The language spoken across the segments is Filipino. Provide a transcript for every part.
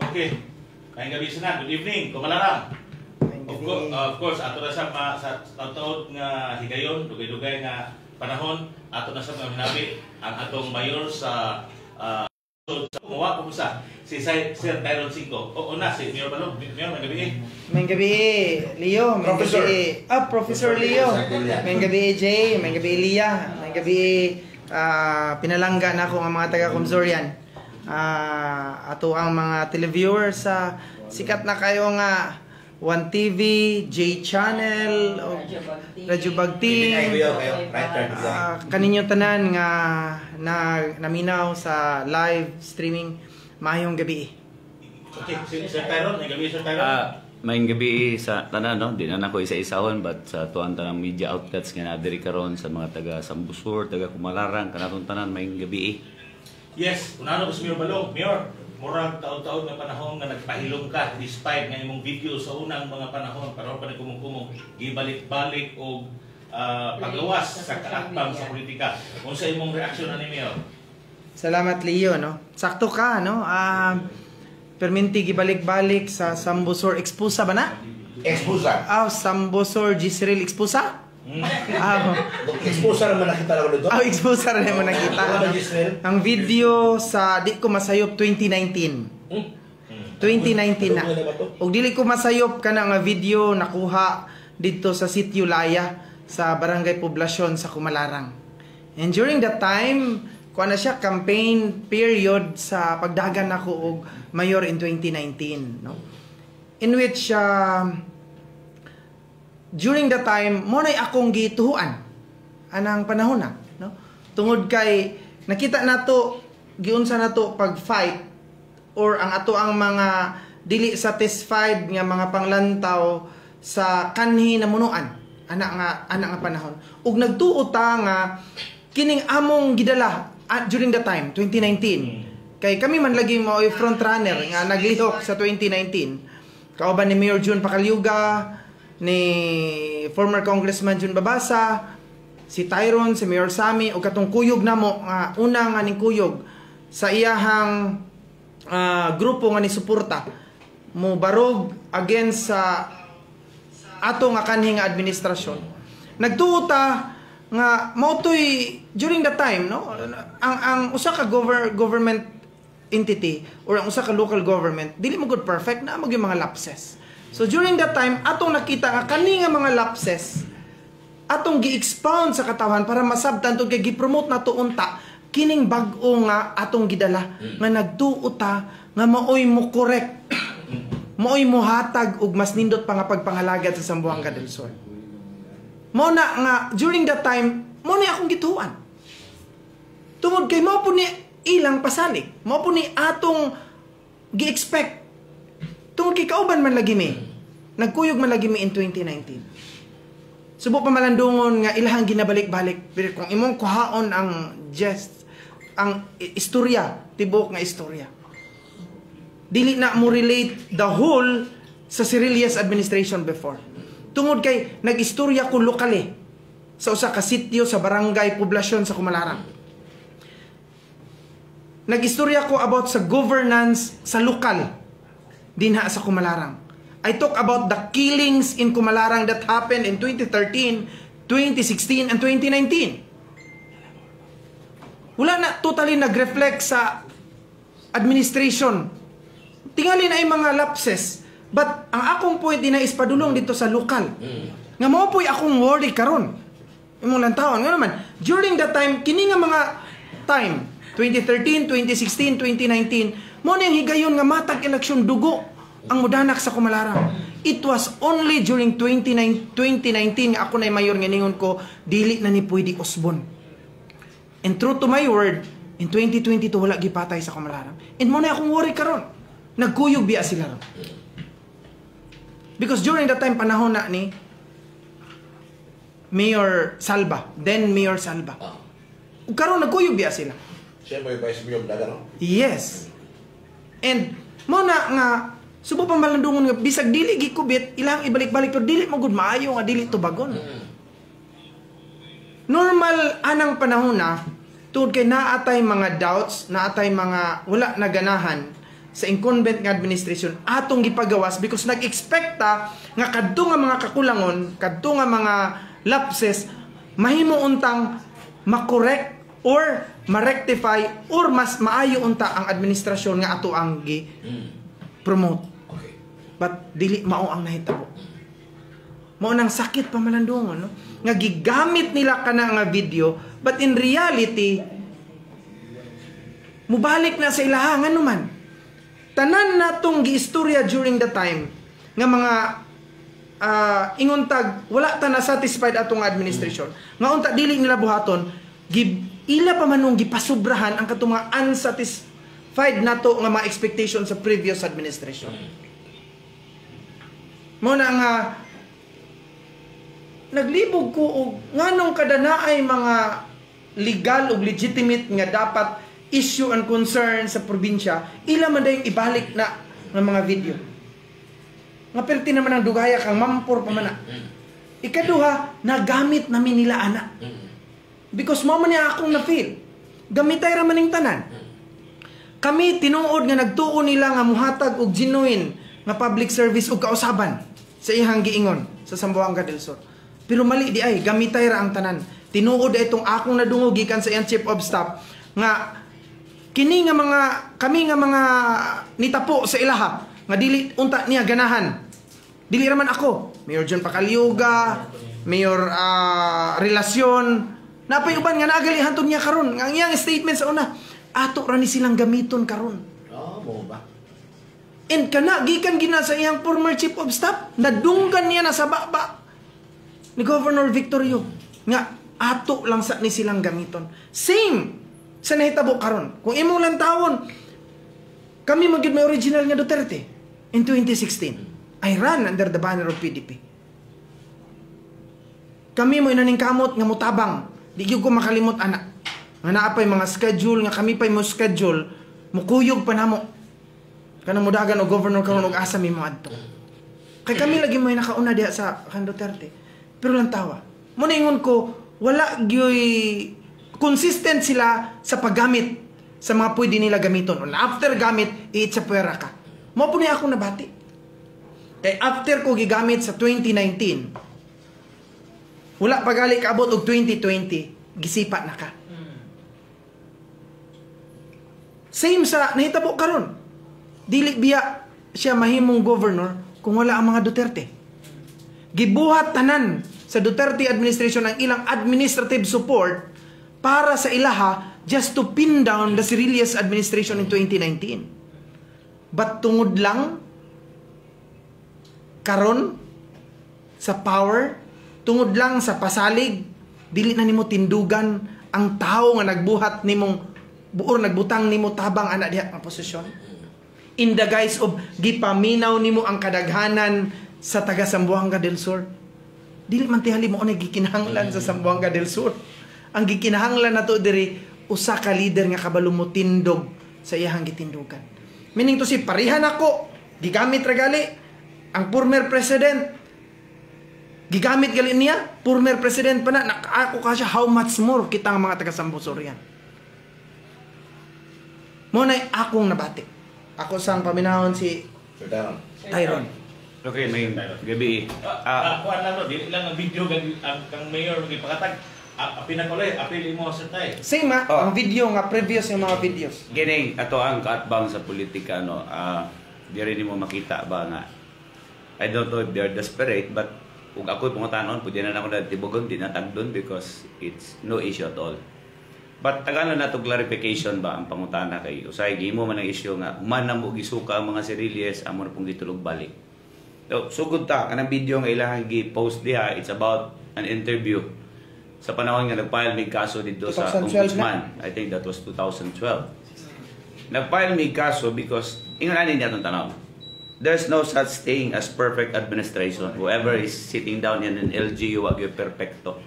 Okay. Ngayong gabi sana. Good evening. Kumalarang. Of course, ato na sa taon nga higayon, dugay-dugay nga panahon, ato na sa mga hinabi ang atong mayor sa kumuha ko sa si Sir Tyron Cinco. O na si Mayor Balong. Mayor, may gabi. May gabi, Leo. May Professor. gabi, Professor Leo. May gabi, Jay. May gabi, Lia. May gabi, pinalangga na ako ng mga taga-Kumsorian. Ato ang mga televiewers sa sikat na kayo nga 1TV, J Channel, Radyo Bagting, kaninyo tanan nga naminaw sa live streaming. Mayong gabi. Okay, Sir Tyron, may gabi Sir Tyron. May gabi sa tanan, no? Di na ako isa-isahon, but sa tuwan tanang media outlets nga nadiri karon sa mga taga Sambusur, taga Kumalarang, kanatong tanan may gabi. Yes, unano ko si Mayor Balong. Mayor, murag taon-taon nga panahon nga nagpahilom ka despite nga imong video sa unang mga panahon para pa nagkumong-kumong gibalik-balik og paglawas sa kaakbang sa politika. Unsa imong reaksyon ani Mayor? Salamat, Leo, no? Sakto ka, no? Perminti gibalik-balik sa Sambusor Expusa ba na? Expusa. Sambusor Gisril Expusa? Expusa naman nakita lang dito. Expusa rin mo nakita. Ang video sa di ko masayop 2019. 2019 na. Og dili ko masayop kana nga video nakuha dito sa Sitio Laya sa Barangay Poblasyon sa Kumalarang. And during that time, kuha na siya campaign period sa pagdagan nako og mayor in 2019, no? In which during the time mo nay akong gituhuan anang panahon na, no? Tungod kay nakita nato giunsa nato pag fight or ang ato ang mga dili satisfied nga mga panglantaw sa kanhi na munuan ana nga panahon. Ug nagtuo ta nga kining among gidala during the time 2019 kay kami man lagi mo front runner nga naglihok sa 2019 kauban ni Mayor June Pacalyuga, ni former Congressman Jun Babasa, si Tyron, si Mayor Sammy, o katong kuyog namo una nga ning kuyog sa iyahang grupo nga ni suporta mo barog against sa ato nga kanhi nga administrasyon. Nagtuota nga mautoy during the time, no? Ang usa ka government entity or ang usa ka local government dili mo good perfect na mag yung mga lapses. So during that time, atong nakita nga kani nga mga lapses, atong gi-expound sa katawan para masabtan to kay gi-promote nato unta kining bag-o nga atong gidala nga nagtuota nga maoy mo correct. Maoy mo hatag og mas nindot pa nga pagpangalagad sa Zamboanga del Sur. Mao na nga during that time, mo ni akong gituan. Tungod kay mao po ni ilang pasalig, mao po ni atong gi-expect. Tungod kay kauban man lagi mi. Nagkuyog man lagi mi in 2019. Subo pa malandungon nga ilahang ginabalik-balik. Pero kung imong kuhaon ang ang istorya, tibok nga istorya. Dili na mo relate the whole sa Cirillas administration before. Tungod kay nag-istorya ko lokale sa usa ka sitio sa Barangay Poblasyon sa Kumalarang. Nag-istorya ko about sa governance sa lokal dinha sa Kumalarang. I talk about the killings in Kumalarang that happened in 2013, 2016, and 2019. Wala na totally nag-reflect sa administration. Tingali na yung mga lapses. But ang akong point din na ispadulong dito sa lokal. Nga mo po'y akong worry karon. Imong lantawon. Nga naman, during that time, kini nga mga time, 2013, 2016, 2019, mo nang higayon nga matag eleksyon dugo ang mudanak sa Kumalarang. It was only during 2019 nga ako na mayor nga ningon ko dili na ni pwede usbon. And true to my word, in 2022 wala gipatay sa Kumalarang. And mo na akong worry karon. Nagkuyog biya sila ron. Because during that time panahon na ni Mayor Salva, then Mayor Salva. Ug karon nagkuyog biya sila. Siya may vice mayor daga, no? Yes. And mo na nga subo pa malandungon nga bisag dili gikubit ilang ibalik-balik pero dili mo gud maayo nga dili tubagon. Normal anang panahon na tungod kay naatay mga doubts, naatay mga wala na ganahan sa incumbent nga administration atong gipagawas because nag-expecta nga kadto nga mga kakulangon, kadto nga mga lapses mahimo untang makorek or ma-rectify or mas maayo unta ang administrasyon nga ato ang gi-promote. Okay. But dili mao ang nahitabo. Mao nang sakit pamalandungon, no? Nga gigamit nila kana nga video, but in reality mubalik na sa ilaha nga naman. Tanan natong giistorya during the time nga mga inguntag wala ta na satisfied atong administration. Nga unta dili nila buhaton, ila pa manong gipasubrahan ang katong mga unsatisfied nato nga mga expectations sa previous administration. Mo na nga naglibog ko og nganong kada naay mga legal ug legitimate nga dapat issue and concern sa probinsya, ila man dayong ibalik na ng mga video. Nga perti naman ang dugaya kang mampor pa man na. Ikaduha, nagamit namin nila ana. Because mo man niya akong na-feel. Gamitay ra maning tanan. Kami tinuod nga nagtuo nila nga muhatag og genuine nga public service ug kausaban sa ihang giingon sa Zamboanga del Sur. Pero mali di ay, gamitay ra ang tanan. Tinuod itong akong nadungog gikan sa iyang chief of staff nga kini nga mga kami nga mga nitapo sa ilaha nga dili unta niya ganahan. Dili raman ako, Mayor John Pacaliuga, Mayor Relasyon, napay uban nga nagali hantud niya karon. Nga iyang statement sa una, ato ra ni silang gamiton karon. Mo ba? And kana gikan gina sa iyang former chief of staff, nadunggan niya na sa baba ni Governor Victorio nga ato lang sa ni silang gamiton. Same sa nahitabo karon. Kung imong lang tawon, kami magid may original nga Duterte in 2016. I ran under the banner of PDP. Kami mo inaning kamot nga mutabang. Di gyud ko makalimot ana. Nga naapay mga schedule nga kami pay mo schedule, mukuyog pa namo. Kanang mudagan og governor karon og asa mi mo adto. Kay kami lagi mo nakauna diha sa kan Duterte. Pero lang tawa. Mo ningon ko wala gyoy consistent sila sa paggamit sa mga pwede nila gamiton. And after gamit, iitsapwera ka. Mo po niya akong nabati. Kaya after ko gigamit sa 2019, wala pagali kaabot og 2020, gisipa na ka. Same sa nahitabo karon. Dili biya siya mahimong governor kung wala ang mga Duterte. Gibuhat tanan sa Duterte administration ang ilang administrative support para sa ilaha just to pin down the Cirillas administration in 2019. But tungod lang karon sa power, tungod lang sa pasalig, dili na nimo tindugan ang tao nga nagbuhat nimong buor nagbutang nimo tabang ana diha nga posisyon. In the guise of gipaminaw nimo ang kadaghanan sa taga Zamboanga del Sur. Dili man tihali mo unay gikinahanglan sa Zamboanga del Sur. Ang gikinahanglan nato diri usa ka leader nga kabalo mo tindog sa iyang gitindugan. Meaning to si parihan ako, gigamit ra gali ang former president. Gigamit gali niya, former president pa na, ako ka siya, how much more kita nga mga taga Sambusorian. Mo na akong nabati. Ako sang paminahon si Tyron. Okay, may gabi. Kuan lang no, dili lang ang video kang mayor gipakatag. Pinakulay, apili mo sa tay. Same ang video nga previous yung mga videos. Kining ato ang kaatbang sa politika no. Di rin mo makita ba nga. I don't know if they are desperate, but kung ako'y pungutanon, pwede na ako na tibugon, di na tagdon because it's no issue at all. But tagalan na to clarification ba ang pangutana kay usay gimo man ang issue nga human na mo gisuka ang mga Cirillas amo na pong gitulog balik. So sugod ta kanang video nga ilang gi-post diha, it's about an interview sa panahon nga nag-file mig kaso dito sa Ombudsman. I think that was 2012. Nag-file mig kaso because ingon ani niya tong tanaw. There's no such thing as perfect administration. Whoever is sitting down in an LGU wag yung perfecto.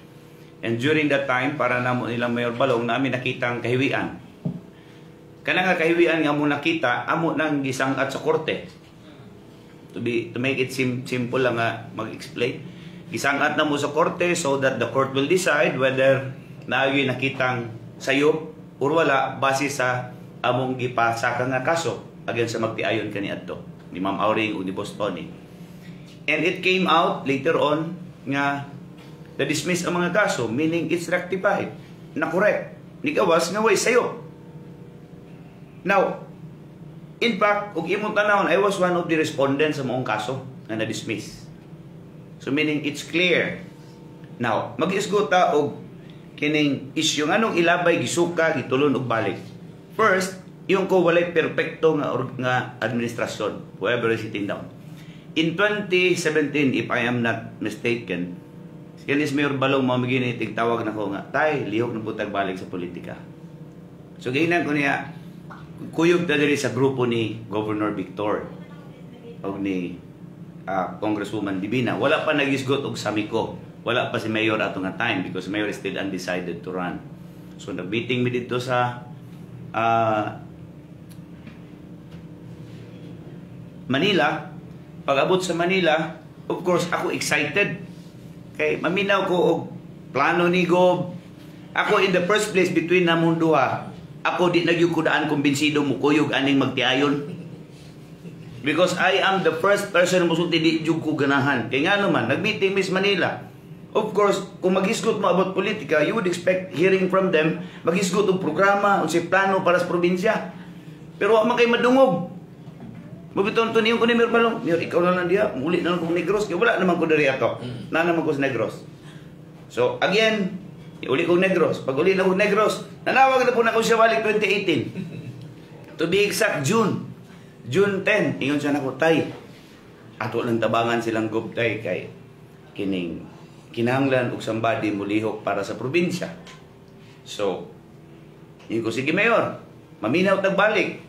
And during that time, para namo nilang Mayor Balong, namin nakitang kahiwian. Kana nga kahiwian nga mo nakita, amo nang gisangat sa korte. To make it simple lang nga mag-explain. Gisangat na mo sa korte so that the court will decide whether naayoy nakitang sayop or wala base sa among gipasaka nga kaso. against sa magtiayon kaniadto ni Ma'am Auring ug ni Boss Tony. And it came out later on nga na-dismiss ang mga kaso, meaning it's rectified, na correct. Ni gawas nga way sayo. Now, in fact, kung imong tanawon, I was one of the respondents sa maong kaso na na-dismiss. So meaning it's clear. Now, mag-isgota og kining issue nganong ilabay gisuka gitulon og balik. First, yung ko walay perpekto nga administrasyon, whoever is sitting down. In 2017, if I am not mistaken, kanis Mayor Balong mamigini tigtawag na ko nga, tay, lihok na butag balik sa politika. So ginan ko niya, kuyog na diri sa grupo ni Governor Victor o ni Congresswoman Divina. Wala pa nagisgot og samiko. Wala pa si Mayor ato nga time because Mayor is still undecided to run. So nag-meeting mi dito sa Manila. Pag-abot sa Manila, of course, ako excited. Kay maminaw ko og plano ni Gob. Ako in the first place between namong duha, ako di nagyukudaan kumbinsido mo kuyog aning magtiayon. Because I am the first person mo sulti di jud ko ganahan. Kay nga naman nag-meeting Miss Manila. Of course, kung maghisgot mo about politika, you would expect hearing from them, maghisgot og programa, unsay plano para sa probinsya. Pero wa man kay madungog. Mabiton to niyo ko ni Mayor Balong, Mayor, ikaw na lang diya, muli na lang kong Negros, kaya wala naman ko dari ato. Na naman ko sa Negros. So, again, uli kong Negros. Pag uli na kong Negros, nanawag na po na ko siya balik 2018. To be exact, June 10, ingon siya na ko, tay, ato lang tabangan silang gubtay kay kining kinahanglan og somebody mulihok para sa probinsya. So, yun ko, sige Mayor, maminaw tagbalik.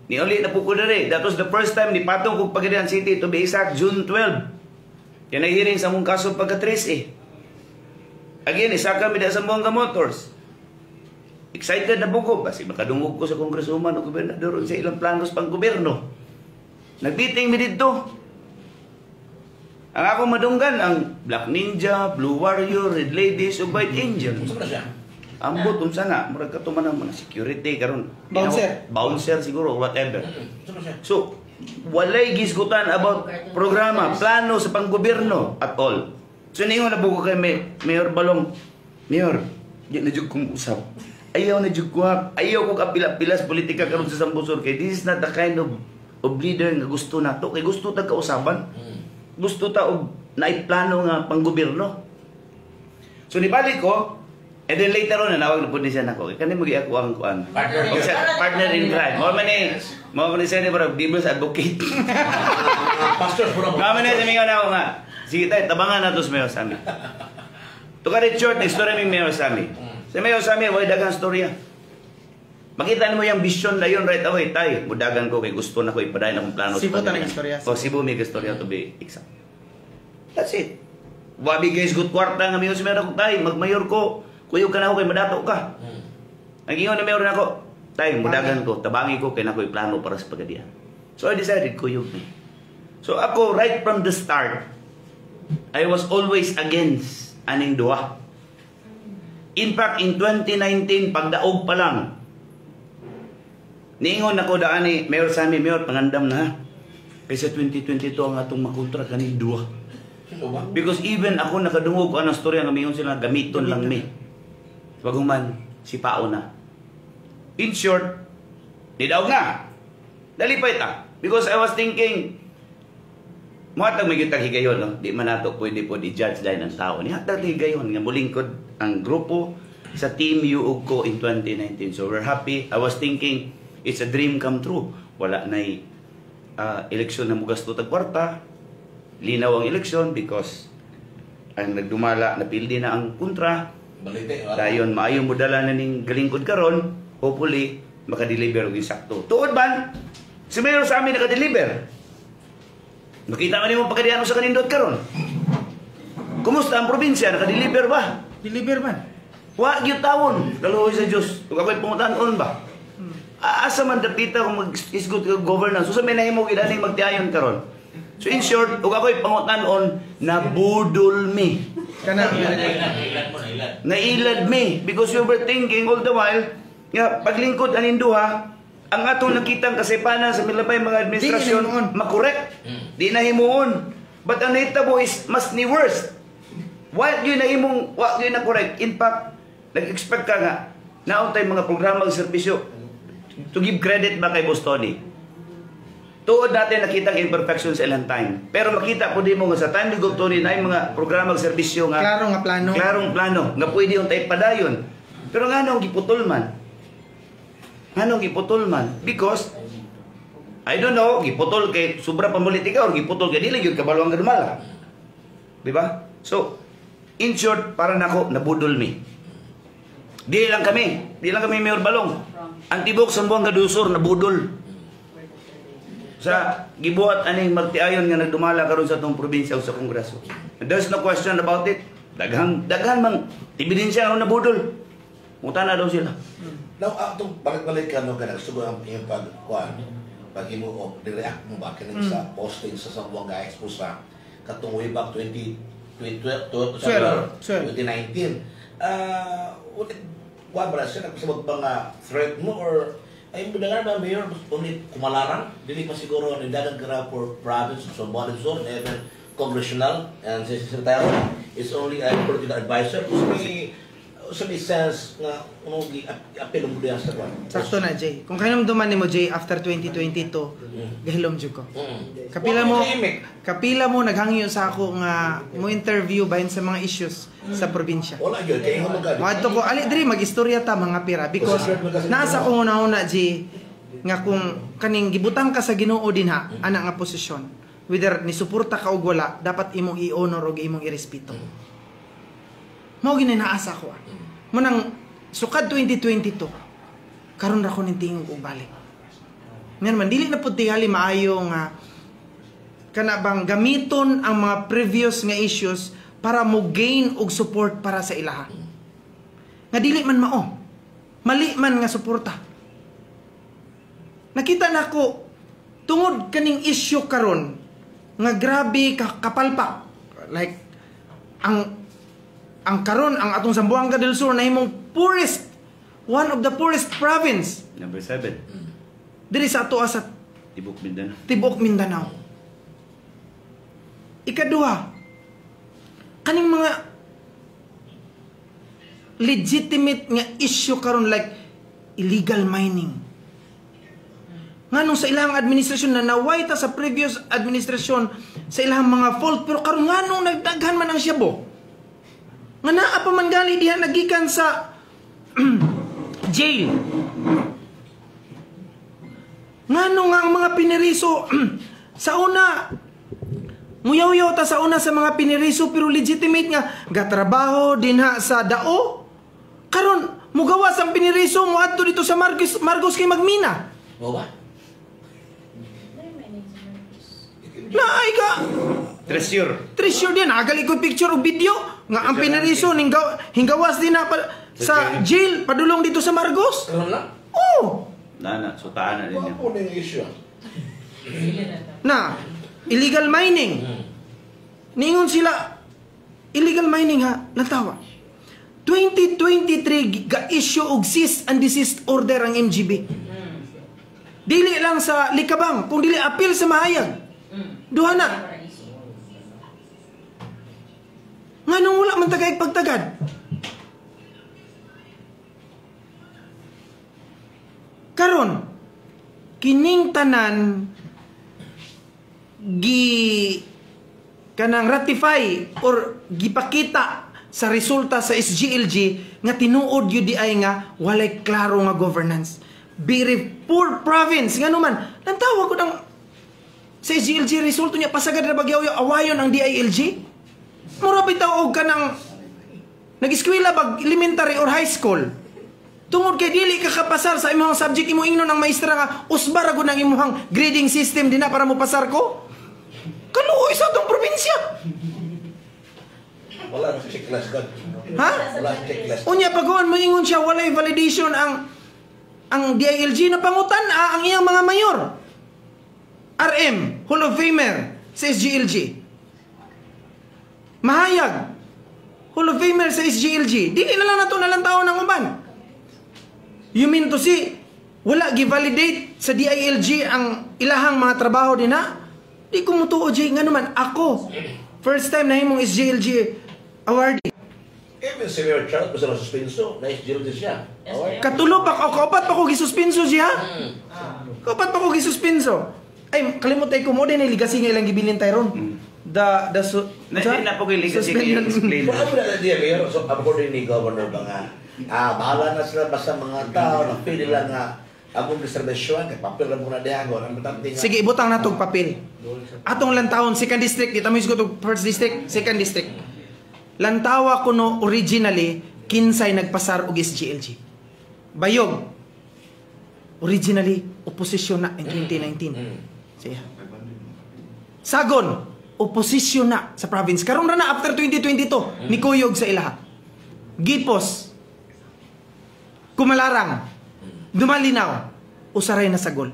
Ni uli na po ko dere. That was the first time ni patong kong Pagadian City, to be exact, June 12. Yan ay hearing sa mong kaso pagka-3 Again, isa kami sa Bongga Motors. Excited na po ko. Basi makadungog ko sa Congresswoman o Gobernador sa ilang planos pang gobyerno. Nagbiting mi dito. Ang ako madunggan, ang Black Ninja, Blue Warrior, Red Ladies, o White Angel. Gusto mo na siya? Ambot, unsa na, murag ka tuman ng mga security, karon Bouncer. Bouncer siguro, whatever. Gusto mo siya? So, walay gisgutan about programa, plano sa panggobyerno at all. So, niyo na po ko kay Mayor Balong, Mayor, di na jud kong usap. Ayaw na jud ko, ayaw ko kapila-pilas politika karon sa Sambusor kay this is not the kind of leader nga gusto nato. Kay gusto ta kausapan. Gusto ta og naiplano nga panggobyerno. So, nibalik ko, and then later on, nawag na po niya siya nako. Kani mo giako ang kuan. Partner in crime. Mo man ni siya ni bro, Devil's advocate. Pastors po na po. Kami na siya na ako nga. Sige tayo, tabangan na to sa Mayor Sammy. To cut it short, story ni Mayor Sammy. Sa Mayor Sammy, wala dagang storya. Makita mo yung vision na yun right away. Tayo, mudagan ko kay gusto na ko ipadayon akong plano. Cebu tanang istorya. O, Cebu may istorya to be exact. That's it. Wabi guys, good kwarta nga Mayor Sammy ako tayo. Magmayor ko. Kuyog ka na ako kay madato ka. Ang ingon na Mayor na ako, tayo, mudagan ko, tabangi ko, kaya na ko plano para sa Pagadian. So I decided, kuyog na. So ako, right from the start, I was always against aning duha. In fact, in 2019, pagdaog pa lang, niingon ako daan ni Mayor Sammy, Mayor, pangandam na. Kaysa 2022 ang atong makontra kaning duha. Because even ako nakadungog ko anong storya nga mayon sila gamiton lang mi. Baguman, si Pao na. In short, nidaog na. Dalipay ta. Because I was thinking, muhatag may kitang higayon, no? Di man nato pwede po di-judge dahil ng tao. Nihatag higayon, nga mulingkod ang grupo sa Team UUG ko in 2019. So we're happy. I was thinking, it's a dream come true. Wala na'y eleksyon na mugasto tag kwarta. Linaw ang eleksyon because ang nagdumala, napildi na ang kontra. Dayon maayo mo dala na ning galingkod karon, hopefully maka-deliver og sakto. Tuod ban, si Mayor sa amin naka-deliver. Makita man nimo pagkadian sa kanindot karon. Kumusta ang probinsya, naka-deliver ba? Deliver man. Wa gyud tawon, kaluoy sa Dios. Ug ako'y pangutan-on ba? Asa man dapita kung mag-isgot ka governance, so sa may nahimo gid aning magtiayon karon. So in short, ug ako'y pangutan-on na budol mi. Kana Nailad me because we were thinking all the while nga paglingkod aning duha ang atong nakitang kasipanan sa milabay mga administrasyon Di na himuon. makorek. Di na himuon. But ang nahitabo is mas ni worse. What yun na imong, what yun na correct. In fact, nag-expect ka nga, naon tayo mga programa ng serbisyo. To give credit ba kay Boss Tony? Tuod natin nakita ang imperfections sa ilang time. Pero makita po din mo nga sa time ni Boss Tony na yung mga programa ng serbisyo nga, Klaro nga plano. klarong plano, nga pwede yung tayo padayon. Pero nga nung giputol man. Nga nung giputol man. Because, I don't know, giputol kay sobra pamulitika or giputol kay dili yun kabalo ang gadumala. Diba? So, in short, para nako nabudol mi. Di lang kami Mayor Balong. Ang tibok sa buong gadusor nabudol. Sa gibuhat aning magtiayon nga nagdumala karon sa tong probinsya o sa kongreso. And there's no question about it. Daghan mang ebidensya nga nabudol. Mutana daw sila. Now, itong balik-balik ka, no, kanang sugo ang iyong pag-kuhan, pag mo o react mo ba kanang sa posting sa Sambuanga Expose sa katong way back 2019. Ulit, wala ba siya nagpasabot pa nga threat mo or ay mo na nga ba, Mayor, ulit kumalarang? Dili pa siguro nidagan ka na for province, so Buanan Sur, and even congressional, and si Secretary is only a political advisor. So may sense nga apelo mo diyan sa kwan. Sakto na, Jay. Kung kinamduman ni mo, Jay, after 2022, gahilom jud ko. Kapila mo naghangyo sa ako nga mo interview bahin sa mga issues sa probinsya. Wala yun, kaya yung magagawa. Wadto ko ali diri magistorya ta mga pira because nasa ko una Jay nga kung kaning gibutang ka sa Ginoo dinha ana nga posisyon, whether ni suporta ka og wala, dapat imong i-honor og imong irespeto. Mao gini naasa ko. Munang sukad 2022 karon ra ko ning tingog og balik. Ngayon man dili na pud tingali maayo nga kana bang gamiton ang mga previous nga issues para mo gain og support para sa ilaha. Nga dili man mao. Mali man nga suporta. Nakita nako tungod kaning issue karon nga grabe kapalpak. Like ang karon ang atong Zamboanga del Sur na himong poorest, one of the poorest province. Number 7. Diri sa ato sa Tibok Mindanao. Tibok Mindanao. Ikaduha, kaning mga legitimate nga issue karon like illegal mining. Nganong sa ilang administrasyon na naway ta sa previous administrasyon sa ilang mga fault pero karon nganong nagdaghan man ang syabo. Nga naa pa man gali diha nagikan sa jail. Nganong nga ang mga piniriso sa una muyaw-yaw ta sa una sa mga piniriso pero legitimate nga gatrabaho dinha sa dao. Karon mugawas ang piniriso mo adto dito sa Marcos kay magmina. Mo ba? Naay ka. Treasure din agalikod picture o video nga ang piniriso hinggawas din na sa jail padulong dito sa Marcos. Karon lang? Oh. na sutaan na din Ano yan. po na yung issue? Na illegal mining. Ningon sila illegal mining ha, lantawa. 2023 ga-issue og cease and desist order ang MGB. Dili lang sa Likabang, kung dili appeal sa Mahayag. Duha na. Nganong wala man tagay pagtagad? Karon kining tanan kanang ratify or gipakita sa resulta sa SGLG nga tinuod yun di ay nga walay klaro nga governance. Very poor province nga naman. Nantawag ko ng sa SGLG resulto niya pasagad na bagyaw awayon ang DILG. Mura bitaw og kanang nag-eskwela bag elementary or high school. Tungod kay dili ka kapasar sa imong subject imo ingnon ang maestra nga usbar gud ang imong grading system dinha para mo pasar ko. Kaluoy sa atong probinsya. Wala na checklist God. Ha? Wala na checklist. Unya pagkuhan mo ingon siya walay validation ang DILG na pangutan ang iyang mga mayor. RM, Hall of Famer sa SGLG. Mahayag, Hall of Famer sa SGLG. Dili na lang nato nalang taon ng uban. You mean to see, wala gi-validate sa DILG ang ilahang mga trabaho din na, di ko mutuo, Jay. Nga naman, ako, first time na himong SJLG awardee. Even si Mayor Charles, basta na suspenso, na-SGL din siya. Okay. Katulo pa ako, kaupat pa ko gisuspenso siya. Kaupat pa ko gisuspenso. Ay, kalimutan ko mo din, legacy nga ilang gibilin tayo ron. Hindi na po i-explain. Kung ano na niya, Mayor, so according ni Governor ba nga, bahala na sila basta mga tao, napili lang nga, among reservation, kay papel lang muna diyan, ang matante nga. Sige, ibutang na itong papel. Atong lantawon, second district, kita mo yung to first district, second district. Lantawa ko no originally, kinsay nagpasar og SGLG. Bayog. Originally, oposisyon na in 2019. Sige. Sagon, oposisyon na sa province. Karon ra na after 2022, ni Kuyog sa ilaha. Gipos. Kumalarang. Dumalinaw. Usaray na sagol.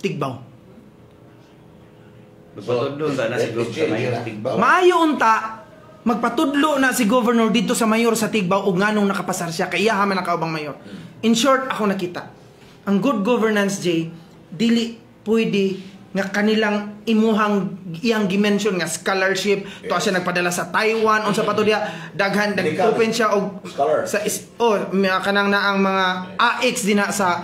Tigbaw. Magpatudlo na si Gov sa Mayor Tigbaw. Maayo unta, magpatudlo na si Governor dito sa Mayor sa Tigbaw ug nganong nakapasar siya kay iya man nakaubang Mayor. In short, ako nakita. Ang good governance, Jay, dili pwede nga kanilang imuhang iyang gimension nga scholarship to siya nagpadala sa Taiwan unsa pa to dia daghan nag-open siya og sa kanang na ang mga AX din na sa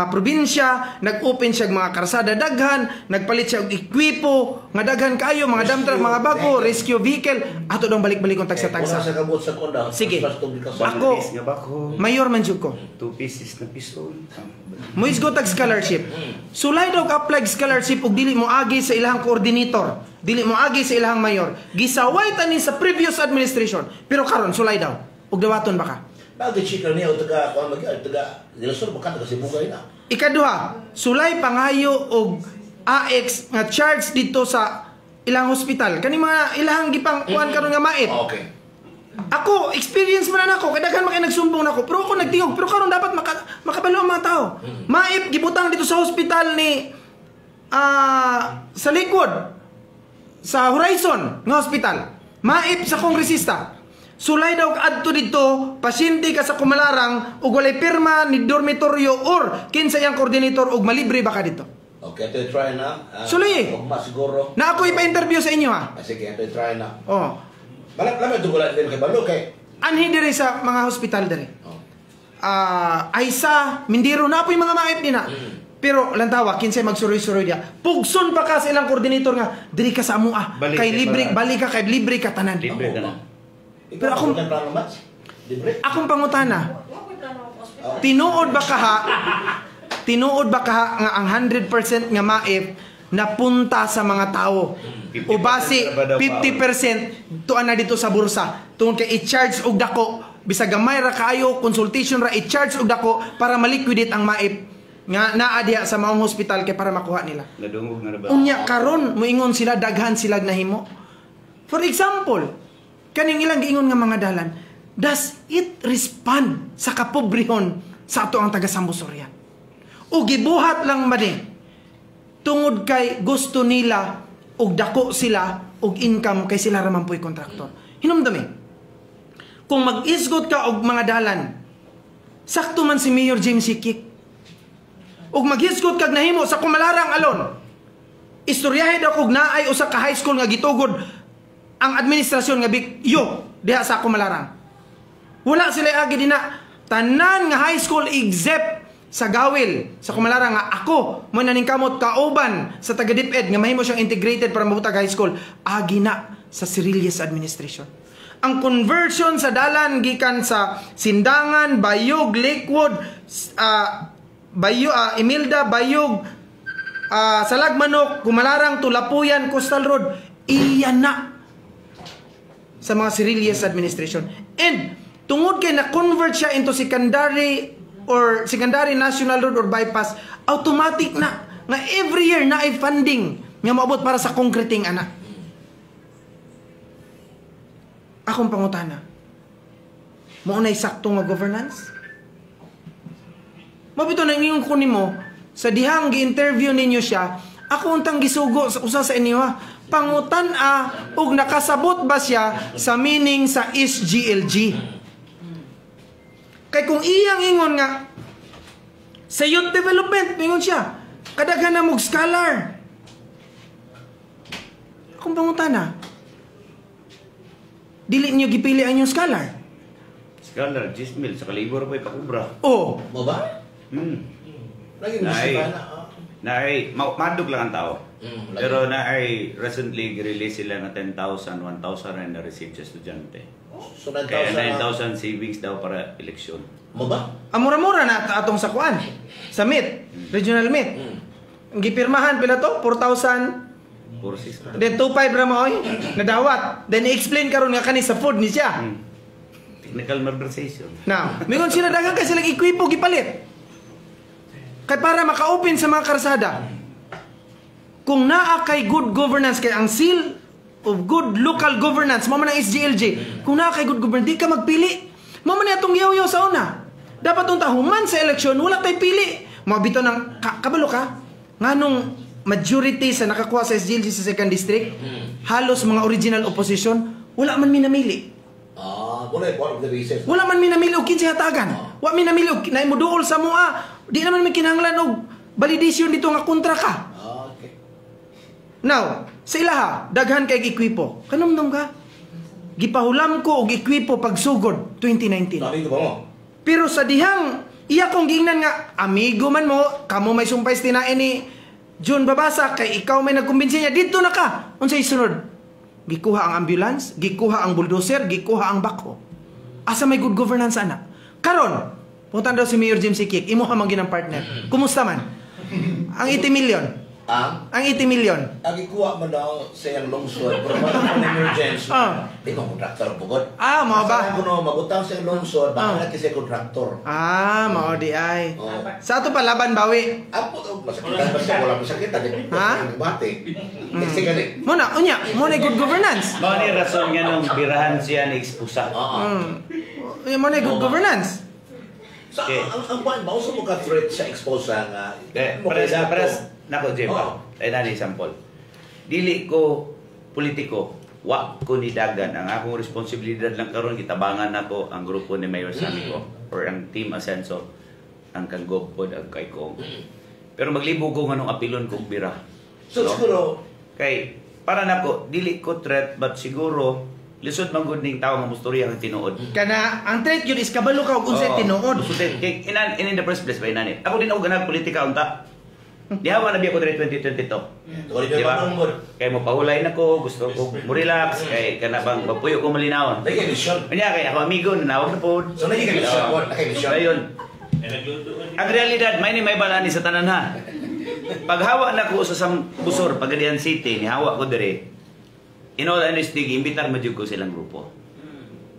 probinsya, nag-open siya mga karsada daghan, nagpalit siya og ekwipo nga daghan kayo, mga dump truck, mga bako, rescue vehicle, ato dong balik-balik kung tagsa-tagsa. Sige. Ako, Mayor man jud ko. 2 pieces na pistol. Mois go tag scholarship. Sulay daw ka-apply scholarship ug dili mo agi sa ilahang coordinator, dili mo agi sa ilahang mayor. Gisaway tani sa previous administration. Pero karon sulay daw. Ug dawaton ba ka? Bakit chika niya o taga Dilasor baka taga Sibugay na. Ikaduha, sulay pangayo og AX nga charge dito sa ilang hospital. Kani mga ilahang gipang kuan karon nga maip. Okay. Ako, experience man ako, kay daghan man kay nagsumbong nako, pero ako nagtingog, pero karon dapat makabalo ang mga tao. Maip gibutang dito sa hospital ni sa likod sa Horizon nga hospital. Maip sa kongresista. Sulay daw adto dito, pasyente ka sa Kumalarang ug walay pirma ni dormitoryo or kinsa yang koordinator ug malibre ba ka dito. Okay, ito try na. Sulay. Siguro. Na ako ipa-interview sa inyo ha. Sige, ito try na. Oh. Lamay dugulan din kay Balo kay. Anhi diri sa mga hospital diri. Aysa, Mindiro na po yung mga maip nina. Pero lantawa kinsay magsuroy-suroy dia. Pugson pa ka sa ilang koordinator nga diri ka sa amoa. Kay libre balik ka kay libre ka tanan. Libre ka na. Pero akong pangutana. Tinuod ba ka ha? Tinuod ba ka ha nga ang 100% nga maip napunta sa mga tao? O base 50% tuan na dito sa bursa. Tungod kay i-charge og dako bisag gamay ra kaayo consultation ra i-charge og dako para maliquidate ang maip nga naa diha sa maong hospital kay para makuha nila. Nadungog na ba? Unya karon moingon sila daghan sila nahimo. For example, kaning ilang giingon nga mga dalan, does it respond sa kapobrehon sa ato ang taga Sambusoria? O gibuhat lang ba ni tungod kay gusto nila og dako sila og income kay sila raman po'y kontraktor. Hinumdumi. Kung mag-isgot ka og mga dalan, sakto man si Mayor James Sikik. Og mag-isgot kag nahimo sa Kumalarang alon. Istoryahe daw kog naay usa ka high school nga gitugod ang administrasyon nga yo diha sa Kumalarang. Wala sila agi dina tanan nga high school except sa Gawil sa Kumalarang nga ako mo naningkamot kauban sa taga DepEd nga mahimo siyang integrated para mabutag high school agi na sa Cirillas administration. Ang conversion sa dalan gikan sa Sindangan, Bayog, Lakewood, Imilda, Bayog, Salagmanok, Kumalarang, Tulapuyan, Coastal Road, iyan na sa mga Cirillas administration. And tungod kay na-convert siya into secondary national road or bypass, automatic na nga every year na ay funding nga maabot para sa concreting ana. Akong pangutana, maunay sakto nga governance? Mabito na ngayong kunin mo, sa dihang gi-interview ninyo siya, ako untang gisugo sa usa sa inyo ha, pangutan ug nakasabot ba siya sa meaning sa SGLG. Kay kung iyang ingon nga Sa youth development, mingon siya, kadaghan na mong scholar. Akong pangutana, dili niyo gipili ang inyong scholar? Scholar, 10,000 sa kalibor pa ipakubra. Oh, Mo ba? Lagi mo Nay. siya na. Naay, madug lang ang tao. Lagi. Pero naay, recently, release sila na 10,000, 1,000 rin na-receive sa estudyante. So, Kaya 9,000. 9,000 savings daw para eleksyon. Mo ba? ang mura-mura na atong sa kuan. Sa MIT, regional MIT. Ang gipirmahan pila to 4,000. 4,600. Then 2,500 ra maoy nadawat. Then i-explain karon nga kani sa food ni siya. Technical conversation. Now, mingon sila daghan kay silang ekwipo gipalit. Kay para maka-open sa mga karsada. Kung naa kay good governance kay ang seal of good local governance, mao man ang SGLJ. Kung naa kay good governance, di ka magpili. Mao man atong yaw-yaw sa una. Dapat unta human sa eleksyon, wala tay pili. Mabito ng kabalo ka. Nganong majority sa nakakuha sa SGLJ sa second district, halos mga original opposition, wala man minamili. Muna one of the reasons. Wala man minamili og kinsay hatagan. Wa minamili og naay moduol sa mua. Di naman may kinahanglan og validation dito nga kontra ka. Okay. Now, sa ilaha, daghan kay ekwipo. Kanumdum ka? Gipahulam ko og ekwipo pagsugod 2019. Sabi ko ba mo? Pero sa dihang iya kong gingnan nga amigo man mo, kamo may sumpay tinae ni John Babasa kay ikaw may nagkumbinsi niya dito na ka. Unsay sunod? Gikuha ang ambulance, gikuha ang bulldozer, gikuha ang backhoe. Asa may good governance ana? Karon, punta daw si Mayor Jim Sikik, imo man ginang partner. Kumusta man? Ang 80 million. Ang 80 million. Ang ikuha mo daw sa iyang lungsod, pero mga emergency, di mo kontraktor pugod. Mao ba? Kung magutang sa iyang lungsod, baka natin siya kontraktor. Mao di ay. Oh. Sa ato pa laban bawi. Apo, masakitan ba siya? Wala masakitan. Ha? Bate. Kasi ganit. Muna, muna good governance. Mao ni rason nga nung birahan siya ni ekspusa. Muna good governance. So, Okay. ang buwan, mauso mo ka-threat sa expose nga. Pares nako Jim. Ay nani sample. Dili ko politiko, wa ko nidagan. Ang akong responsibilidad lang karon gitabangan nako ang grupo ni Mayor Sammy ko or ang team Asenso ang kanggob pod ang kay Kong. Pero maglibog ko nganong apilon kong bira. So, siguro, Kay para nako dili ko threat but siguro lisod man gud ning tawo nga mustorya ang tinuod. Kana ang trait yun is kabalo ka og unsay tinuod. Kay in the first place ba inani. Ako din ako ganag politika unta. Dihawa na biya ko dire 2022. tuloy Di ba? ba mo? Kay mapahulay na ko, gusto ko mo relax, kay kana bang mapuyo ko malinawon. Naging mission. Kanya kay ako amigo nanawag na po. So, naging mission. Naging mission. Ayun. Nagluto. Ang realidad may balani sa tanan ha. Paghawa na ko sa Busor, Pagadian City, ni hawa ko dire. In all honesty, imbitar mo ko silang grupo.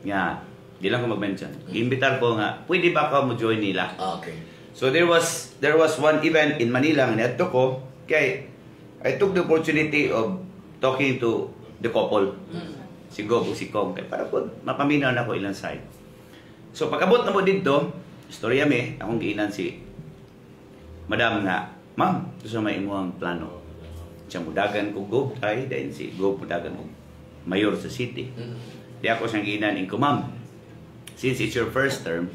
Nga, di lang ko mag-mention. Imbitar ko nga, pwede ba ka mo join nila? Okay. So there was one event in Manila nga niadto ko, kay I took the opportunity of talking to the couple. Si Gob ug si Kong, kay para po mapaminaw na ko ilang side. So pagabot na mo dito, istorya mi, akong giinan si Madam nga, Ma'am, gusto may imuhang plano. Siya mudagan ko Gob ay, dahil si Gob mudagan ko mayor sa city. Di ako siyang giinan ko, Ma'am, since it's your first term,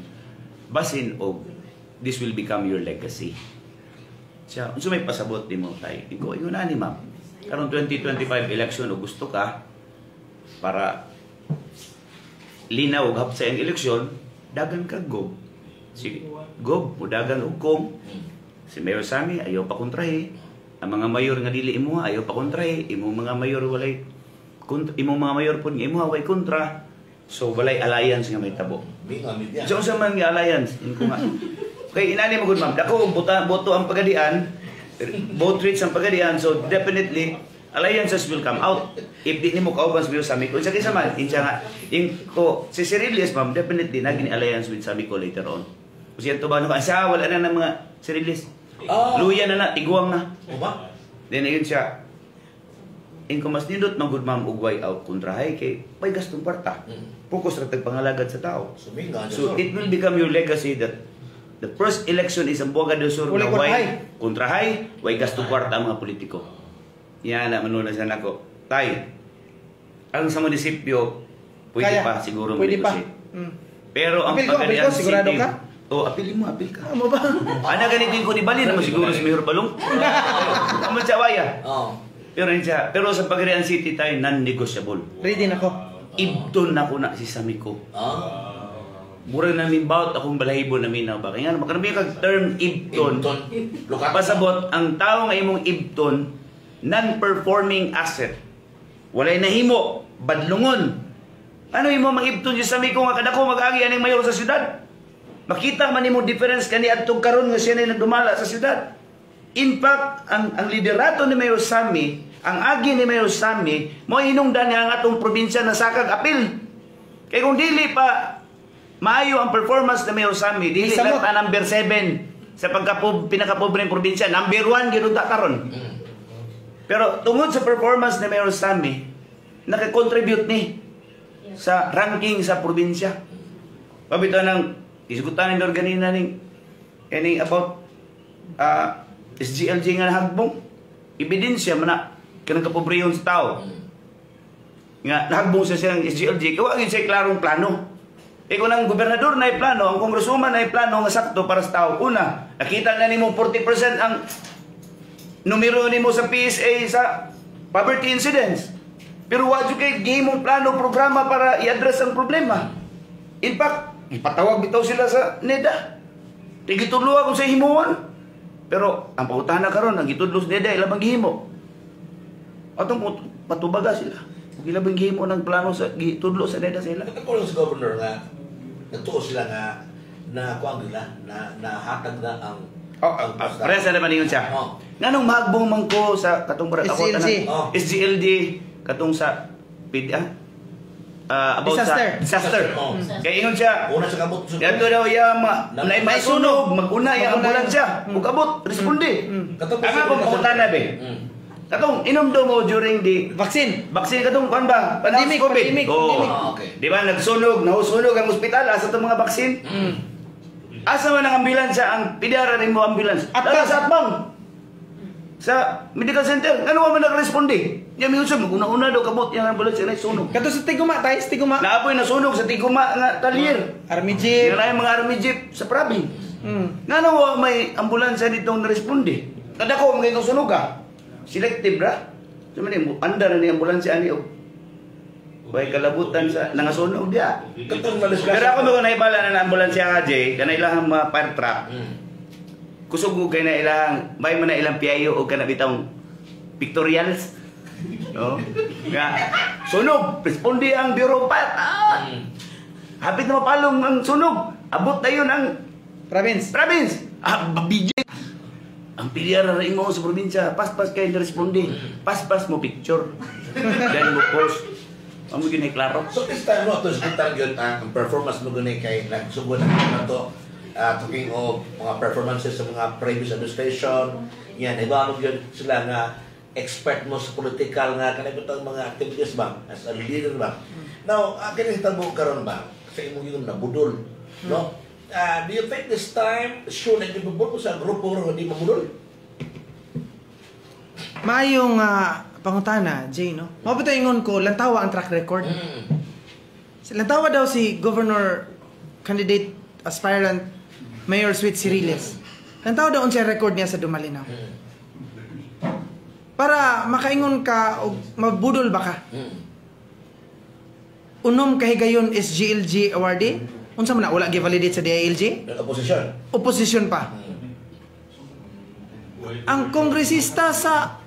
basin og this will become your legacy. Siya, unsa may pasabot di mo tay? Iko, yun na ni Ma'am. Karong 2025 election o gusto ka para linaw og hap sa iyang eleksyon, dagan ka Gob. Si Gob, mudagan og Kong. Si Mayor Sammy ayaw pa kontrahe. Ang mga mayor nga dili imuha ayaw pa kontrahe. Imong mga mayor walay imong mga mayor pud nga imuha way kontra. So walay alliance nga may tabo. So unsa man nga alliance? Inko nga. Kay inani mo gud ma'am, dako boto ang Pagadian, vote rates ang Pagadian, so definitely alliances will come out. If di nimo kauban sa Sammy ko, sa kisa man, insya nga, ko si Ciriles ma'am, definitely naging alliance with Sammy ko later on. Kasi yan to ba, siya wala na ng mga Ciriles. Luya na tiguang na. Ba? Then ayun siya, ko mas nindot ng good ma'am ugway out kontrahay kay may gastong kwarta. Focus ra tag pangalagad sa tao. So it will become your legacy that the first election is ang Boga del Sur na way kontrahay, way gastong kwarta ang mga politiko. Yan na manuna sa nako. Tay, ang sa munisipyo pwede Kaya, pa siguro pwede pa. Pero ang Apil ko, Pagadian sigurado City, ka? Oh, apilin mo, apil ka. Amo ba? Ana ganito ko ni Bali naman siguro si Mayor Balong. Naman siya waya. Oh. Pero sa Pagarian City tayo non-negotiable. Ready na ko. Ibton na ko na si Samiko. Ah. Murag namin bawat akong balahibo namin na ba. Kaya nga makarami kag term ibton. Lukat. Pasabot ang tao nga imong ibton non-performing asset. Walay nahimo, badlungon. Ano imo mag-ibton si Samiko nga kadako mag-agi aning mayor sa syudad? Makita man nimo difference kani adtong karon nga siya na nagdumala sa syudad. In fact, ang liderato ni Mayor Sammy, ang agi ni Mayor Sammy, mo hinungdan nga ang atong probinsya na sakag apil. Kay kung dili pa maayo ang performance ni Mayor Sammy, dili lang ta number 7 sa pinakapobreng probinsya, number 1 gyud ta karon. Pero tungod sa performance ni Mayor Sammy, naka-contribute ni sa ranking sa probinsya. Pabito ng isgutan ni ganina ning about SGLG nga nahagbong. Ebidensya man na kanang kapobrehon sa tao. Nga nahagbong sa siyang SGLG, kawagin siya klarong plano. Kung ang gobernador na plano, ang kongresuman na plano nga sakto para sa tao. Una, nakita na nimo 40% ang numero nimo sa PSA sa poverty incidence. Pero wadyo kay gihimong plano, programa para i-address ang problema. In fact, ipatawag bitaw sila sa NEDA. Tigituluwa kung sa himuan. Pero ang pangutana karon ang gitudlo sa NEDA ilabang gihimo. Atong patubaga sila. Kung ilabang gihimo ng plano sa gitudlo sa NEDA sila. Nagkakulong sa governor nga natuo sila nga na kuang nila na hatag na ang pasta. Parehas na naman yun siya. Nganong mahagbong man ko sa katong SGLG. SGLG katong sa about disaster. Kaya ingon siya. Una sa kabot. Dito daw may sunog, mag-una yung ambulansya. Kung kabot, responde. Ang akong pangutana be. Katong inom daw mo during the Vaccine. katong kan ba? Pandemic, COVID. pandemic. Okay. Di ba nagsunog, nahusunog ang ospital asa itong mga baksin? Asa man ang ambulansya, ang pidara rin mo ambulans. Dala sa atbang. Sa medical center, ano man nag-responde? Yan may usap, una-una daw kabot yung ambulansya na sunog. Kato sa Tiguma, tayo sa Tiguma. Naapoy na sunog sa Tiguma nga Talier. Army jeep. Nga mga army jeep sa province. Nga nawa may ambulansya ditong na-responde. Kadako mga itong sunog ka. Selective ra. So man anda na ni ambulansya ani og way kalabutan sa nangasunog dia. Katong malas. Pero ako mo naibala na ambulansya Jay, kanay ilang fire truck. Kusog ko kay na ilang may man na ilang piayo o kana bitang pictorials. No? Nga sunog, responde ang Bureau of Fire. Hapit na mapalong ang sunog. Abot na yun ang Province. BJ. Ang pilyar na rin mo sa probinsya, pas-pas kayo na-responde. Pas-pas mo picture. Then mo post. Ang mo yun ay klaro. So this time no, to isgutan yun ang performance mo gani kay nagsugod na to. Talking of mga performances sa mga previous administration. Yan, iba yun sila nga expert mo sa political nga kanibutang mga activities ba as a leader ba. Now, kinita mo karon ba sa imong yung nabudol, no? Do you think this time sure na gibubol mo sa grupo ro hindi mabudol? Mayong pangutana, Jay, no? Mabito ingon ko, lantawa ang track record. Lantawa daw si Governor candidate aspirant Mayor Sweet Ciriles. Lantawa daw siya record niya sa Dumalinaw. Para makaingon ka o magbudol ba ka? Unom kahigayon SGLG awardee? Unsa man na wala gi-validate sa DILG? Opposition pa. Ang kongresista sa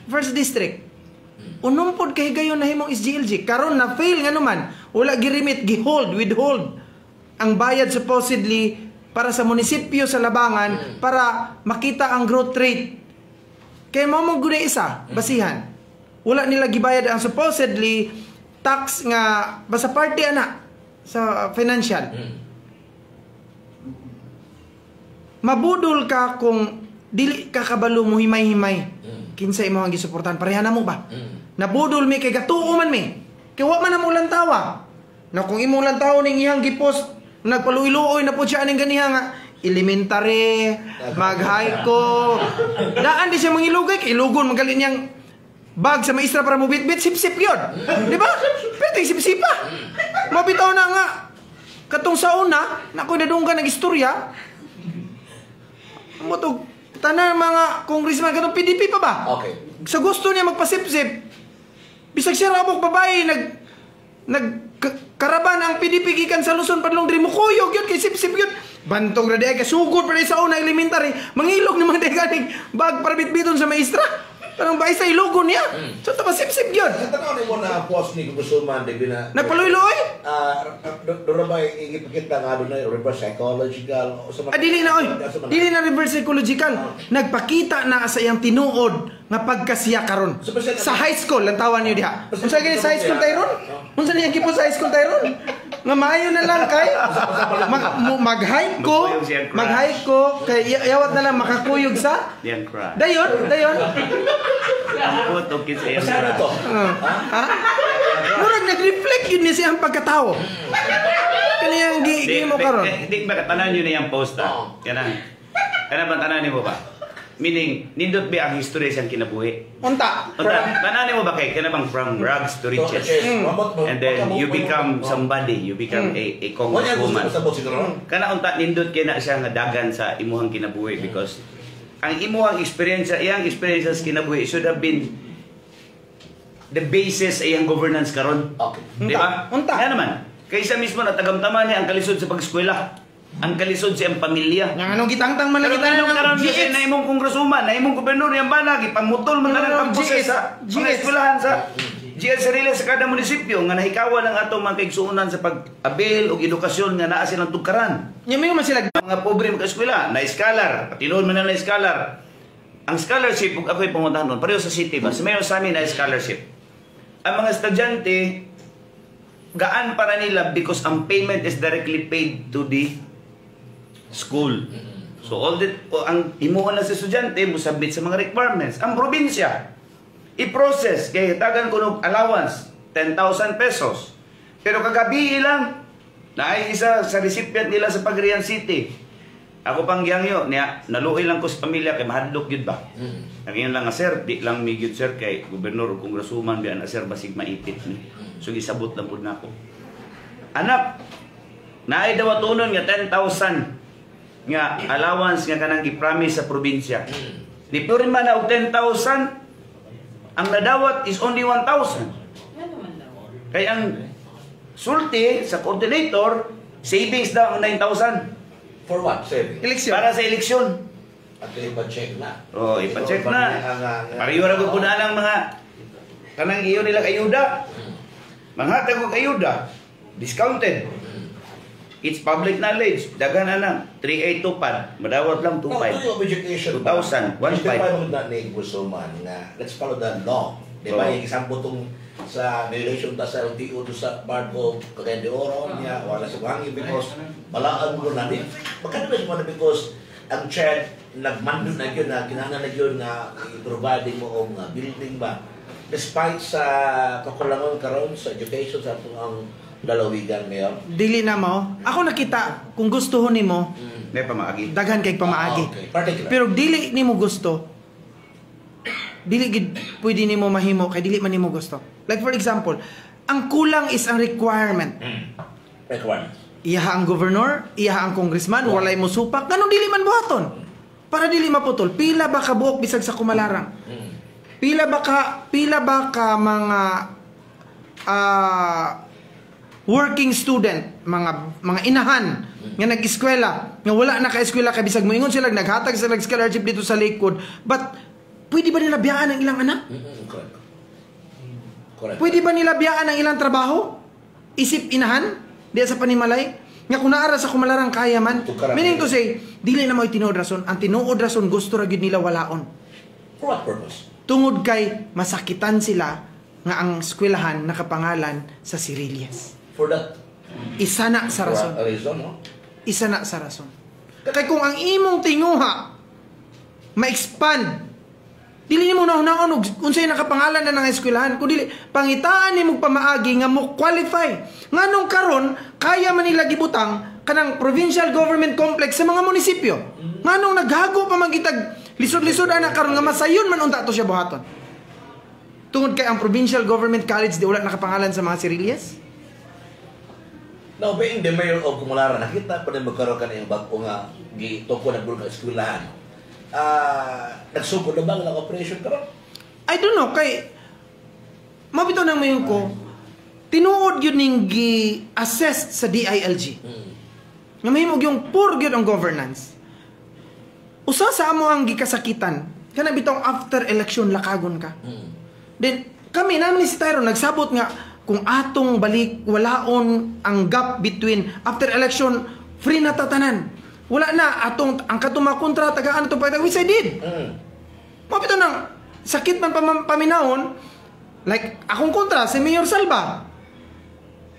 First District unom pod kahigayon na himong SGLG karon na fail nga naman wala gi-remit withhold ang bayad supposedly para sa munisipyo sa Labangan para makita ang growth rate. Kaya mo guna isa, basihan. Wala nila gibayad ang supposedly tax nga basta party ana sa financial. Mabudol ka kung dili ka kabalo mo himay-himay. Kinsa imo ang gisuportahan pareha na mo ba? Nabudol mi kay gatuo man mi. Kay wa man na mo lantawa. Na kung imo lantaw ning iyang gipost nagpaluiluoy na po siya aning ganiha nga elementary, mag-high ko. Daan di siya mangilugay kay ilugon magaling niyang bag sa maestra para mo bit-bit sip-sip yun. Di ba? Pwede sip-sipa. Mabitaw na nga. Katong sa una, na ako nadunggan nag-istorya, mo to, tanan mga congressman, katong PDP pa ba? Okay. Sa gusto niya magpasip-sip, bisag siya rabok babae, karaban ang PDP gikan sa Luzon, padlong diri mo kuyog yun, kay sip-sip yun. Bantong na diay, kasugod pa rin sa una elementary, mangilog ni mga deganig, bag para bitbiton sa maestra. Parang ba isa ilogo niya? So tama sip-sip yun. Sa tanaw ni mo na post ni Congresswoman Debbie na Nagpaluy-luoy? doon ba ipakita nga doon na reverse psychological o sa Dili na oy. Dili na reverse psychological. Nagpakita na sa iyang tinuod nga pagkasiya karon. Sa high school lang tawan niyo diha. Unsa gani sa high school tayron? Unsa niya gipo sa high school tayron? Nga maayo na lang kay mag-hike ko kay yawat na lang makakuyog sa Yan cry. dayon. Ang puto kids ay Masano to? Ha? Murag nag-reflect yun niya siyang pagkatao. Kaniyang gi mo karon. Di ba tanan yun na yung post ah? Kana ba tanan mo ba? Meaning, nindot ba ang history siyang kinabuhi? Unta. Tanan mo ba kay kana bang from rags to riches? And then you become somebody, you become a congresswoman. Kana unta nindot kay na siya nga dagan sa imuhang kinabuhi because ang imuhang experience, iyang experiences kinabuhi should have been the basis sa iyang governance karon. Okay. Di ba? Unta. Kaya naman, kaysa mismo natagamtaman niya ang kalisod sa pag-eskwela, ang kalisod sa iyang pamilya. Yang anong gitangtang man lang Pero kita karon karon ng kasi na imong kongrasuman, na imong gobernador yang banag, ipamutol man lang ang pagposes sa mga eskwelahan sa GS Sarili sa kada munisipyo nga nahikawan ang atong mga kaigsuonan sa pag-abil o edukasyon nga naa silang tugkaran. Yung may sila Mga pobre mga eskwela, na scholar, patinuod man na scholar. Ang scholarship, kung ako'y pumuntahan doon, pareho sa city ba? Mayroon sa amin na scholarship. Ang mga estudyante, gaan para nila because ang payment is directly paid to the school. So all that, ang imuha na sa estudyante, mo submit sa mga requirements. Ang probinsya, i-process, kaya tagan ko ng allowance, 10,000 pesos. Pero kagabi lang, na ay isa sa recipient nila sa Pagrian City. Ako pang giyangyo, niya, naluoy lang ko sa pamilya, kay mahadlok yun ba? Ang yun lang nga, sir, di lang may yun, sir, kay gobernador o kongrasuman, biyan na, sir, basig maipit ni. So, isabot lang po na ako. Anak, naay daw atunon nga 10,000 nga allowance nga kanang i-promise sa probinsya. Di po rin man na 10,000, ang nadawat is only 1,000. Kaya ang sulti sa coordinator, savings daw ang 9,000. For what? Saving? eleksyon. Para sa eleksyon. At ipa-check na. Oh, ipa-check na. Pariyo ra ko na lang mga kanang iyo nila ayuda. Manghatag og ayuda. Discounted. It's public knowledge. Daghan na 382 pad. Madawat lang 25. Now, to education, 2,000, 1,500. Justify na ni Gusuman nga let's follow the law. Di ba? Yung isang butong sa relation ta sa LTO to sa part of Cagayan de Oro niya wala sa buhangin because balaan mo na din. Magkano mo na because ang chair nagmando na yun na kinahanglan na yun na i-providing mo ang building ba despite sa kakulangan karon sa education sa atong ang lalawigan ngayon. Dili na mo. Ako nakita kung gustuhon nimo, May pamaagi. daghan kay pamaagi. Okay. Particular. Pero dili nimo gusto, dili gid pwede nimo mahimo kay dili man nimo gusto. Like for example, ang kulang is ang requirement. Requirements. Iyaha ang governor, iyaha ang congressman, walay mo supak, ganun dili man buhaton. Para dili maputol, pila ba ka buok bisag sa kumalarang? Pila ba ka mga working student, mga inahan nga nag-eskwela, nga wala na ka-eskwela kay bisag moingon sila naghatag sila scholarship dito sa likod, but pwede ba nila biyaan ang ilang anak? Correct. Correct. Pwede ba nila biyaan ang ilang trabaho? Isip inahan? Diya sa panimalay? Nga kung naara sa kumalarang kaya man. Meaning to say, dili na mo tinuod rason. Ang tinuod rason gusto ra gyud nila walaon. For what purpose? Tungod kay masakitan sila nga ang eskwelahan nakapangalan sa Cirillas. For that Isa na sa rason. reason, no? Isa na sa rason. Kay kung ang imong tinguha ma-expand, dili nimo nahunaon og unsay nakapangalan na ng eskwelahan, kun dili pangitaan nimo pamaagi nga mo qualify. Nganong karon kaya man nila gibutang kanang provincial government complex sa mga munisipyo. Nganong naghago pa man gitag lisod-lisod ana karon nga masayon man unta to siya buhaton. Tungod kay ang provincial government college di wala nakapangalan sa mga Cirillas. Now, being the mayor of Kumularan, nakita pa rin magkaroon ka na yung bago nga gitoko na bulong ka eskwelahan. Nagsugod na ba ang operation ka ron? I don't know, kay mabito nang mayon ko, tinuod yun ning gi-assess sa DILG. Nga mahimog yung poor gyud ang governance. Usa sa amo ang gikasakitan, kana bitong after election lakagon ka. Then, kami namin si Tyron, nagsabot nga, kung atong balik, walaon ang gap between after election, free na tatanan. Wala na, ang katumakontra, tagaan itong pagkatag, which I did. Mapito nang, sakit man paminahon, like, akong kontra, si Mayor Salva.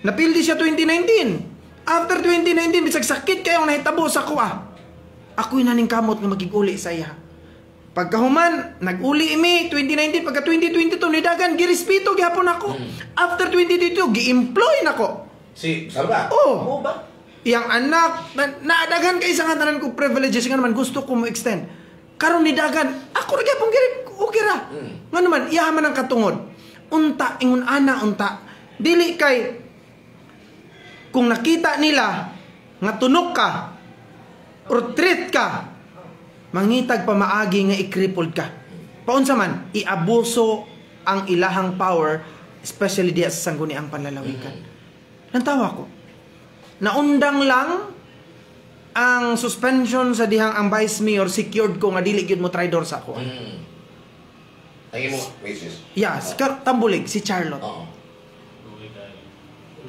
Napildi siya 2019. After 2019, bisag sakit kayong nahitabo sa kuha. Ako'y naning kamot nga magiguli sa iya. Pagkahuman, nag-uli mi 2019, pagka 2022 nidagan girespeto gyapon ako. After 2022 gi-employ nako. Si Salva? Oo. Oo ba? Iyang anak naadagan kay isang tanan ko privileges nga naman gusto ko mo extend. Karon nidagan, ako ra gyapon okay ra. Nga naman iyaman ang katungod. Unta ingon ana unta. Dili kay kung nakita nila nga tunok ka or treat ka, mangitag pa maagi nga i-crippled ka. Paunsa man, iabuso ang ilahang power, especially diya sa sangguniang panlalawigan. Nantawa ko. Naundang lang ang suspension sa dihang ang vice mayor secured ko nga dili gyud mo traidor sa ako. Ang imo basis. Yes, tambulig si Charlotte. Oo.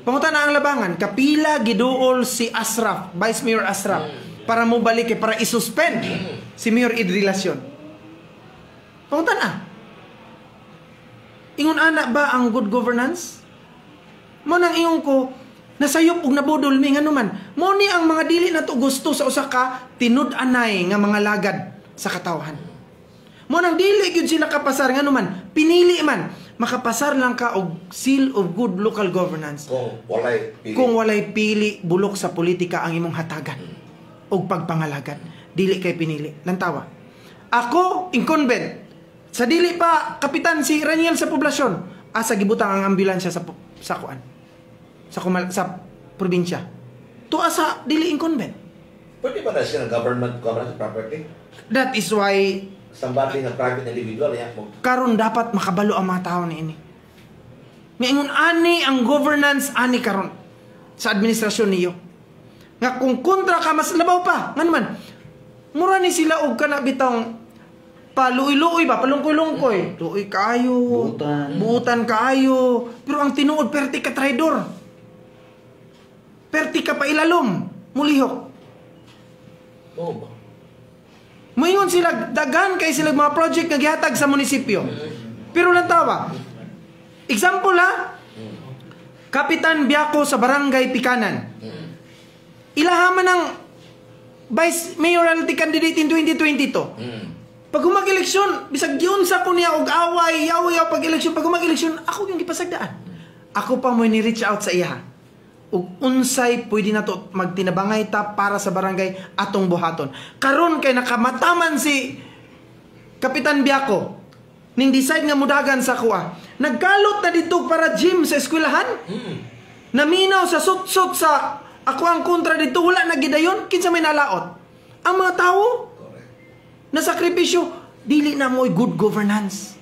Pangutan na ang labangan, kapila giduol si Asraf, Vice Mayor Asraf, para mo balik para isuspend si Mayor Idrilacion. Pangutan na. Ingon ana ba ang good governance? Mo nang ingon ko, nasayop og nabudol mi nganuman. Mo ni ang mga dili na to gusto sa usa ka tinud-anay nga mga lagad sa katawhan. Mo nang dili gyud sila kapasar nganuman, pinili man makapasar lang ka og seal of good local governance. Kung walay pili bulok sa politika ang imong hatagan og pagpangalagan, dili kay pinili. Lantawa. Ako incumbent. Sa dili pa kapitan si Raniel sa poblasyon, asa gibutang ang ambulansya sa kuan. Sa probinsya. Tuwa sa dili incumbent. Pwede ba na siya ng government property? That is why Somebody na private individual yan mo. karon dapat makabalo ang mga tao ni ini. Ngayon ani ang governance ani karon sa administrasyon niyo. Nga kung kontra ka mas labaw pa, nga naman. Mura ni sila og kana bitong paluoy-luoy ba, palungkoy-lungkoy. Luoy kaayo, buutan kaayo. Pero ang tinuod perti ka traidor. Perti ka pa ilalom, mulihok. Oo ba? Moingon sila, dagan kay sila mga project nga gihatag sa munisipyo. Pero lang tawa. Example ha, Kapitan Biako sa Barangay Pikanan. Ilahaman ng Vice Mayoralty candidate in 2022. Pag humag-eleksyon, bisag yun sa ko niya og away, yaw pag-eleksyon. Pag humag-eleksyon, ako yung ipasagdaan. Ako pa mo ni-reach out sa iya. Ug unsay pwede na to magtinabangay ta para sa barangay atong buhaton. Karon kay nakamataman si Kapitan Biako ning decide nga mudagan sa kuha. Nagkalot na dito para gym sa eskwelahan. Naminaw sa sutsot sa ako ang kontra dito, wala na gidayon, kinsa may nalaot. Ang mga tao na sakripisyo, dili na mo'y good governance.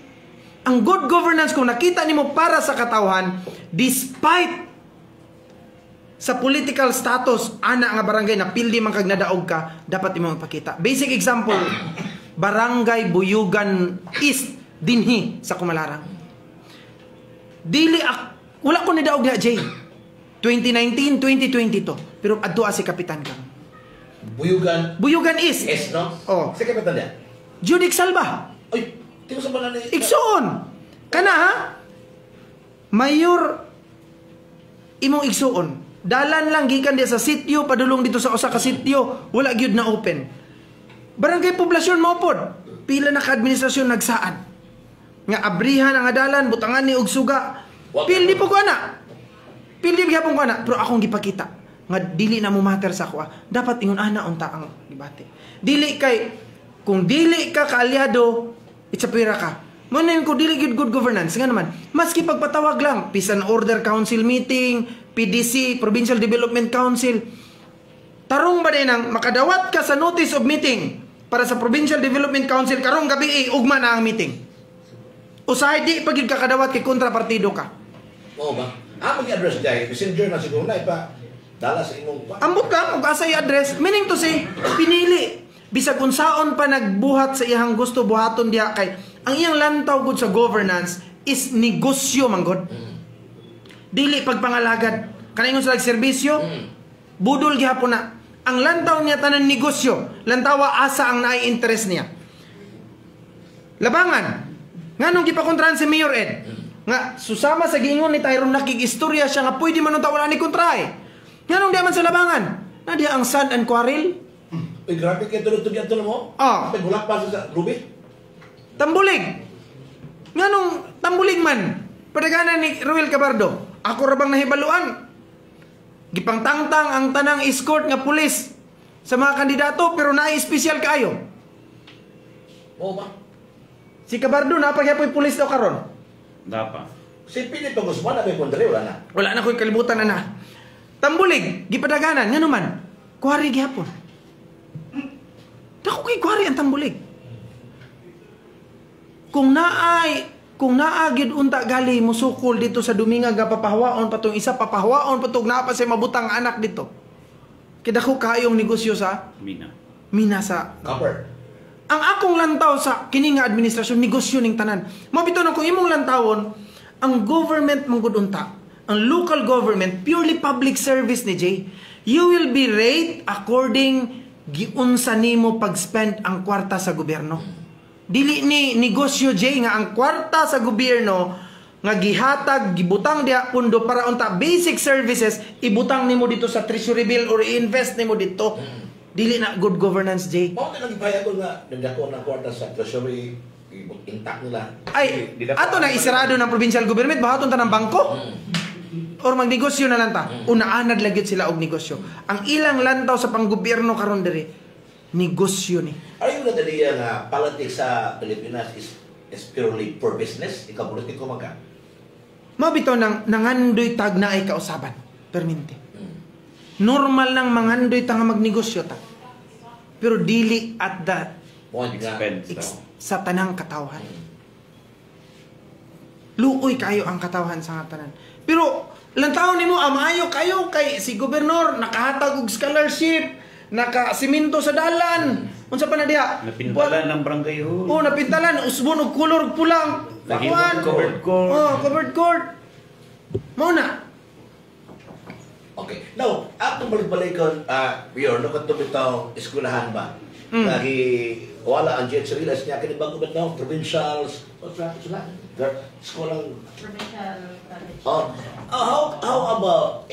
Ang good governance kung nakita nimo para sa katawhan, despite sa political status ana nga barangay na pildi man kag nadaog ka, dapat imong ipakita. Basic example, Barangay Buyugan East dinhi sa Kumalarang. Wala ko nidaog na Jay. 2019, 2022. Pero adto si kapitan ka. Buyugan East. East, no? Oh. Sa kapitan niya? Judik Salva. Ay, tingko sa banana. Igsuon. Kana ha? Mayor imong igsuon. Dalan lang gikan diya sa sitio, padulong dito sa usa ka sitio, wala gyud na open. Barangay poblasyon mo pod. Pila na ka administrasyon nagsaan. Nga abrihan ang dalan, butangan ni og suga. Pildi po ko ana. Pildi gyapon ko ana, pero akong gipakita nga dili na mo matter sa ako. Dapat ingon ana unta ang debate. Dili kay kung dili ka kaalyado, itsapira ka. Manin ko dili good governance nga naman. Maski pagpatawag lang, peace and order council meeting, PDC, Provincial Development Council. Tarong ba din ang makadawat ka sa notice of meeting para sa Provincial Development Council karong gabi ugma na ang meeting. Usahay di pagid ka kadawat kay kontrapartido ka. Oo ba? Mag-address dahil messenger na siguro na ipa dala sa imong pa. Ambot lang ug asay address, meaning to say pinili bisag unsaon pa nagbuhat sa iyang gusto buhaton diha kay ang iyang lantaw gud sa governance is negosyo manggod. Dili pagpangalagad. Kanaingon sa serbisyo, budol gihapon na. Ang lantaw niya tanan negosyo, lantawa asa ang naay interest niya. Labangan. Nganong gipakontrahan si Mayor Ed? Nga susama sa giingon ni Tyrone nakigistorya siya nga pwede man unta wala ni kontrahe. Nganong di man sa labangan? Na di ang sand and quarrel? Uy, grabe kayo tulog-tulog yan tulog mo? Pagulak pa sa Ruby? Tambulig. Nganong tambulig man? Padagana ni Ruel Cabardo. Ako rabang nahibaluan. Gipangtangtang ang tanang escort nga pulis sa mga kandidato pero naay espesyal kaayo. Oo ba? Si Cabardo napagyapoy pulis daw karon. Dapa. Si Pilip Guzman na may kundre, wala na. Wala na ko'y kalibutan na na. Tambulig, gipadaganan, nga naman, kuwari gihapon. Dako kay kuwari ang tambulig. Kung naagid unta gali musukol dito sa Duminga nga papahawaon patong isa papahawaon patong naa pa sa mabutang anak dito. Kidako kayong negosyo sa Mina sa Copper. ang akong lantaw sa kini nga administrasyon negosyo ning tanan. Mabito na kung imong lantawon ang government manggud unta. Ang local government purely public service ni Jay. You will be rate according giunsa nimo pag-spend ang kwarta sa gobyerno. Dili ni negosyo Jay nga ang kwarta sa gobyerno nga gihatag gibutang diha pundo para unta basic services ibutang nimo dito sa treasury bill or i-invest nimo dito. Dili na good governance, Jay. Bakit nang ipayag ko nga nagdako ng kwarta sa treasury intact nila? Ay, ato na isarado ng provincial government, bahaton ta ng bangko? Or magnegosyo na lang ta? Unaanad lagyod sila og negosyo. Ang ilang lantaw sa panggobyerno karon diri, negosyo ni. Are you not idea nga politics sa Pilipinas is purely for business? Ikaw politiko man ka? Mabito nang nangandoy tag na ay kausaban. Permente. Normal lang mangandoy ta nga magnegosyo ta. Pero dili at the Expense. sa tanang katawhan. Luoy kayo ang katawhan sa nga tanan. Pero lantaw nimo maayo kayo kay si gobernador nakahatag og scholarship, nakasiminto sa dalan. Unsa pa na diha? Napintalan ng barangay hall. Oh, napintalan usbon og kulor og pulang. Nahimong covered court. Oh, covered court. Mao na. Okay. Now, atong balik-balikon, Bjorn, no kanto bitaw eskwelahan ba? Lagi wala ang jet serilas niya kini bago bitaw provincials. What's that? Skolang Provincial college. how about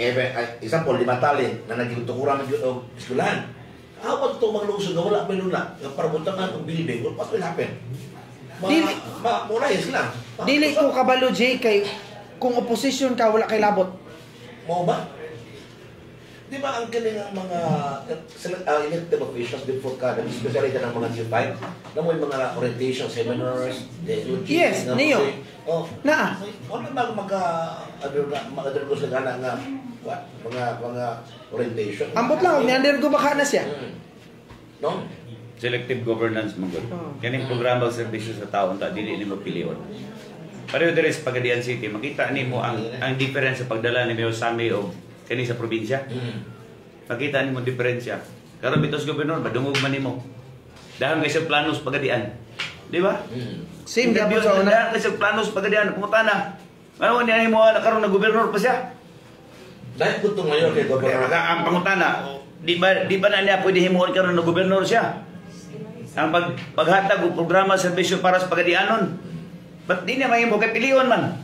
example limatalin na nagitukuran ng eskwelahan? How about to maglusog nga wala pa luna nga parabuntakan og building what will happen? Dili Muna yan sila. dili ko kabalo Jay kay kung opposition ka wala kay labot. Mo ba? Di ba ang galing ang mga elected officials before ka, especially ka ng mga new type, na may mga orientation seminars, Yes, niyo. Naa. Wala ba mag-undergo sa gana nga, what? Mga orientation? Ambot lang, ni-undergo baka na siya. No? Selective governance mo gud. Oh. Kaning programa og serbisyo sa tawo ta dili nimo pilion. Pareho diri sa Pagadian City makita nimo ang difference sa pagdala ni Mayor Sammy og kani sa probinsya. Makita nimo diferensya. Karon bitos gobernador madungog man nimo. Dahil kay sa planos Pagadian. Di ba? Same gyapon sa una. Dahil kay sa planos Pagadian pumutana. Ano ni mo karon na gobernador pa siya? Dahil putong mayor kay Gobernador. Ang pangutana, di ba na niya pwede himuon karon na gobernador siya? Ang paghatag og programa serbisyo para sa Pagadianon. Ba't di niya mahimo kay pilion man?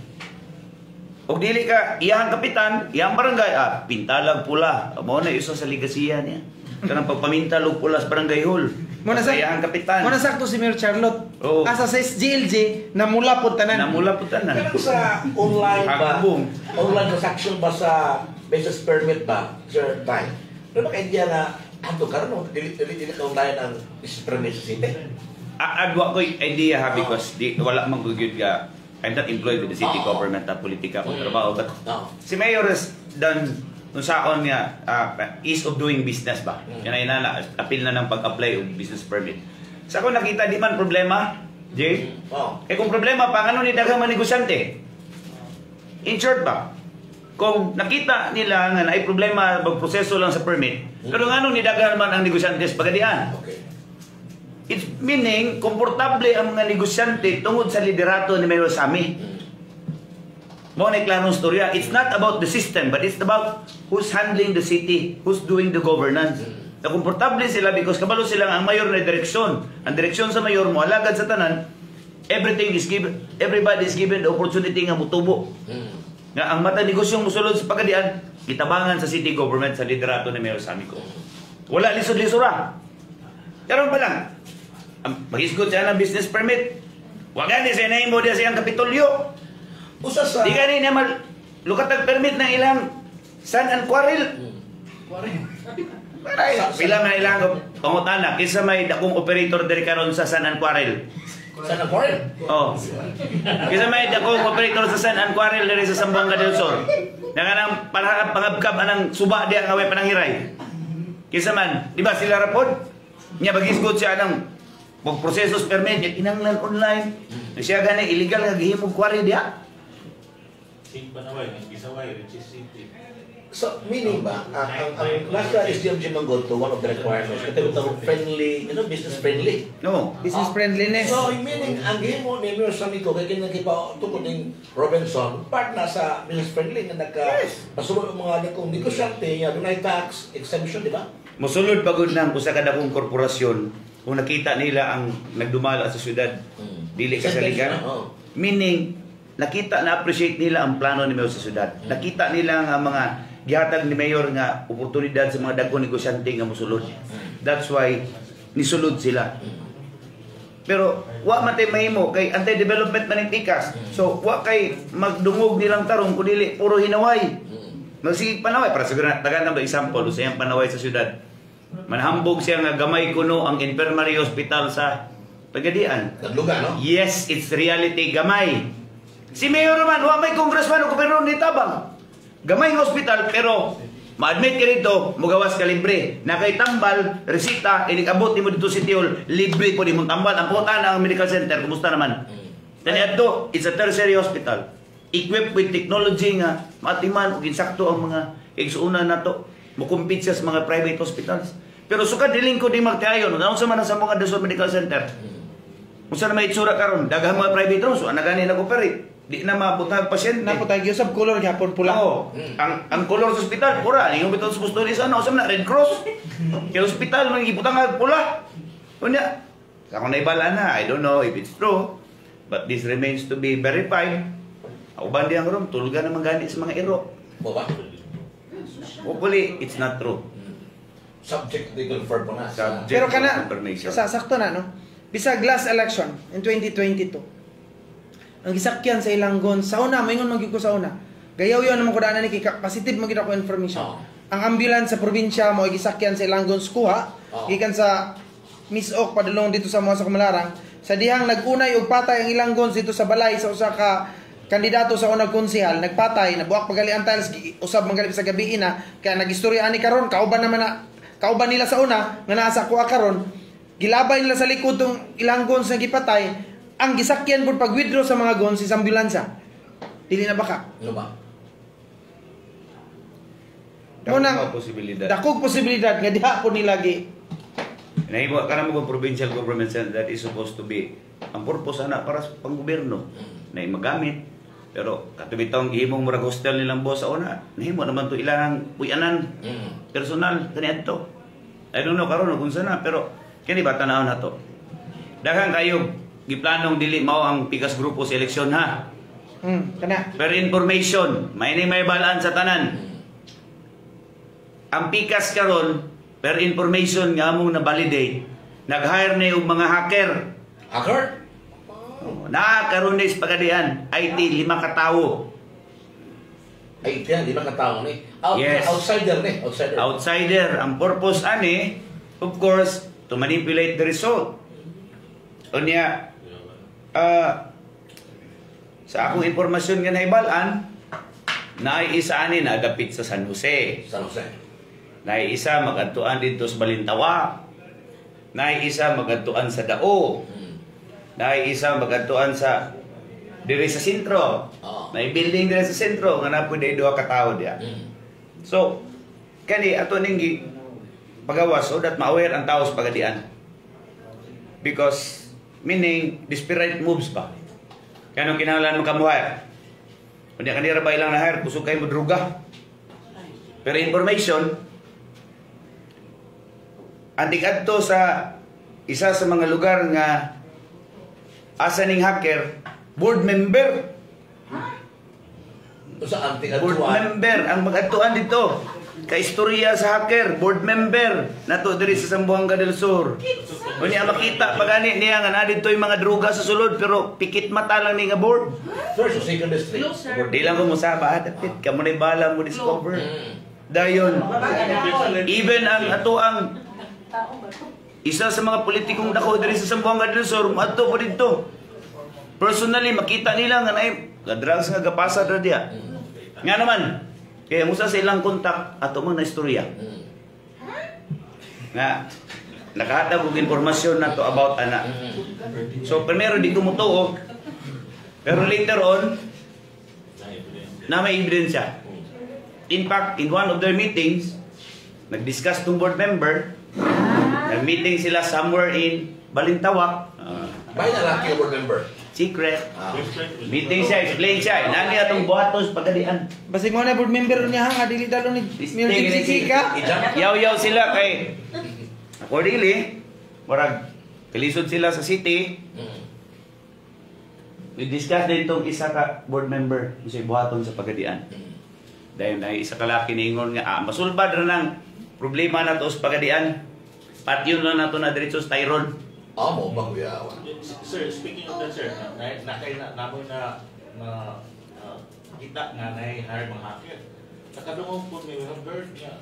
O dili ka, iyang kapitan, iyang barangay, pintalag pula. Mao na isa sa ligasiya niya. Kanang pagpamintal og pula sa barangay hall. Muna sa iyang kapitan. Muna sakto si Mayor Charlotte. Oo. Asa sa SGLJ namula pud tanan. Namula po tanan. Pero sa online ba? Hakbong. Online transaction ba sa business permit ba? Sir Tay? Ano ba kaya diya na ato karon dili ka online ang business permit sa city? Agwa ko idea ha because wala man gyud ka I'm not employed with the city government na politika ko trabaho, but No. si Mayor has done nung saon niya ease of doing business ba? Yan ay nana, appeal na ng pag-apply of business permit. Sa ako nakita di man problema, Jay. Kung problema pa, ano ni daghang mga negosyante? In short ba? Kung nakita nila nga na ay problema magproseso lang sa permit, pero nga ni daghang man ang negosyante sa pagadian. Okay. It's meaning, komportable ang mga negosyante tungod sa liderato ni Mayor Sammy. Mo na klarong storya. It's not about the system, but it's about who's handling the city, who's doing the governance. Na komportable sila because kabalo sila ang mayor na direksyon. Ang direksyon sa mayor mo, alagad sa tanan, everything is given, everybody is given the opportunity nga mutubo. Nga ang mata negosyong musulod sa pagadian, gitabangan sa city government sa liderato ni Mayor Sammy ko. Wala lisod-lisura. Karon pa lang, mag-isgot siya ng business permit. Wag gani sa inahimo diya siyang kapitolyo. Usa sa Di gani na lukatag permit ng ilang San and Quarrel. Pila na ilang pangutana kisa may dakong operator diri karon sa San and Quarrel. San and Quarrel. Oh. Kisa may dakong operator sa San and Quarrel diri sa Zamboanga del Sur. Nanganang pangabkab anang suba diya nga way pananghiray. Kisa man, di ba sila rapod? Nya bagisgot siya ng pagprosesos permit, inanglan online. Siya gani illegal nga gihimog quarry diya. Sing Panaway, ng Gisaway, which is city. So, meaning ba, ang nasa SDMG Manggoto, one of the requirements, katawag friendly, business friendly. No. Business friendliness. So, meaning, ang gihimo ni Mayor Sammy ko, kaya nakipa tukod ng Robinson, part na sa business friendly na nagka-pasulod ang mga negosyante niya, doon ay tax exemption, di ba? Mosulod pagod nang usa ka dakong korporasyon kung nakita nila ang nagdumala sa syudad, dili kasaligan. Meaning, nakita na appreciate nila ang plano ni Mayor sa syudad. Nakita nila ang mga gihatag ni Mayor nga oportunidad sa mga dagkong negosyante nga mosulod. That's why nisulod sila. Pero wa man tay mahimo kay anti-development man tikas. So wa kay magdungog nilang tarong kundi puro hinaway. Magsige panaway para siguro tagan na example sa iyang panaway sa syudad. Manhambog siya nga gamay kuno ang infirmary hospital sa Pagadian. Nagluga, no? Yes, it's reality gamay. Si Mayor naman, wa may congressman o gobernador ni tabang. Gamay ng hospital, pero ma-admit ka rito, mugawas ka libre. Nakaitambal, resita, inikabot ni mo dito si Tiol, libre po di mong tambal. Ang puta na ang medical center, kumusta naman? Tani ato, it's a tertiary hospital. Equipped with technology nga, matiman, o ginsakto ang mga igsuuna na to. Mukumpit siya sa mga private hospitals. Pero suka diling ko di magtayon, naon sa man sa mga Dasol Medical Center. Kung saan na may itsura karon, daghang mga private rooms, so anagani nag-operate. Di na mabutang pasyente. Naputay gyud color gyapon pula. Oo. Ang color sa ospital pura, yung bitaw sa Apostoli sana usam na Red Cross. Kay ospital mang gibutang nga pula. Unya. Ako na ibala na, I don't know if it's true, but this remains to be verified. Ako ba ang room, tulga naman gani sa mga iro. Baba. Hopefully, it's not true. Subject to confirm po na. Subject Pero to kana confirmation. sasakto na no. Bisag last election in 2022. Ang gisakyan sa Ilanggon sa una, maingon man gyud ko sa una. Gayaw yon naman ko daanan ni kay positive man gyud ako information. Ang ambulance sa probinsya mo ay gisakyan sa Ilanggon Skuha, gikan sa Misok padulong dito sa mga sa Kumalarang. Sa dihang nagunay og patay ang Ilanggon dito sa balay sa usa ka kandidato sa unang konsehal, nagpatay, nabuak pagalian tiles, usab manggalip sa gabi na, kaya nagistorya ani karon, kauban nila sa una, nga nasa kuha karon, gilabay nila sa likod tong ilang guns na gipatay, ang gisakyan po pag-withdraw sa mga guns is ambulansya. Dili na baka. Ano ba? Dakong posibilidad. Dakog posibilidad nga diha po nila gi. Naibo ka na mo provincial government center that is supposed to be ang purpose ana para sa panggobyerno na magamit. Pero katubitang gihimong murag hostel nilang boss sa una, nahimo naman to ilang puyanan personal kaniadto. I don't know karon kung sana, pero kini ba tanawon nato. Daghang kayo giplanong dili mao ang Pikas Grupo sa eleksyon ha. Kana. Per information, may balaan sa tanan. Ang Pikas karon per information nga among na-validate, nag-hire na yung mga hacker. Hacker? Nakakaroon na sa Pagadian, IT 5 katao. Ay, yan, di ba katao ni? Yes. Outsider ni. Outsider. Ang purpose ani, of course, to manipulate the result. O niya, Sa akong impormasyon nga nahibalan, naisa ani na dapit sa San Jose. San Jose. Naisa magadtuan dito sa Balintawa. Naisa magadtuan sa Dao. Naisa magadtuan sa diri sa sentro. May building diri sa sentro nga napoy day duha ka tawo diya. So kani ato ning pagawas so that ma-aware ang tao sa pagadian. Because meaning desperate moves ba. Kano kinahanglan mo kamuhay? Kunya kanira ba ilang na-hire kusog kay mo druga. Pero information antik adto sa isa sa mga lugar nga asa ning hacker board member. Sa anting Board member ang mag-adtuan dito. Kaistorya sa hacker, board member nato diri sa Zamboanga del Sur. Unya makita pagani niya nga na dito yung mga droga sa sulod pero pikit mata lang ni nga board. First o second district. Di lang ko musaba dapit kamo ni bala mo discover. Dayon. Even ang ato ang isa sa mga politikong dako diri sa Zamboanga del Sur adto po dito. Personally makita nila nga nay drugs nga gapasa ra diya. Nga naman kaya musa sa ilang kontak ato mo na istorya. Nga nakahatag og impormasyon nato about ana. So primero di ko mutuo. Pero later on na may ebidensya. In fact, in one of their meetings, nag-discuss tong board member. Nag-meeting sila somewhere in Balintawak. Bahay na lang kayo board member. Secret. Meeting siya, explain siya. Nani atong buhatos pagkadian. Basig mo na board member niya nga dili dalo ni music sika. Yaw-yaw sila kay accordingly, murag kalisod sila sa city. We discuss din itong isa ka board member sa buhaton sa pagkadian. Dahil na isa ka laki niingon nga masulbad ra ng problema nato sa pagkadian. Pat yun lang nato na diretso sa Tyrone. Mo bang biyawa. Sir, speaking of that, sir, namoy na kita nga na-hire mga hacker. Nakadungog po may heard niya.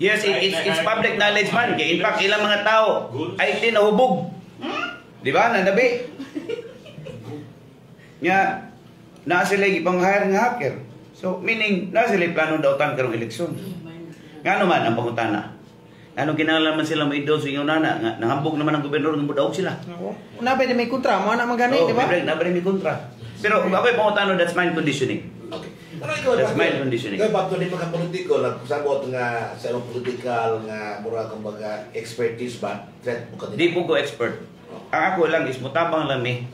Yes, it's public knowledge man. Kaya in fact, ilang mga tao ay tinahubog. Di ba? Nandabi. Nga, na sila ipang-hire nga hacker. So, meaning, na sila plano daw karong eleksyon. Nga naman ang pangutana. Ano kinahanglan man sila maidol sa inyong nana? Nga, nangambog naman ang gobernador ng budaog sila. Una pwede may kontra mo na magani, di ba? Nabre may kontra. Pero kung ako'y pangutano, that's mind conditioning. Okay. Ano ikaw That's mind conditioning. Ikaw bato ni pagka-politiko, nagkusabot nga sa ilong political nga mura kumbaga expertise ba? Threat mo ka Di po ko expert. Ang ako lang is mutabang lang ni.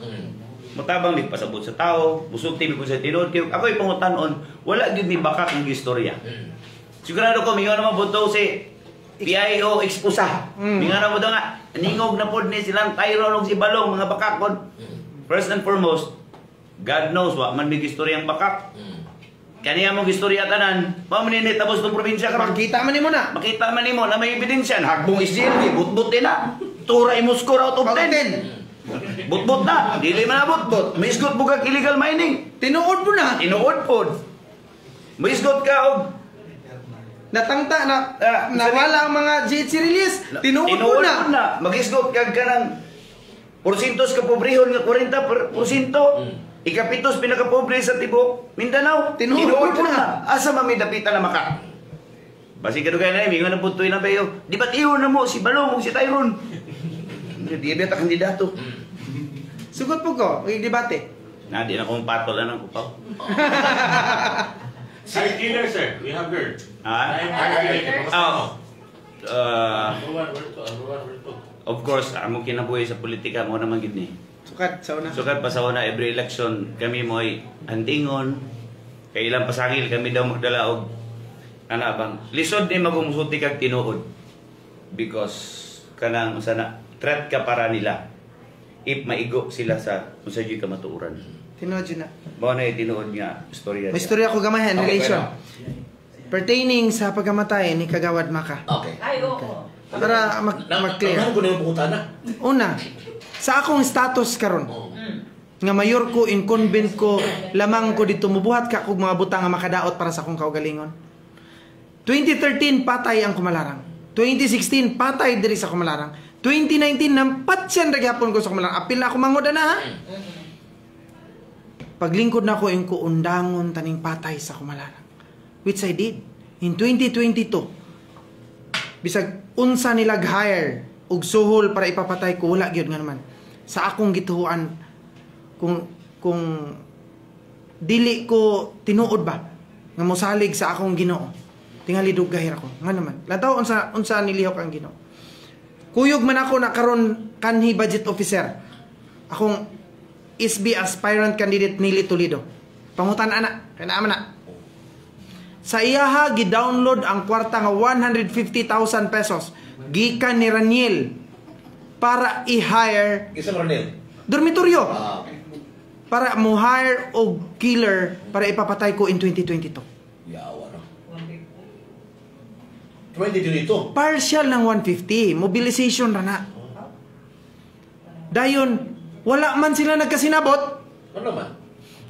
Mutabang ni pasabot sa tao, busugti mi ko sa tinod. Kaya ako'y pangutanon, wala gid mi bakak ng istorya. Sigurado ko, mingaw naman buto si PIO expusa. Mingaw na mo daw nga, ningog na pod ni silang Tyrone o si Balong, mga bakakon. First and foremost, God knows, wa man may istoryang bakak. Kaniya mong istorya tanan, mamuninit tapos ng probinsya karon. Makita man nimo na. Makita man nimo na may ebidensya, hagbong SGLB, butbut na. Tura imuskor out of 10. Butbut na, dili man na butbut. May isgot mo kag illegal mining. Tinuod mo na. Tinuod pod. May isgot ka og Natangta na nawala ang mga GHC release. Tinuod mo na. Mag-isgot kag kanang porsintos ka pobrehon nga 40%. Ikapitos pinakapobre sa tibok Mindanao. Tinuod mo na. na. Asa man may dapitan na maka. Basi kadugay na mingon na putoy na bayo. Di ba tiyo na mo si Balong ug si Tyrone? Di ba ta kandidato? Sugot po ko, may debate. Na di na kong patol na ng kupaw. Sir killer, sir. We have heard. Ah? Oh. Of course, amo kinabuhi sa politika mo naman gid ni. Sukat sa una. Sukat pa sa una every election kami mo ay handingon. Kay ilang pasangil kami daw magdala og ana bang lisod ni magumusuti kag tinuod. Because kanang sana threat ka para nila. If maigo sila sa kung sa ka matuuran. Tinuod yun na. Mao na tinuod nga istorya. May istorya ko gamayan, Okay, relation. Pertaining sa pagamatay ni Kagawad Maka. Okay. Ay, oo. Para mag-clear. Ano ko na yung pangutana? Una, sa akong status karon nga mayor ko, incumbent ko, lamang ko dito, mubuhat ka kung mga butang nga makadaot para sa akong kaugalingon. 2013, patay ang Kumalarang. 2016, patay diri sa Kumalarang. 2019, nampatyan rin hapon ko sa Kumalarang. Apil na ako mangoda na ha. paglingkod na ko yung kuundangon taning patay sa Kumalarang. Which I did. In 2022, bisag unsa nila hire og suhol para ipapatay ko, wala gyud nga naman. Sa akong gituhuan, kung dili ko tinuod ba, nga mosalig sa akong Ginoo, tingali dugay ako. Nga naman. Lantaw, unsa nilihok ang Ginoo. Kuyog man ako na karon kanhi budget officer. Akong SB aspirant candidate Nili Toledo. Pangutan ana, kaya naman na. Sa iyaha, gi-download ang kwarta nga 150,000 pesos. Gikan ni Raniel para i-hire Isa Ronel. dormitoryo. Okay. Para mo hire og killer para ipapatay ko in 2022. Yawa no. 2022. Partial ng 150. Mobilization ra na. Dayon, wala man sila nagkasinabot. Ano man?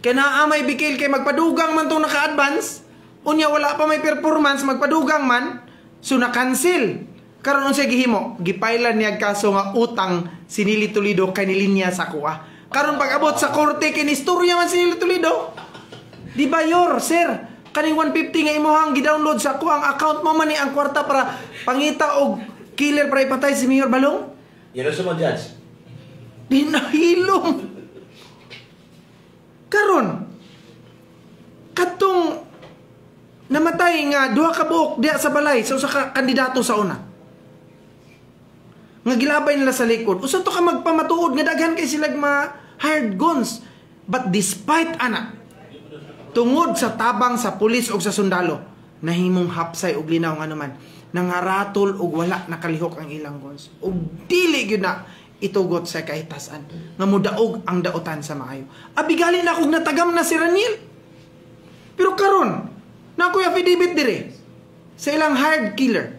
Kaya naamay bikil kay magpadugang man itong naka-advance. Unya wala pa may performance, magpadugang man. So na-cancel. Karon unsay gihimo? Gipailan niya kaso nga utang si Nili Toledo kay nilinya sa kuha. Karon pag-abot sa korte kay nistorya man si Nili Toledo. Di bayor, sir. Kaning 150 nga imuhang gi-download sa kuha ang account mo man ni ang kwarta para pangita og killer para ipatay si Mayor Balong. Yan ang sumang judge. Di nahilom. Karon katong namatay nga duha ka buok diya sa balay sa usa ka kandidato sa una. Nga gilabay nila sa likod. Usa to ka magpamatuod nga daghan kay sila hired guns. But despite ana, tungod sa tabang sa pulis o sa sundalo, nahimong hapsay og linaw nga naman, nangaratol og wala nakalihok ang ilang guns. Og dili gyud na itugot sa kahitasan nga mudaog ang daotan sa maayo. Abigali na kog natagam na si Raniel. Pero karon, na ako'y affidavit dire sa ilang hired killer.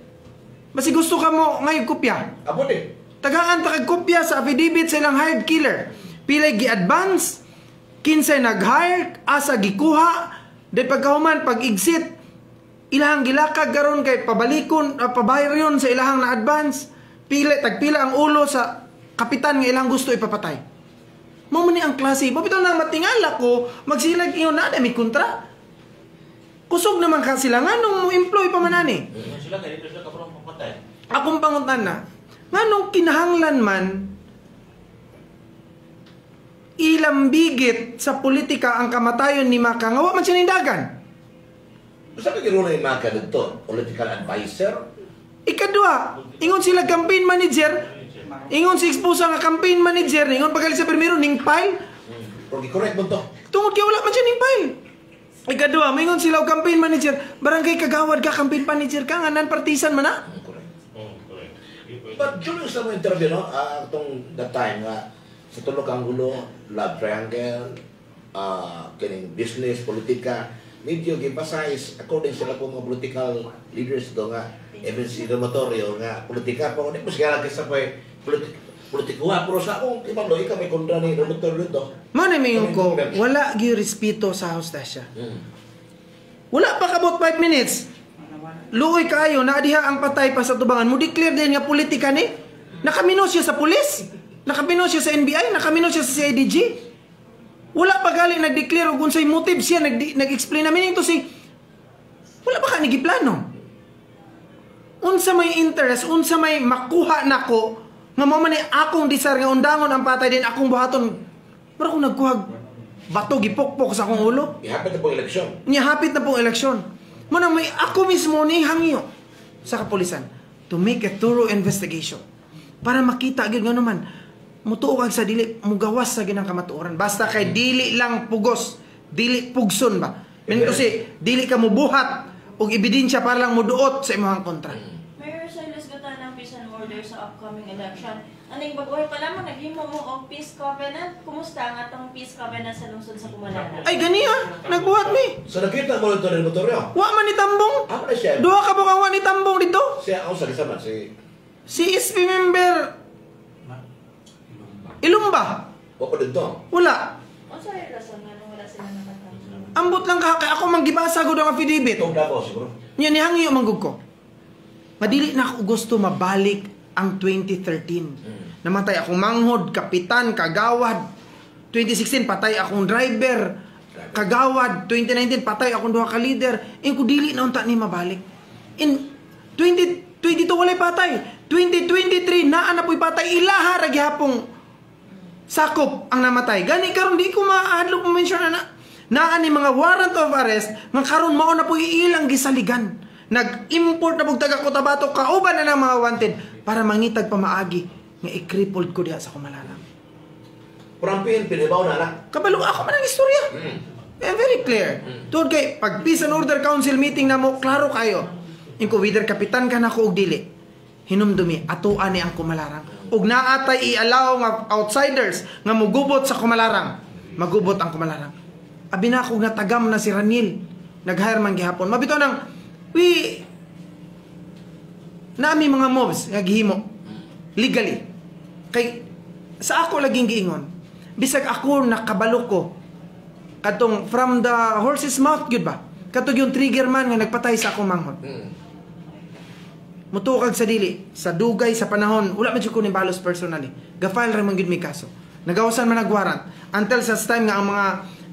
Basi gusto ka mo ngayon kopya. Abo din. Tagaan ta kag kopya sa affidavit sa ilang hired killer. Pilay gi-advance, kinsay nag-hire, asa gikuha, day pagkahuman pag-exit, ilahang gilakag karon kay pabalikon, pabayar yun sa ilahang na-advance. Tagpila ang ulo sa kapitan nga ilang gusto ipapatay. Mao man ni ang klase. Mabitaw na matingala ko, magsilag iyon na may kontra. Kusog naman ka sila nga nung employ pa manani. Sila kaya dito sila kaparang papatay. Akong pangutan na, nga nung kinahanglan man, ilambigit sa politika ang kamatayon ni Maka, nga wa man siya nindagan. Basta kagiro na yung mga dito, political advisor. Ikadua, ingon sila campaign manager, ingon si Exposa nga campaign manager, ingon pagalit sa primero, ning file, Okay, correct mo to. tungod kaya wala man siya ning file. Ikadua, maingon sila og campaign manager, barangay kagawad ka, campaign manager ka, nga non-partisan man na. Correct. Correct. But during sa mga interview, no, itong that time, sa tulog ang gulo, love triangle, kining business, politika, medyo emphasize, according sila po mga political leaders do nga, even si Romatorio nga, politika pa, hindi mo siya sa po politikuha, pero sa akong ibalo, ikaw may kontra ni Romatorio dito. Mano mayon ko, wala gyud respeto sa hostasya. Wala pa kabot 5 minutes. Luoy kayo na diha ang patay pa sa tubangan. Mo declare din nga politika ni. Nakamino siya sa pulis. Nakamino siya sa NBI, nakamino siya sa CIDG. Wala pa gali nag-declare og unsay motive siya nag-explain namin ito si wala pa ka nigiplano. Unsa may interest, unsa may makuha nako nga mao man ni akong desire nga undangon ang patay din akong buhaton. Pero kung nagkuhag bato gipokpok sa akong ulo. Ihapit na po eleksyon. Niya hapit na pong eleksyon. Muna may ako mismo ni hangyo sa kapulisan to make a thorough investigation para makita gyud nga naman mutuo kag sa dili mugawas sa ginang kamatuoran. Basta kay dili lang pugos, dili pugson ba. Meaning kasi dili ka mubuhat og ebidensya para lang muduot sa imong kontra. Mayor Silas Gatan ng peace and order sa upcoming election. Aning bagoy pa lamang naghimo mo og peace covenant. Kumusta ang atong peace covenant sa lungsod sa Pumalanga? Ay ganiya, nagbuhat mi. So nakita mo ito rin Romatorio? Wa man ni tambong. Ako na siya. Duha ka bukang wa ni tambong dito. Siya ako sa kasama, si Si SP member Ilumba. Wako dito. Wala. Unsa ay rason nga nung wala sila nakatambong? Ambot lang kay ako manggibasa gud ang affidavit. Itong dako siguro. Nya ni hangyo manggug ko. Madili na ako gusto mabalik ang 2013. Namatay ako manghod, kapitan, kagawad. 2016 patay akong driver. Kagawad 2019 patay akong duha ka leader. In ko dili na unta ni mabalik. In 2022 walay patay. 2023 naa na po'y patay, ilaha ra gihapong sakop ang namatay. Gani karon di ko maadlok mo mention na naa ni mga warrant of arrest nga karon mao na po'y ilang gisaligan. Nag-import na pug taga Cotabato kauban na ng mga wanted para mangitag pamaagi nga i-crippled ko diha sa Kumalarang. Purampin, pinibaw na na. Kabalo ako man ang istorya. Very clear. Tungod kay pag Peace and Order Council meeting na mo, klaro kayo. Inko whether kapitan ka na ko og dili. Hinumdumi atuan ni ang Kumalarang. Ug naatay i-allow nga outsiders nga mugubot sa Kumalarang. Magubot ang Kumalarang. Abi na ako natagam na si Raniel. Nag-hire man gihapon. Mabitaw nang nami mga moves nga gihimo legally. Kay sa ako laging giingon, bisag ako nakabalo ko katong from the horse's mouth gyud ba? Katong yung trigger man nga nagpatay sa akong manghod. Mutukag sa dili, sa dugay sa panahon, wala man jud ko ni balos personally. Ga-file ra man gyud mi kaso. Nagawasan man nagwarrant until sa time nga ang mga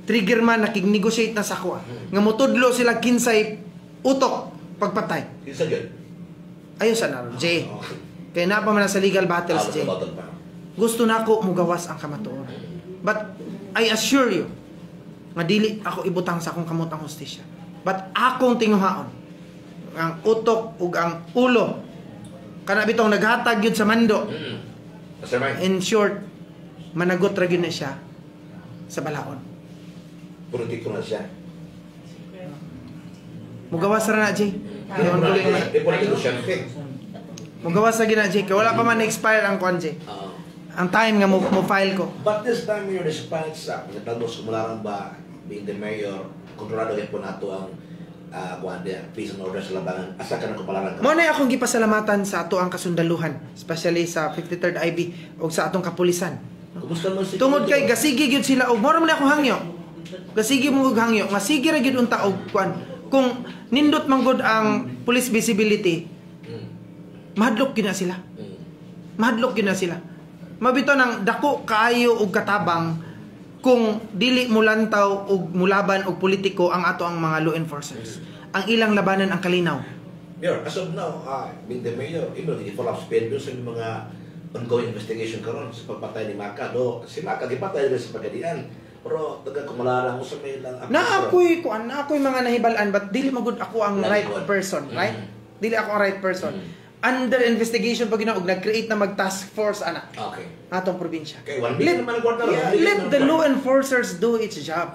trigger man nakig-negotiate na sa ako. Nga mutudlo sila kinsay utok pagpatay. Kinsa gyud? Ayo sa naron, Jay. Kaya na pa man sa legal battles, Jay. Gusto na ako mugawas ang kamatuoran. But I assure you, nga dili ako ibutang sa akong kamutang hustisya. But akong tinguhaon, ang utok ug ang ulo, kana bitong naghatag yun sa mando. In short, managot ra gyud na siya sa balaod. Politiko na siya. Mugawas ra na, Jay. Politiko siya. Mugawas ra gyud na, Jay. Kaya wala pa man na-expire ang kwan, Jay. Ang time nga mo file ko. But this time you're despite sa pinatagos Kumalarang ba being the mayor, kontrolado gyud po nato ang Peace and Order sa labanan. Asa ka na Kumalarang ka? Mo na akong gipasalamatan sa ato ang kasundaluhan, especially sa 53rd IB o sa atong kapulisan. Kumusta mo si Tungod kay gasigi gyud sila og mora man ako hangyo. Gasigi mo og hangyo, nga sige ra gyud unta og kwan. Kung nindot man gud ang police visibility, mahadlok gyud na sila. Mahadlok gyud na sila. Mabito nang dako kaayo og katabang kung dili mulantaw og mulaban og politiko ang ato ang mga law enforcers. Ang ilang labanan ang kalinaw. Mayor, as of now, being the mayor, even if follow up spend sa mga ongoing investigation karon sa pagpatay ni Maka, do si Maka gipatay rin sa pagadian. Pero taga Kumalarang mo sa may lang Na ako'y mga nahibalan but dili magud ako ang right person, right? Dili ako ang right person. Under investigation pag og nag-create na mag-task force ana. Okay. Atong probinsya. Okay, 1 million naman ang kwarta. Let the law enforcers do its job.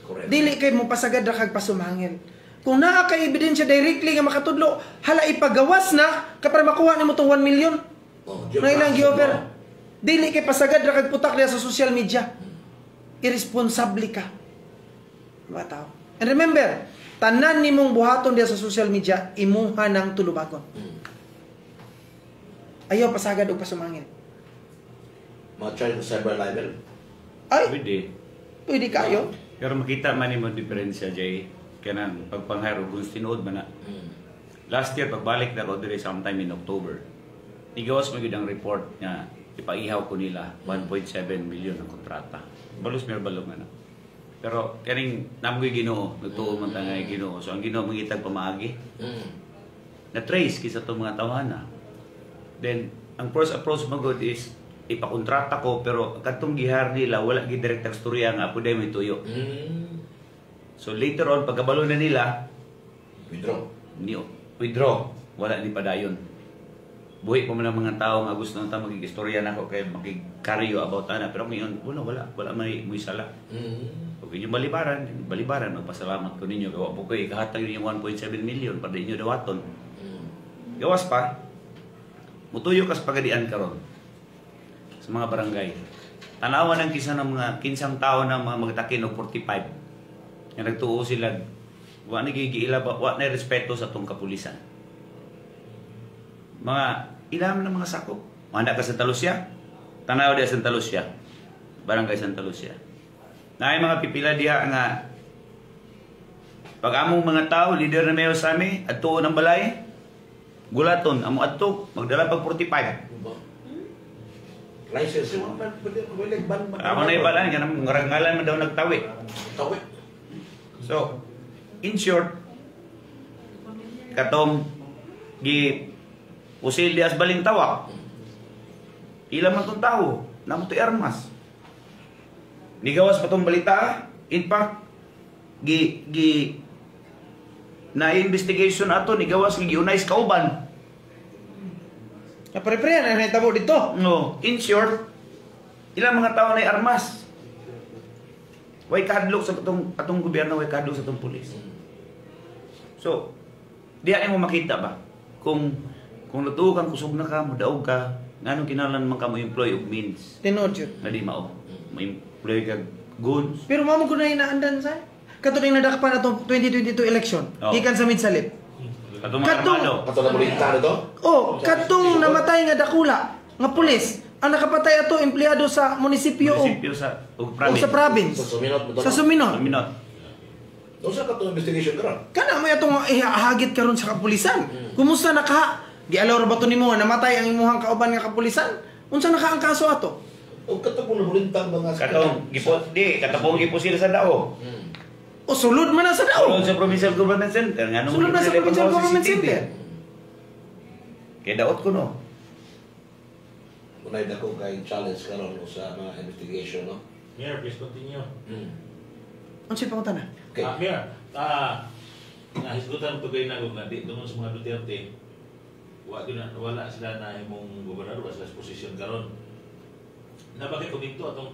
Correct. Dili kay mo pasagad ra kag pasumangil. Kung naa kay ebidensya directly nga makatudlo, hala ipagawas na para makuha nimo tong 1 million. Na ilang gi-offer. Dili kay pasagad ra kag putak diha sa social media. Irresponsable ka. Mga tao. And remember, tanan nimong buhaton diha sa social media imuha ng tulubagon. Ayaw pasagad og pasumangil. Ma-charge ng cyber libel. Ay, Pwede. kayo. Pero makita man mo diferensya, Jay. Kanang pagpanghiro kung tinuod man na. Last year, pagbalik na ko dire sometime in October, igawas mo yun ang report nga ipaihaw ko nila 1.7 million ang kontrata. Balos may balong na. Pero kaning namoy Ginoo, nagtuo man ta nga Ginoo. So ang Ginoo mangitag pamaagi. Na trace kisa to mga tawana. Then ang first approach mo god is ipakontrata ko pero katong gihar nila wala gi direct storya nga pud may tuyo. So later on pagkabalo na nila withdraw wala ni padayon. Buhi pa man ang mga tao nga gusto nang magig-istorya nako kay makig-carry about ana pero ngayon wala may sala. Pag inyo balibaran magpasalamat ko ninyo gawa po ko ikahatag yung 1.7 million para inyo dawaton. Gawas pa mutuyo kas pagadian karon sa mga barangay. Tanawan ang kisa ng mga kinsang tao ng mga magtakin og 45. Nga nagtuo sila wa na gigiila wa na respeto sa tong kapulisan. Mga ilam ng mga sakop. Manda ka sa Santa Lucia? Tanaw diha sa Santa Lucia. Barangay Santa Lucia. Naay mga pipila diha nga pag among mga tao leader na mayor sa amin adtuon ang balay gulaton amo adto magdala pag 45. License, wala man, pwede ban. Ako na ibalan, ganang ngarangalan man daw nagtawi. Tawi. So, in short, katong gi usil dias balintawak. Ila man tong tao, namo to armas. Nigawas pa tong balita, in fact, gi na investigation ato nigawas gi unay sa kauban. Napre-pre na nahitabo dito. No, in short, ilang mga tao na armas. Way kadlok sa atong gobyerno, way kadlok sa atong pulis. So, diyan mo makita ba kung luto kang kusog na ka, mudaog ka, nganong kinahanglan man ka mo employ og means Tinood yun. na di mao. Mo employ ka goods. Pero mamo ko na inaandan sa. Katong nadakpan atong 2022 election. Oh. Gikan sa Midsalip. Katong mga Katong- armado. Kato na balita na to? Oh, katong namatay nga dakula nga pulis. Ang nakapatay ato empleyado sa munisipyo o Munisipyo sa o ug province. sa province. Sa Suminot mo to? Sa Suminot. Minot. Doon sa kato investigation ka ron? Kana mo atong ihagit karon sa kapulisan. Kumusta naka? Gialaw ra ba to nimo nga namatay ang imuhang kauban nga kapulisan? Unsa naka ang kaso ato? O kato kung nabulintang mga... Katong katapong gipusil sa dao. O sulod man na sa daw. Sulod sa provincial government center nganong Sulod na sa gipusil provincial sa government CCTV. center. Kaya daot ko no. Unay na ko kay challenge ka ron sa mga investigation, no? Mayor, please continue. Unsa pa na? Okay. Mayor, nahisgutan ko kayo na di doon sa mga Duterte, wala sila na imong gobernador, wala sila sa posisyon karon. Na bakit kumito atong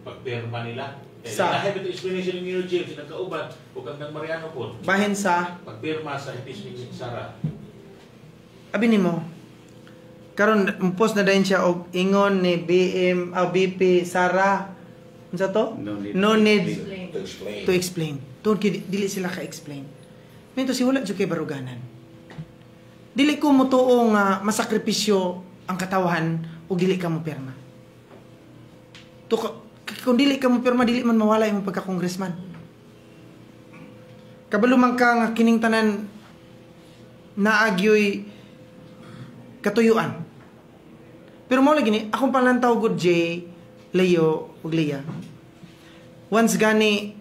pagperma nila? Sa- Lahat ito explanation ni Mayor James, nagkauban, o kang Mariano po, Bahin sa pagpirma sa impeachment ni Sara. abi nimo. Karon post na dayon siya og ingon ni BP Sara. Unsa to? No need To explain. to explain. Tungod kay dili sila ka-explain. Mento si wala jud kay baruganan. Dili ko motuo nga masakripisyo ang katawan ug dili ka mo pirma. Kung dili ka mo pirma, dili man mawala imong pagka-congressman. Kabalo man ka nga kining tanan naagyoy katuyuan. Pero mao lagi ni akong palantaw gud Jay, Leo ug Leah. Once gani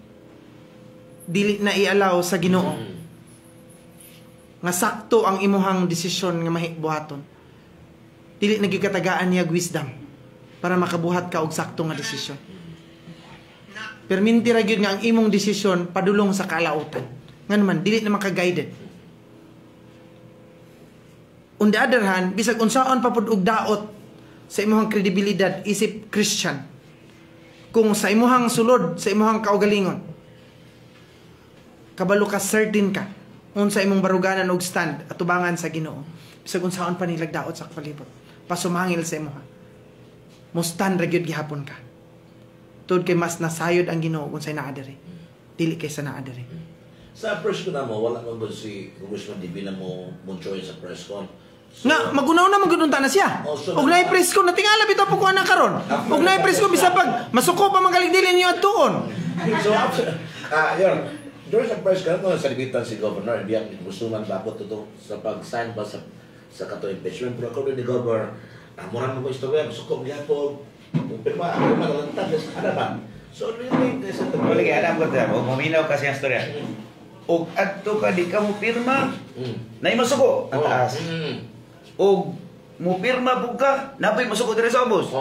dili na i-allow sa Ginoo nga sakto ang imuhang desisyon nga mahitbuhaton. Dili nagikatagaan niya wisdom para makabuhat ka og sakto nga desisyon. Perminti ra gyud nga ang imong desisyon padulong sa kalautan. Nga naman dili na maka-guided. On the other hand, bisag unsaon pa pud og daot sa imuhang kredibilidad isip Christian. Kung sa imuhang sulod, sa imuhang kaugalingon, kabalo ka certain ka unsa imong baruganan og stand at tubangan sa Ginoo. Bisag unsaon pa nilagdaot sa palibot, pasumangil sa imuha. Mo stand ra gyud gihapon ka. Tud kay mas nasayod ang Ginoo kung say naa diri. Dili kay sa naa diri. Sa press ko na mo, wala mo ba si Congressman Dibi na mo join sa press con? So, Nga magunaw na magudunta na siya. Oh, so- Og naay press ko natingala bitaw po ko ana karon. Og naay press ko bisag pag masuko pa magaling dili niyo adtuon. so after, yun, during sa press con, sa libitan si Governor, biyak gusto man bakot ito sa pag-sign ba sa kato impeachment. Pero ako ni Governor, murang mo ba istorya, gusto ko magyapon, pirma, ako malalantag, ano ba? So, really, kasi Wala kay alam ko ta, muminaw kasi ang storya. Og adto ka di ka mo pirma, nay masuko ang taas. Og mo pirma pug ka, napay masuko diri sa ubos.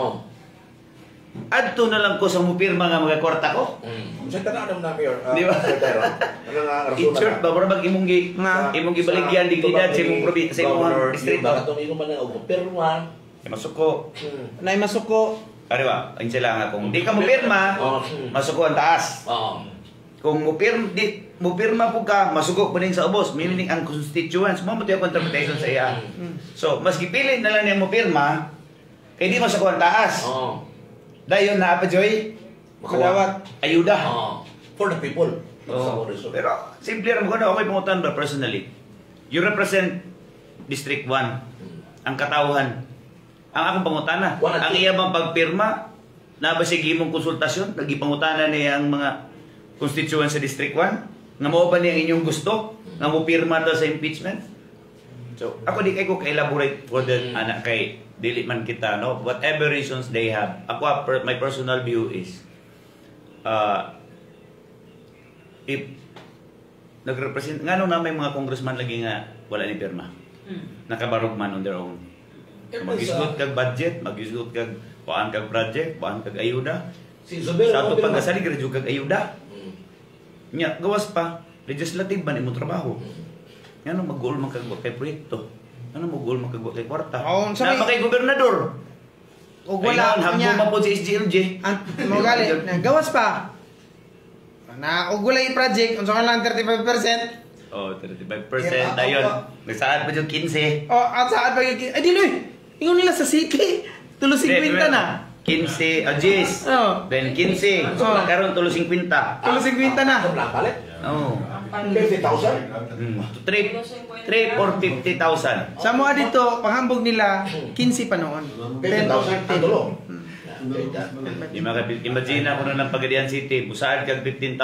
Adto na lang ko sa mo pirma nga mga kwarta ko. Sa tanong na Mayor, Di ba? Secretary, ano nga In short, ba para bag imong gibaligyan dignidad sa imong probinsya sa imong distrito. Bakit itong ino man na pirma? Masuko. Nay masuko. Ari ba? Ang sila nga kung di ka mo pirma, masuko ang taas. Kung mo pirma po ka, masuko pa din sa ubos. Meaning ang constituents, mo ang interpretation sa iya. So, mas gipili na lang niya mo pirma, kaya di masuko ang taas. Dayon na pa Joy, Madawat. ayuda. For the people. Pero simple ram ko na okay pangutan ba personally. You represent District 1, ang katawhan. Ang akong pangutana, ang iya bang pagpirma, nabasig imong konsultasyon, nagipangutana niya ang mga constituents sa District 1, nga mo ba niya inyong gusto, nga mo pirma daw sa impeachment? So, ako di kay ko ka-elaborate for the anak kay dili man kita, no? Whatever reasons they have. Ako, my personal view is, if nagrepresent, nga na may mga congressman lagi nga wala ni pirma. Nakabarog man on their own. Mag-isgot kag budget, mag-isgot kag paan kag project, paan kag ayuda. Si Isabel, Sa ato pagkasali, graduate kag ayuda. Nya, gawas pa, legislative ba ni mo trabaho? Ano mag-goal man kag kay proyekto? Ano mag-goal man kag kay kwarta? Oh, sa may- Napa kay gobernador. O wala Ayun, niya. hanggang pa po sa SGLJ. Mo gali, gawas pa. Na ugulay project, unsa ka lang 35%. Oh, 35% Yeah, dayon. ako. Nagsaad pa yung 15. O at saan pa yung ay dili. Ingon nila sa city. Tulo 50 na. 15, Jis. Oh. Then 15. Oh. Karon tulo 50. Tulo 50 na. Ano lang palit? Oh. 50,000? 3 or 50,000. Sa mga dito, panghambog nila 15 pa noon. 50,000 ang dulo. Imagine ako na ng Pagadian City, busaan kag 15,000.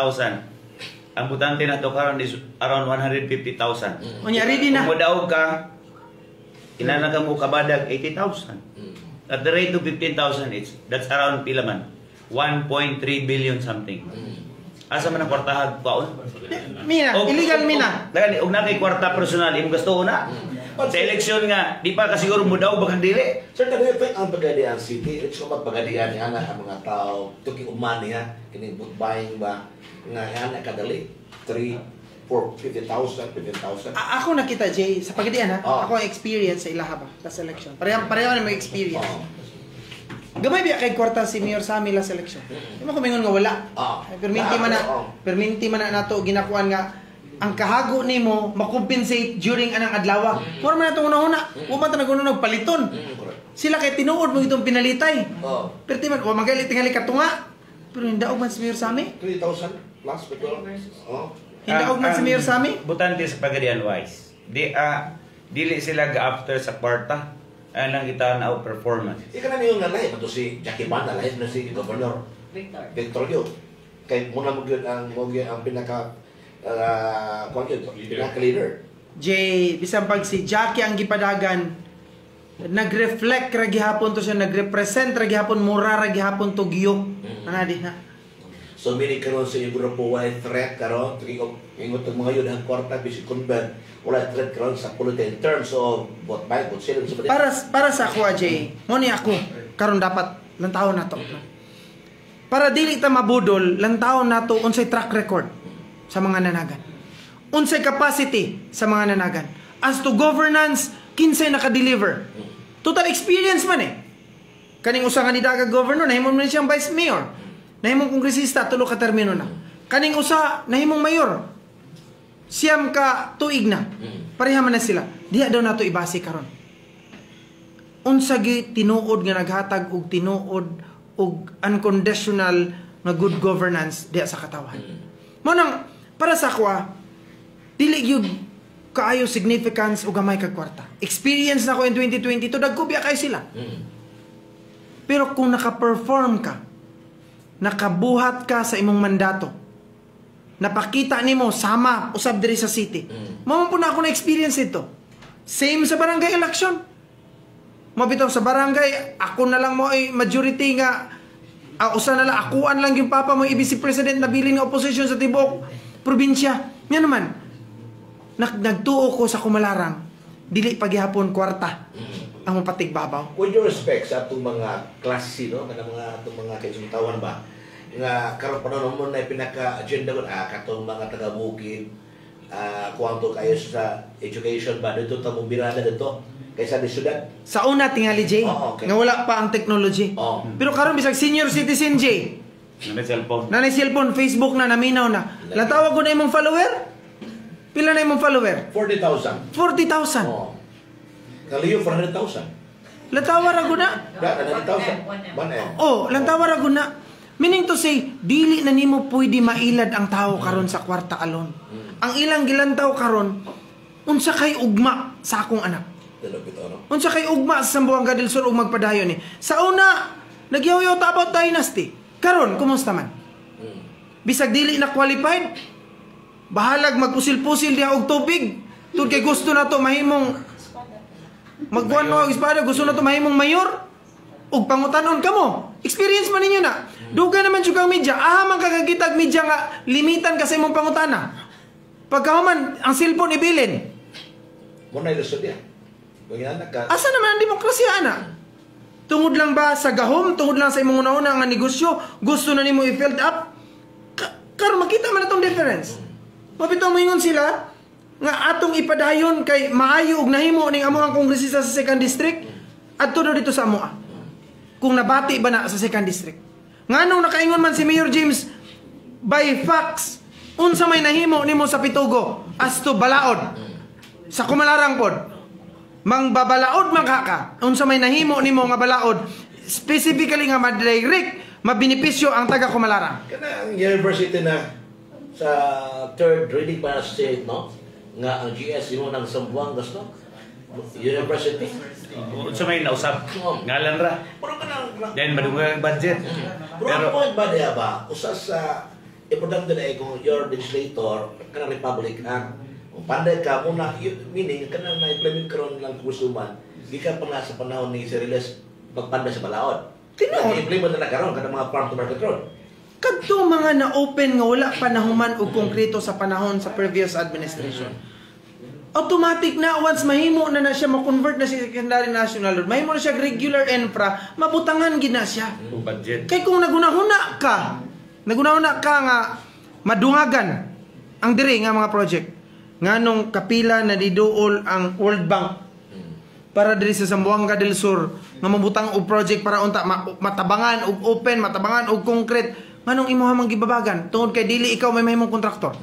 Ang butante na to karon is around 150,000. Unya ready na. Kung modaog ka, kinahanglan ka mo kabadag 80,000. At the rate of 15,000, that's around pila man? 1.3 billion something. Asa man ang kwartahan paon? Mina, illegal mina. Dali, og na kay kwarta personal, imo gusto na. Sa eleksyon nga, di pa kasiguro mo daw baka dili. Sir, nag-effect ang Pagadian City. It's kung magpagadian niya na ang mga tao. Tuki umani ha. Kining book buying ba? Nga yan, kadali. 3, 4, 50,000, 50,000. Ako nakita Jay sa Pagadian ha. Oh. Ako ang experience sa ilaha ba last election. Pareho na may experience. Oh. Gamay biya kay kwarta si Mayor Sammy last election. Di mo kumingon nga wala. Oh. Perminti man na nato ginakuan nga ang kahago nimo makompensate during anang adlaw. Mura man nato una-una. Wa man ta nagunong paliton. Correct. Sila kay tinuod mo itong pinalitay. Oh. Pero ti man wa magalit tingali katunga. Pero hindaog man si Mayor Sammy. 3,000 plus petrol. Oh. Hindaog man si Mayor Sammy. Butante sa Pagadian wise. Dili sila ga-after sa kwarta. Lang kita na performance. Ika na niyo nga lahi. Ito si Jackie Banda, lahi na si Governor Victor yun. Kaya muna mo yun ang pinaka pinaka-leader. Jay, bisan pag si Jackie ang gipadagan, nag-reflect ra gihapon to siya, nag-represent ra gihapon, mura ra gihapon to giyok. Anadi ha. So mini karon sa iyong grupo wala threat karon ingot ang mga yun ang kwarta bisig convent wala threat karon sa politics in terms of both by both sila sa Para sa ako, Jay, mo ni ako karon dapat lantaw na to. Para dili ta mabudol, lantaw na to unsay track record sa mga nanagan. Unsay capacity sa mga nanagan. As to governance, kinsay naka-deliver. Total experience man eh. Kaning usa nga ni daga governor, nahimong man siyang vice mayor. Nahimong kongresista, tulo ka termino na. Kaning usa, nahimong mayor. Siyam ka tuig na. Pareha man na sila. Diha daw nato ibase karon. Unsa gi tinuod nga naghatag og tinuod og unconditional nga good governance diha sa katawan. Mo nang para sa kwa dili gyud kaayo significance o gamay kag kwarta. Experience na ko in 2022 dagko biya kay sila. Pero kung naka-perform ka, nakabuhat ka sa imong mandato, napakita nimo sama usab diri sa city. Mao po na ako na experience ito. Same sa barangay election. Mabitaw sa barangay, ako na lang mo ay majority nga usa na lang akuan lang yung papa mo vice president na bilin nga opposition sa tibuok probinsya. Nga naman. Nagtuo ko sa Kumalarang, dili paghihapon kwarta ang mapatigbabaw. With your respect sa atong mga klase, no? Kana mga atong mga kaisutawan ba? Nga karon pa mo na pinaka-agenda ko katong mga taga-bukid, kuwanto kayo sa education ba dito ta mo birada dito kaysa di syudad. Sa una tingali Jay, Okay. nga wala pa ang technology. Oh. Pero karon bisag senior citizen Jay, May cellphone. nanay cellphone, Facebook na, naminaw na. Latawag ko na imong follower? Pila na imong follower? 40,000. 40,000. Oh. Kaliyo 400,000. Latawar ako na. Da 90,000. 1M. Oh, lantawar ako na. Meaning to say, dili na nimo pwede mailad ang tao karon sa kwarta alone. Ang ilang gilantaw karon, unsa kay ugma sa akong anak. Unsa kay ugma sa Zamboanga del Sur ug magpadayon ni. Sa una, nagyaw-yaw ta about dynasty. Karon, kumusta man? Bisag dili na qualified, bahalag magpusil-pusil diha og tubig. Tud kay gusto na to mahimong Magkuhan mo og espada, gusto na to mahimong mayor. Ug pangutanon kamo. Experience man ninyo na. Dugay naman jud kang media. Man kakagitag media nga limitan kasi imong pangutana. Pagkahuman ang cellphone ibilin. Mo na ilusod yan. Bagyan ka. Asa naman ang demokrasya ana? Tungod lang ba sa gahom, tungod lang sa imong una-una nga negosyo, gusto na nimo i-filled up? Karon makita man atong difference. Mabitaw moingon sila nga atong ipadayon kay maayo og nahimo ning amuhang kongresista sa 2nd district adto daw dito sa amoa. Kung nabati ba na sa 2nd district. Nganong nakaingon man si Mayor James by facts unsa may nahimo nimo sa Pitugo as to balaod sa Kumalarang pod. Mangbabalaod man ka. Unsa may nahimo nimo nga balaod specifically nga madirect mabenepisyo ang taga Kumalarang. Kana ang university na sa third reading para sa state, no? Nga ang GS mo nang Sambuangas, no? University. Unsa may nausap? Ngalan ra. Pero kanang Then madungay ang budget. Pero ang point ba diya ba, usas sa importante na kung your legislator, kanang Republic Act, kung panday ka muna, meaning kanang na-implement karon lang kusuman, di ka pa nga sa panahon ni Ceriles magpanday sa balaod. Tinuod. I-implement na karon kanang mga farm to market road. Kadto mga na-open nga wala panahuman og konkreto sa panahon sa previous administration. Automatic na once mahimo na siya ma-convert na si secondary national road, mahimo na siya regular infra, mabutangan gid na siya. Budget. Kay kung nagunahuna ka nga madungagan ang diri nga mga project, nganong kapila na diduol ang World Bank para diri sa Zamboanga del Sur nga mabutang og project para unta matabangan og open, matabangan og concrete, nganong imuha mang gibabagan tungod kay dili ikaw may mahimong kontraktor.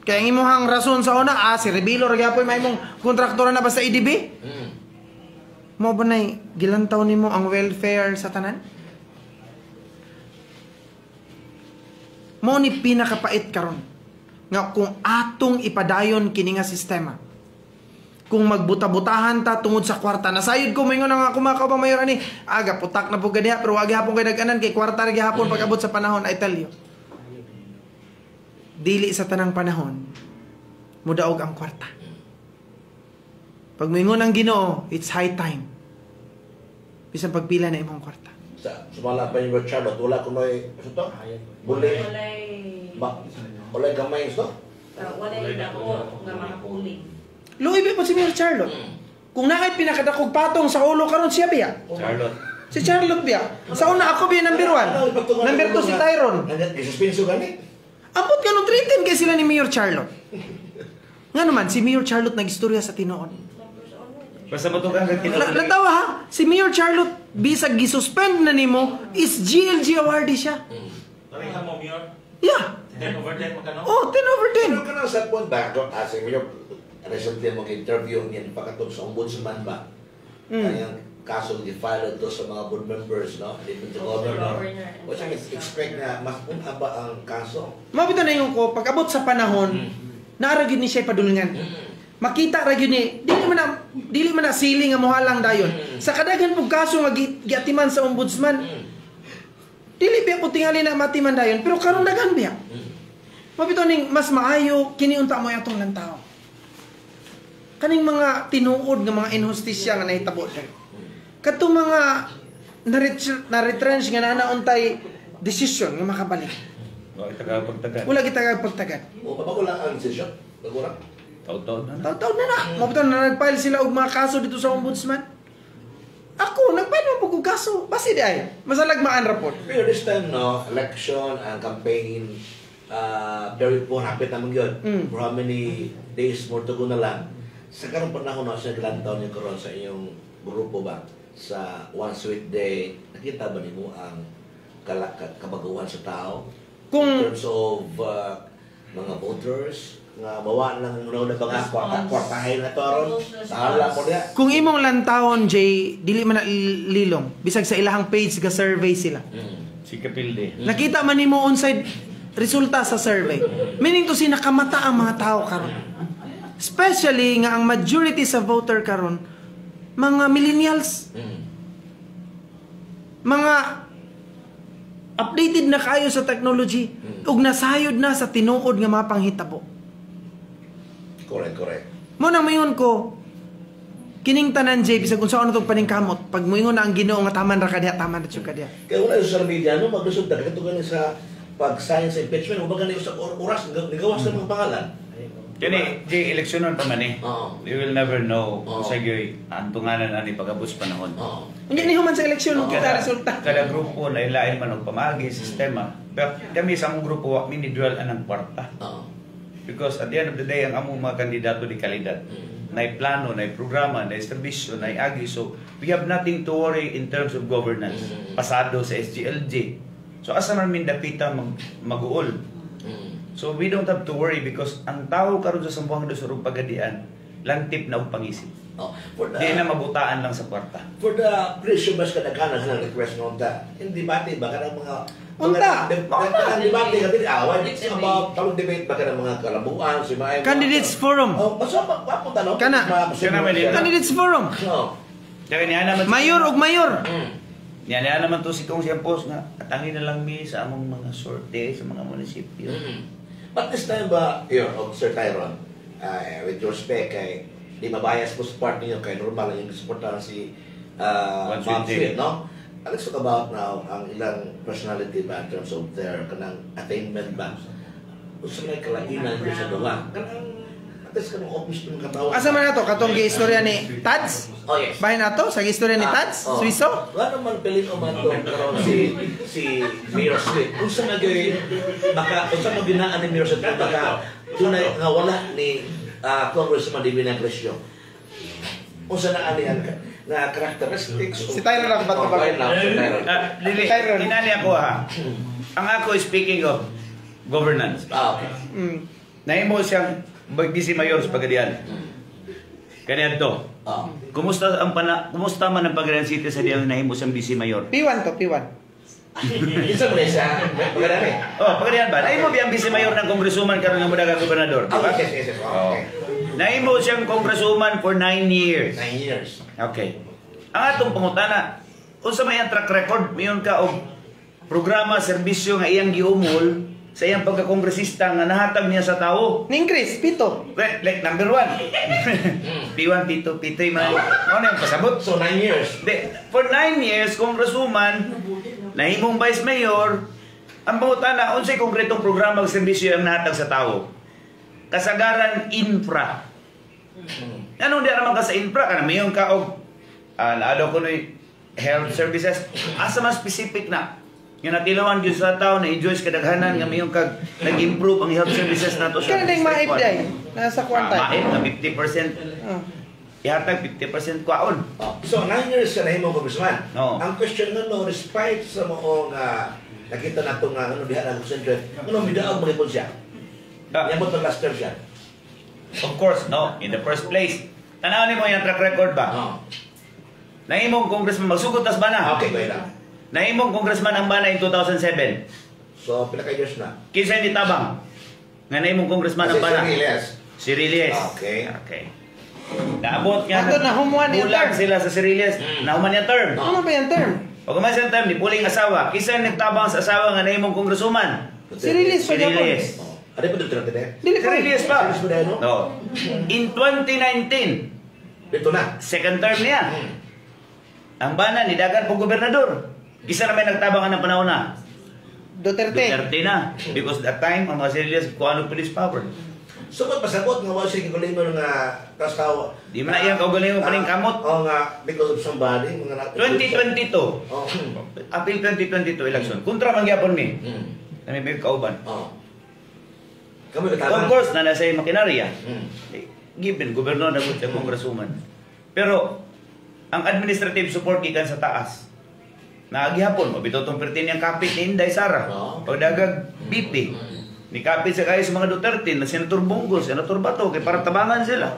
Kaya ang imuhang rason sa una, si Rebilo ra gyapon mahimong kontraktor na basta EDB. Mo ba nay gilantaw nimo ang welfare sa tanan? Mo ni pinakapait karon nga kung atong ipadayon kini nga sistema. Kung magbuta-butahan ta tungod sa kwarta, nasayod ko moingon nga kumakaw ba mayor ani, aga putak na pud gadiha pero wag gihapon kay dagkanan kay kwarta ra gihapon pag-abot sa panahon, I tell you. Dili sa tanang panahon mudaog ang kwarta. Pag moingon ang Ginoo, it's high time. Bisan pagpila na imong kwarta. Sa sumala pa yung Charlotte, wala ko noy ito. Buli. Walay gamay ito. Walay dako nga mga puling. Luibi po si Mayor Charlotte. Kung naay pinakadakog patong sa ulo karon siya biya. Charlotte. Si Charlotte biya. Sa una ako biya number 1. Number 2 si Tyron. Isuspenso gani. Ambot ganun threaten kay sila ni Mayor Charlotte. Nga naman, si Mayor Charlotte nag-istorya sa tinuod. Basta matugang kang tinuod. Natawa ha? Si Mayor Charlotte, bisag gisuspend na nimo, is GLG awardee siya. Pareha mo, Mayor? Yeah. 10/10 magkano? Oh, 10/10. Pero ka na sa point ba, as a mayor, recently mo interview niyan, pagkatong sa ombudsman ba? Kayang kaso di-file ito sa mga board members, no? Different to governor. O siya expect na mas unaba ang kaso. Mabito na yung ko, pag abot sa panahon, naaragin ni siya padulungan. Makita ra gyud ni dili man na siling nga mohalang dayon. Sa kadaghan pug kaso nga giatiman sa ombudsman. Dili biya ko tingali na matiman dayon, pero karon daghan biya. Mabito ning mas maayo kini unta mo atong lantaw. Kaning mga tinuod nga mga inhustisya nga nahitabo diri. Kadtong mga na-retrench nga nanauntay decision nga makabalik. Wala kita pagtagad. Wala kita pagtagad. O bago lang ang decision, bago lang. Taon-taon na. Taon na na. Mabito na nag-file sila og mga kaso dito sa ombudsman. Ako, nag-file mo og kaso. Basi di ay. Masalagmaan raport. Pero this time, no, election and campaign, very po, hapit naman yun. For how many days more to go na lang. Sa karong panahon na siya gilantaw niyo karon sa inyong grupo ba? Sa One Sweet Day, nakita ba niyo ang kabaguhan sa tao? Kung In terms of mga voters, nga bawa ng una ba nga kwartahin na to aron? Sahala po niya. kung imong lantawon Jay, dili man na lilong. Bisag sa ilahang page ga survey sila. Si Kapilde. Nakita man nimo onside resulta sa survey. Meaning to si nakamata ang mga tao karon. Especially nga ang majority sa voter karon mga millennials. Mga updated na kayo sa technology ug nasayod na sa tinuod nga mga panghitabo. Correct. Mo nang mayon ko kining tanan Jay bisag unsa ano tong paningkamot pag moingon na ang Ginoo nga taman ra kadiha taman ra jud kadiha. Kaya wala sa social media, no, maglusod na, ito galing sa pag-sign sa impeachment, o ba galing sa oras, nagawas ng mga pangalan. Kani, di eleksyonon pa man eh. Oo. You will never know Oo. kung sa gyoy ang tunganan ani pagabus panahon. Oo. Unya ni human sa eleksyon Oo. kita resulta. Kada grupo na ilain man og pamagi sistema. Pero kami sa among grupo wa individual anang kwarta. Oo. Because at the end of the day ang among mga kandidato di kalidad. Nay plano, nay programa, nay serbisyo, nay agi. So we have nothing to worry in terms of governance. Pasado sa SGLG. So asa man min dapita mag-uol. So we don't have to worry because ang tao karon sa Sambuanga do Surug Pagadian lantip na og pangisip. Oh, for the Di na mabutaan lang sa kwarta. for the presyo mas kadaghanan ng request ng unta. Hindi debate ba kanang mga Unta. Kanang debate ka din away. It's about talong debate ba kanang mga kalabuan, si mga Candidates Forum. Oh, basta papunta no. Kana. Kana man dito. Candidates Forum. No. Kaya niya naman Mayor ug mayor. niya naman to si Kong siyang post nga atangin na lang mi sa among mga sorte sa mga munisipyo. But this time ba, Sir Tyron, with your respect, kay di mabayas po sa part ninyo, kay normal lang yung suportahan si Ma'am Sweet, no? Let's talk about now ang ilang personality ba in terms of their kanang attainment ba? Gusto may kalainan nyo sa gawa. Kanang, at least kanang office ng katawa. Asa man nato katong giistorya ni Tads? Oh, yes. Bahin nato sa giistorya ni Tads? Oh. Suiso? Wala naman pilin o man itong karoon si Mayor Sweet. Kung saan nagay, kung saan maginaan ni Mayor Sweet, baka tunay nga wala ni Congressman Divina Crescio. Kung saan na alihan ka na characteristics. Si Tyron ako ba't Oh, kapag- right now, si Tyron. Lili, Tyron. inali ako ha. Ang ako speaking of governance. Okay. Nahimo siyang bagdisi mayor sa Pagadian. Kaniadto. Kumusta man ang Pagadian City sa diyang nahimo siyang bisi mayor? P1 to, P1. Isa mo na isa. Magandang Oh, Pagadian ba? Nahimo biyang bisi mayor ng kongresuman karon nga mudaga gobernador, di ba? yes. Okay. Nahimo siyang kongresuman for 9 years. 9 years. Okay. Ang atong pangutana, unsa may ang track record mayon ka og programa, serbisyo nga iyang giumol sa iyang pagkakongresista nga nahatag niya sa tao. Ning-Chris, pito. Like number 1. P1, P2, P3 man. Ano yung pasabot? So 9 years. For 9 years, congresswoman, nahimong vice mayor, ang pangutana, unsay konkretong programa o serbisyo ang nahatag sa tao? Kasagaran infra. Anong di naman ka sa infra? Kana mayon ka og naadaw ko no health services. Asa mas specific na. Yung natilawan yun sa tao na enjoy sa kadaghanan nga mayon kag nag-improve ang health services nato Kaya na yung maip day. Nasa kwanta. Maip na 50%. Ihatag 50% kwaon. So 9 years ka nahimo congressman. No. Ang question nga no, despite sa mga nakita nato nga ano diha na concentrate, ano bidaog magipon siya? Yan mo last term siya. Of course, no. In the first place, tanawin mo yung track record ba? Nahimong congressman, magsugod tas ba na? Okay, kaya lang. Nahimong congressman ang bana in 2007. So, pila ka years na? Kinsa ni Tabang? Nga nahimong congressman ang bana? Si Riles. Okay. Okay. Naabot nga. Ato na humuan yung Bulag term. sila sa si Riles. Nahuman yung term. Ano ba yung term? Pag kumain sa term, ni puling asawa. Kinsa nagtabang sa asawa nga nahimong congresswoman? Si Riles Si pa niya po. Riles. Ano pa dito natin eh? Dili Si pa. Riles pa. Riles pa dahil, no? No. In 2019, Dito na. second term niya. Ang bana ni dagan po gobernador. Isa na may nagtabang ng panahon na. Duterte. Duterte na. Because that time, ang mga serious kung ano police power. So, ba't pasabot nga wala siya kikulim mo nga kastawa? Di man na iyang kaugaling mo paning kamot. Oo nga, because of somebody. 2022. Oo. April 2022 election. Kontra mangyapon mi. Na may kauban. Oo. Kami Of katama. course, na nasa makinarya. Mm. Given, gobernador na sa congresswoman. Pero, ang administrative support gikan sa taas. Naagihapon, mabito itong pertin niyang kapit ni Inday Sara. Oo. Pagdagag BP. Ni kapit sa kayo sa mga Duterte, na Senator Bongo, Senator Bato, kay para tabangan sila.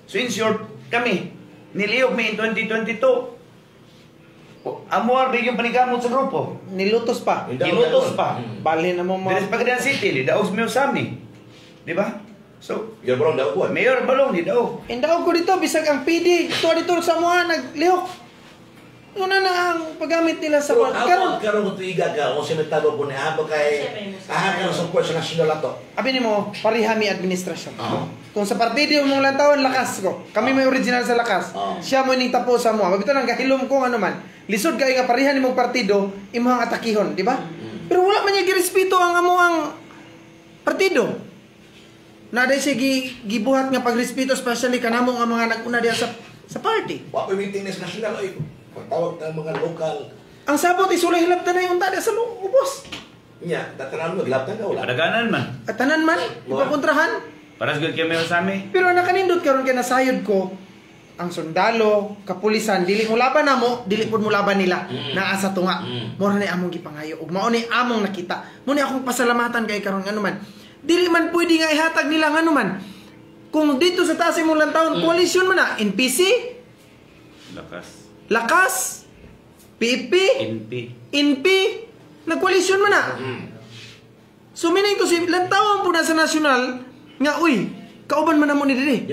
So in short, kami, niliyog mi in 2022. Amuar bigyan panigamot sa grupo. Nilutos pa. Ginutos pa. Bali na mo Dili sa mga... Pagadian City, lidaog mi usami. Di ba? So, You're wrong daw po. Mayor Balong, lidaog. Indaog ko dito, bisag ang PD. Dito sa mga naglihok. Una na ang paggamit nila sa... Pero Karon, karon ko tuiga ka, kung sinatabo po ni Abo kay... Aha ka ng support sa national ato. abi ni mo, parihami administrasyon. Oo. Kung sa partido mong lantawon, lakas ko. Kami may original sa lakas. Siya mo ining tapo sa mo. Mabito nang gahilom ko ano man. Lisod kayo nga parihan imong partido, imong atakihon, di ba? Pero wala man niya girespeto ang amo ang partido. Naday siya gibuhat nga pagrespeto, especially kanamo ang mga nag-una diya sa party. Wa pa meeting na national ay pagtawag ng mga lokal. Ang sabot isulay hilabtan na yung unta diya sa ubos. Nya, tatanan mo glaptan ka wala. Adaganan man. At tanan man, ipakontrahan. Para sa good kayo meron sa amin. Pero nakanindot karon kay nasayod ko ang sundalo, kapulisan, dili mo laban namo, dili pud mo laban nila. Naa sa tunga. Mura ni among gipangayo ug mao ni among nakita. Mo ni akong pasalamatan kay karon ngano man. Dili man pwede nga ihatag nila ngano man. Kung dito sa taas imong lantawon, koalisyon man na NPC, Lakas, PP, NP, nagkoalisyon man na. So meaning to si lantawon po na sa nasyonal nga uy, kauban man namo ni diri.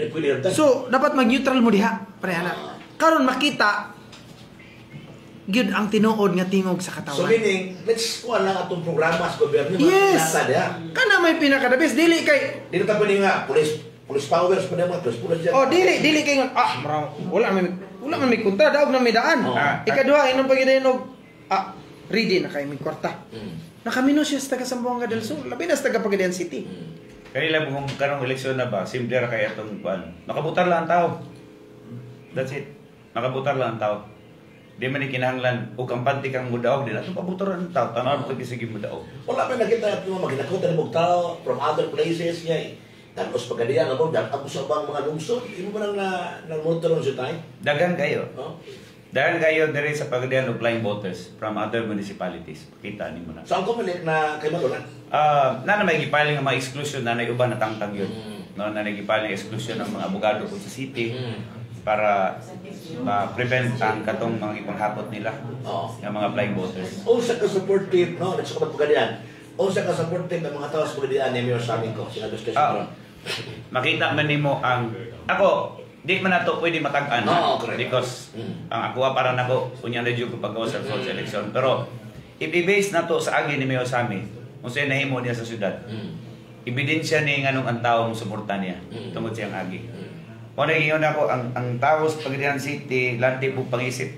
So dapat mag-neutral mo diha, parehana. Karon makita gyud ang tinuod nga tingog sa katawan. So meaning, let's kuha lang atong programa sa gobyerno. Yes. Kana may pinakadabis dili kay Dili ta pwede nga police powers pa mga police dyan. oh dili kay wala man may kontra daog na may daan. Ikaduha inom pa gyud og ready na kay may kwarta. Nakamino siya sa taga Zamboanga del Sur, labi na sa taga Pagadian City. Kaya lang kung karong eleksyon na ba, simple ra kaya itong kuan. Makabutar lang ang tao. That's it. Makabutar lang ang tao. Di man kinahanglan ug ang panty kang mudaog din ato pabutar ang tao. Tanaw ko sige mudaog. Wala pa nakita ito mga maginakot na mga tao from other places niya. Tapos Pagadian ako, ako sa bang mga lungsod, imo ba nang motor lang siya tayo? Dagan kayo. Dahil kayo diri sa Pagadian og flying voters from other municipalities. Pakita nimo na. So ang kumilik na kay Magulan? Na may gipaling nga mga exclusion na uban na tangtang yun. No, na nagipaling exclusion ng mga abogado po sa city para ma-prevent ang katong mga ipanghapot nila ng mga flying voters. Unsa ka supportive, no? Sa Pagadian. Unsa ka supportive ng mga tao sa Pagadian ni Mayor Samin ko, sinabi ko siya. Makita man nimo ang ako di man nato pwede matag-an because ang ako para nako unya na jud ko paggawa sa false election pero i-base nato sa agi ni Mayor Sami kung siya nahimo niya sa syudad ebidensya ni nganong ang tawo mo suporta niya tungod siyang agi kung naging ako ang tawo sa Pagadian City lanti po pangisip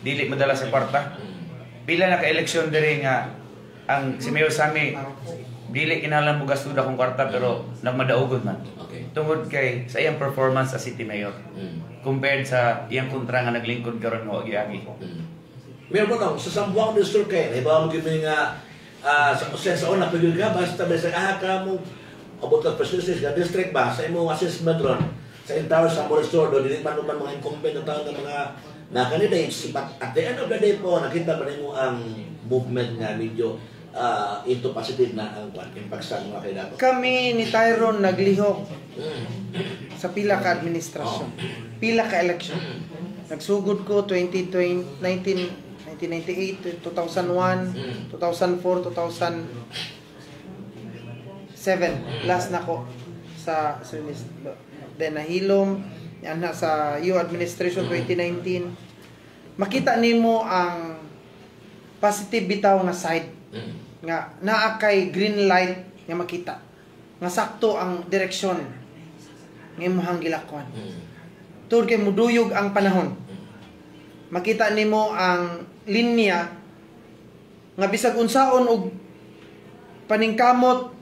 dili madala sa kwarta pila na ka election diri nga ang si Mayor Sami dili kinahanglan mo gasto akong kwarta pero nagmadaogon man. Tungod kay sa iyang performance sa city mayor. Compared sa iyang kontra nga naglingkod karon nga agi. Meron mo nang sa Zamboanga del Sur kay iba mo gid nga sa una pagil ka basta sa ka mo abot ka presidency sa district ba sa imong assessment ron sa entire Zamboanga del Sur do dili man mga incumbent na tawo mga na candidates at the end of the day po nakita ba nimo ang movement nga medyo into positive na ang impact sa mga kailangan. Kami ni Tyrone naglihok sa pila ka administrasyon, pila ka election. Nagsugod ko 1998, 2001, 2004, 2007. Last na ko sa service. Then nahilom yan na sa EU administration 2019. Makita nimo ang positive bitaw nga side nga naa kay green light nga makita nga sakto ang direksyon nga imong gilakwan tungod kay muduyog ang panahon makita nimo ang linya nga bisag unsaon og paningkamot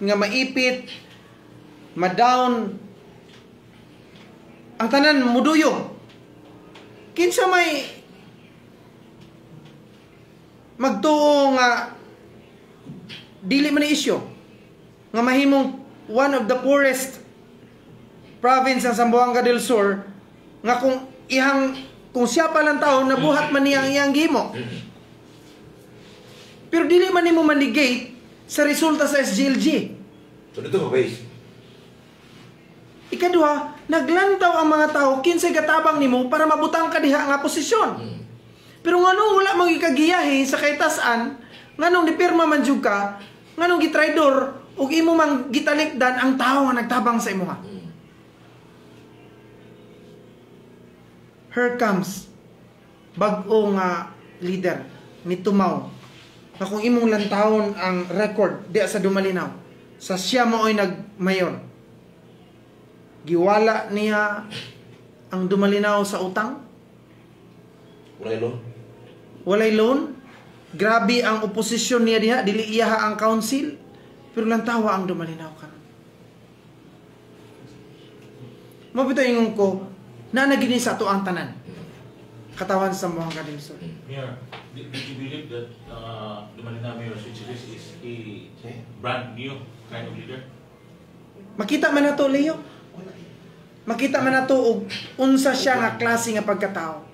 nga maipit ma-down ang tanan muduyog kinsa may magtuo nga dili man isyu nga mahimong one of the poorest province ng Zamboanga del Sur nga kung siya pa lang tao nabuhat man niya ang iyang gimo pero dili man nimo manigate sa resulta sa SGLG. So dito mo base ikaduha naglantaw ang mga tao kinsay gatabang nimo para mabutang ka diha nga posisyon. Pero nganong wala magikagiyahe sa kaytasan, nganong dipirma man jud ka, nganong gitraidor ug imo mang gitalikdan ang tawo nga nagtabang sa imuha. Here comes bag-o nga leader ni Tumaw. Na kung imong lantawon ang record di sa Dumalinaw, sa siya maoy nagmayon. giwala niya ang dumalinaw sa utang, Wala yun. walay loan, grabe ang oposisyon niya diha, dili iyaha ang council, pero lang tawa ang dumalinaw karon. Mabito ingon ko, na nagini sa ato ang tanan. Katawan sa mga kadimsol. Mayor, did you believe that Dumalina Mayor Switzerland is a brand new kind of leader? Makita man nato, Leo. Makita man nato og unsa siya nga klase nga pagkatao.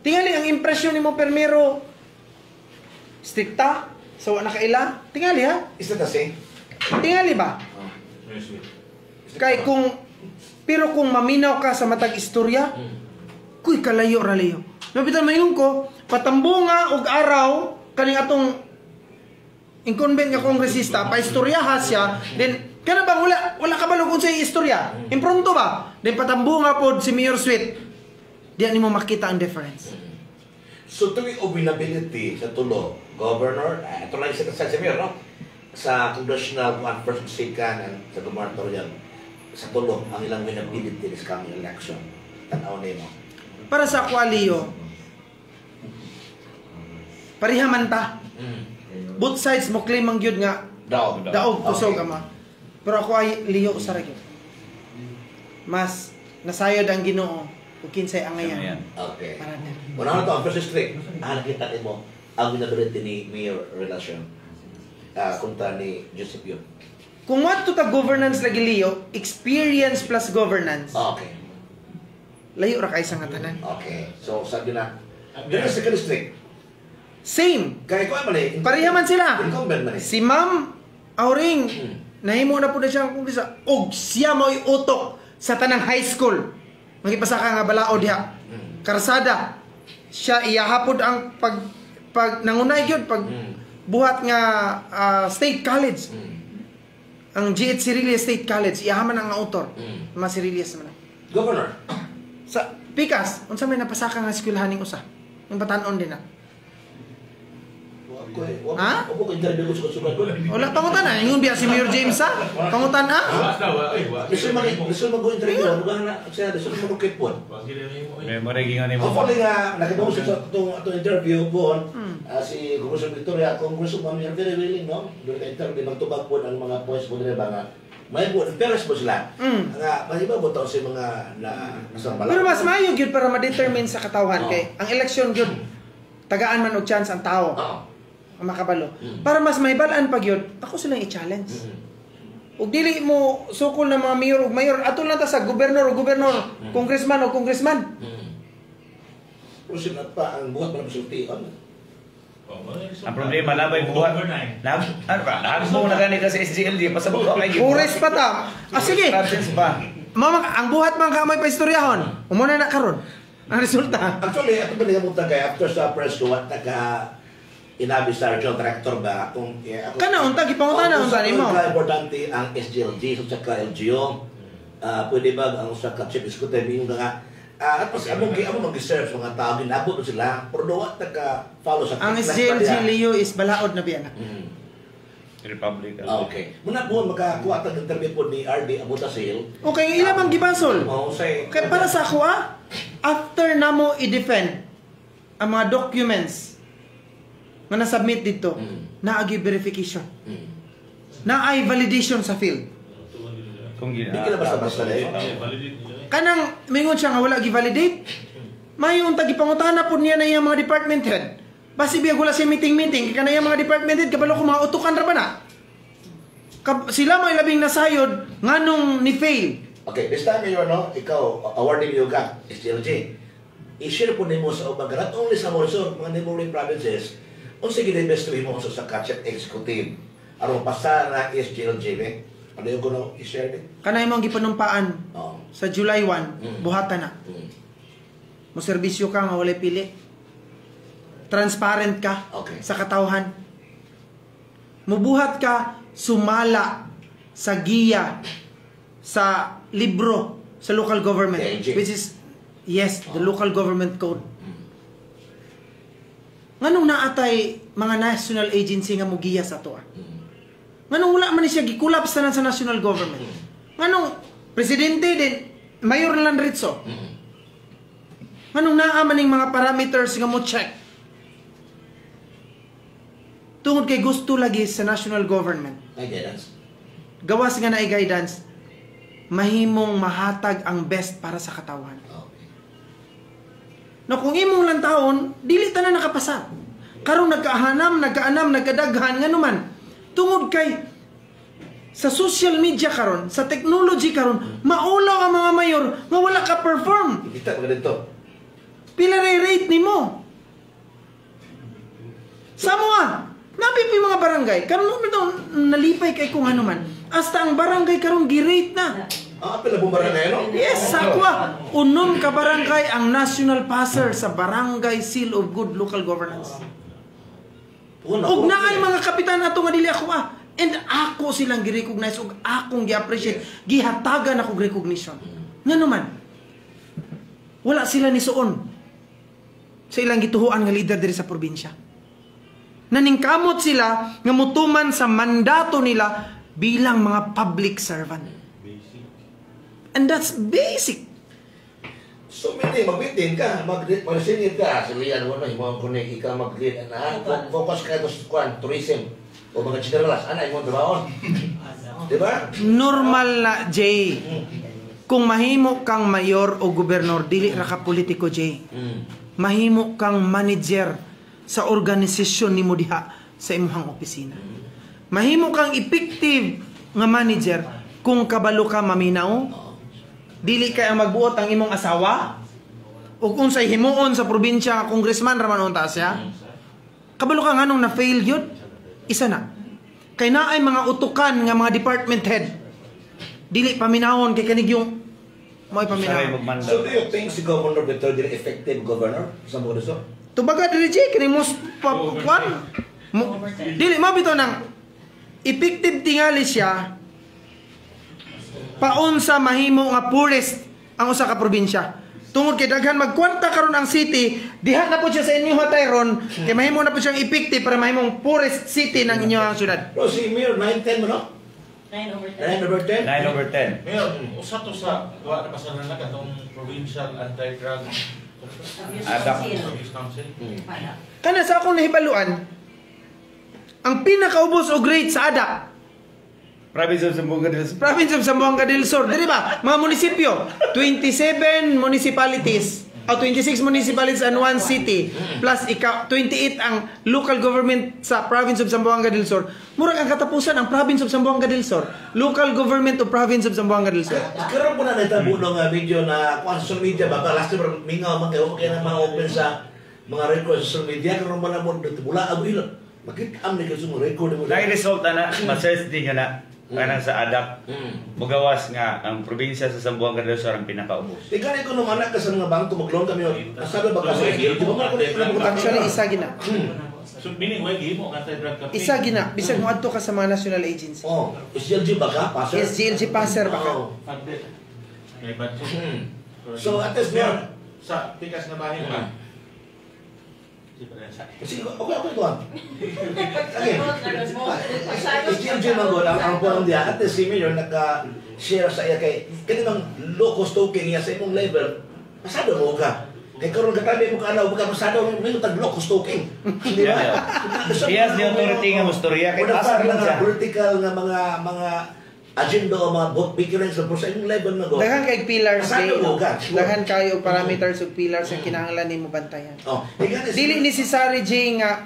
Tingali ang impresyon nimo permero strikta, so na kaila. Tingali ha? Is that the same? Tingali ba? Very sweet. Kay pero kung maminaw ka sa matag istorya, kuy kalayo ra Leo. Nabitan mayon ko, patambo nga og araw kaning atong incumbent nga kongresista pa istoryaha siya, then kana bang wala ka balog unsay istorya? Impronto ba? Then patambo nga pod si Mayor Sweet. Diyan nimo makita ang difference. So tuwing openability sa tulo, governor, ito lang sa Mayor, no? Sa congressional first second sa gubernatorial, sa tulo, ang ilang winnability this coming election. Tanaw na mo. Para sa Leo, pareha man ta. Both sides mo claim ang gyud nga daog kusog ama. Pero ako ay Leo sa gyud. Mas nasayod ang Ginoo ug kinsay angayan. Okay. Para na. Una na to, ang first district, nakita mo ang winnability ni Mayor Relasyon. Kunta ni Joseph yun. Kung what to ta governance lagi Leo, experience plus governance. Okay. Layo ra kay sa nga tanan. Okay. So, sabi na, there is second district. Same. Kaya ko man eh. Pareha man sila. Incumbent man eh. Si Ma'am Auring, nahimo na po na siya kung bisa, og siya mo'y utok sa tanang high school. Magipasa ka nga balao diha. Karsada. Siya iyahapod ang pag nangunay gyud pag buhat nga state college. Ang G.H. Cirillas State College, iyahaman ang autor. Mga Cirillas man. Governor. Sa Pikas, unsa may napasaka nga eskwelahan ning usa? Yung batanon din na. Ha? Opo ko interview ko sa susunod. Wala pangutan na. Yung biya si Mayor James ha? Pangutan ha? Gusto mag-interview. Bukan na siya. Gusto mag-ukit po. Memory gingon nimo. Hopefully nga, nakita ko sa itong interview po, si Congressman Victoria, Congressman, you're very willing, no? Doon ka interview, magtubag po ang mga points po nila ba nga. May po, peres po sila. Nga, mahiba po taon sa mga nasang balak. Pero mas maayo gyud para ma-determine sa katawhan kay ang election gyud tagaan man og chance ang tao. Ang makabalo. Para mas mahibalaan pag yun, ako silang i-challenge. Ug dili mo sukol na mga mayor ug mayor, ato lang ta sa gobernador o gobernador, congressman o congressman. Pusin at pa ang buhat para pasultian. Ang problema labay buhat. Ano ba? Lahat mo na gani kasi SGLD pasabot ko kay Pures pa ta. Sige. ba? Mama, ang buhat man kamay pa istoryahon. Umuna na karon. Ang resulta. Actually, ato ba niya munta kay after sa press ko, what inabi sa regional director ba kung Kana unta gipangutana unta nimo. Importante ang SGLG sa ka LGO. Pwede ba ang usa ka chief executive yung nga at pas among mag-serve sa mga tao ginabot sila pero do what follow sa Ang SGLG Leo is balaod na biya na. Republic. Okay. Muna po makakuha tag interview po ni RD Abutasil. Okay, ila mang gibasol. Say Kaya para sa ako after namo i-defend ang mga documents nga na-submit dito, naagi verification. Naay validation sa field. Kung Di ka na basta-basta na yun. Kanang mingon siya nga wala gi-validate. Mayon tagi pangutana pod niya na iyang mga department head. Basi biya gula si meeting kay kanang mga department head kabalo ko mga utukan ra ba na. Sila may labing nasayod nganong ni fail. Okay, this time Mayor, no, ikaw, awarding you ka, SGLG. I-share po nimo sa ubang not only sa Morsor, mga neighboring provinces, kung sige na best mo sa chief executive. Aron pasa na SGLG, eh? Ano yung kuno i-share din? Kanay mong gipanumpaan sa July 1, buhatan na. Mo serbisyo ka nga walay pili. Transparent ka sa katawhan. Mubuhat ka sumala sa giya sa libro sa local government which is the local government code. Nganong naatay mga national agency nga mugiya sa to? Nganong wala man siya gikulap sa national government? Nganong Presidente din, Mayor Lanritzo. Anong naamaning mga parameters nga mo check? Tungod kay gusto lagi sa national government. May guidance. Gawas nga na guidance, mahimong mahatag ang best para sa katawan. Okay. No, kung imong lang taon, dili ta na nakapasa. Karong nagkaahanam, nagkadaghan nga naman. Tungod kay sa social media karon, sa technology karon, maulaw ang mga mayor nga wala ka perform. Kita pa dito. Pila rate nimo? Samoa, napipi mga barangay. Karon mo nalipay kay kung ano man. Hasta ang barangay karon gi-rate na. Pila pong barangay, no? Yes, sakwa. Unom ka barangay ang national passer sa Barangay Seal of Good Local Governance. Ug naay mga kapitan ato nga dili ako and ako silang gi-recognize ug akong gi-appreciate, gihatagan ako recognition. Ngano man? Wala sila ni suon sa ilang gituhuan nga leader diri sa probinsya. Naningkamot sila nga mutuman sa mandato nila bilang mga public servant. And that's basic. So, hindi, mag-bitin ka, mag-singit ka. Sabihan mo na, yung kunik, ikaw mag-lead. Focus ka sa tourism. O mga generalas, yung mga trabaho. Diba? Normal na, Jay. Kung mahimo kang mayor o gobernador, dili ra ka politiko, Jay. Mahimo kang manager sa organisasyon nimo diha sa imong opisina. Mahimo kang effective nga manager kung kabalo ka maminaw. Dili kay ang magbuot ang imong asawa o kung say himuon sa probinsya nga congressman raman unta siya. Kabalo ka nganong na fail yun? Isa na. Kay naay mga utukan nga mga department head. Dili paminahon kay kanig yung mo'y paminahon. So, do you think si Governor Beto dili effective governor sa mga gusto? Tubaga dili Jay kini most kwan. Dili mabito nang effective tingali siya paunsa mahimo nga poorest ang usa ka probinsya. Tungod kay daghan magkwanta karon ang city, diha na po siya sa inyo Tyron, kay mahimo na po siyang effective para mahimong poorest city ng inyong syudad. Pero si Mayor 9-10 mo, no? 9/10. 9/10? 9/10. Ngayon, usa to sa wa na pasanan na katong provincial anti-drug abuse council. Kana sa akong nahibaluan, ang pinakaubos o grade sa ADA, Province of Zamboanga del Sur. Province of Zamboanga del Sur, di ba? Mga munisipyo, 27 municipalities, o 26 municipalities and 1 city, plus 28 ang local government sa Province of Zamboanga del Sur. Murag ang katapusan ang Province of Zamboanga del Sur, local government of Province of Zamboanga del Sur. Karoon po na naitabo ng video na kung social media, baka last year, mingaw, kaya na mga open sa mga record sa social media, karoon mo na mo, mula abo ilot. Bakit am ni kasi mo record mo? Nai-result na ma-search din nga na kanang sa ADAP. Mugawas nga ang probinsya sa Zamboanga del Sur ang pinakaubos. Tingnan ko nung anak ka sa mga bangko mag-loan kami. Nasabi ba kasi? Di ba man ko na Actually, isa gina. So meaning way gihimo anti-drug campaign. Isa gina, bisag mo adto ka sa mga national agency. Oh, SLG ba ka? Passer? SGLG passer ba ka? Oh. Funded. May budget. So, at least meron. Sa tikas na bahay ba? Sige, okay ito. Okay. SLG man ang pulang diya. At least si Mayor nagka-share sa iya kay kanang low-cost token niya sa imong level. Pasado mo ka. Kaya karoon katabi mo ka baka pasado mo tag-low-cost token. Di ba? Yes, the authority nga mustorya kay pasar lang siya. Political nga mga agenda o mga vote figurines sa imong level na go. Daghan kay pillars Pasado mo ka. Daghan kayo parameters ug pillars ang kinahanglan nimo bantayan. Oh, Dili necessary Jay nga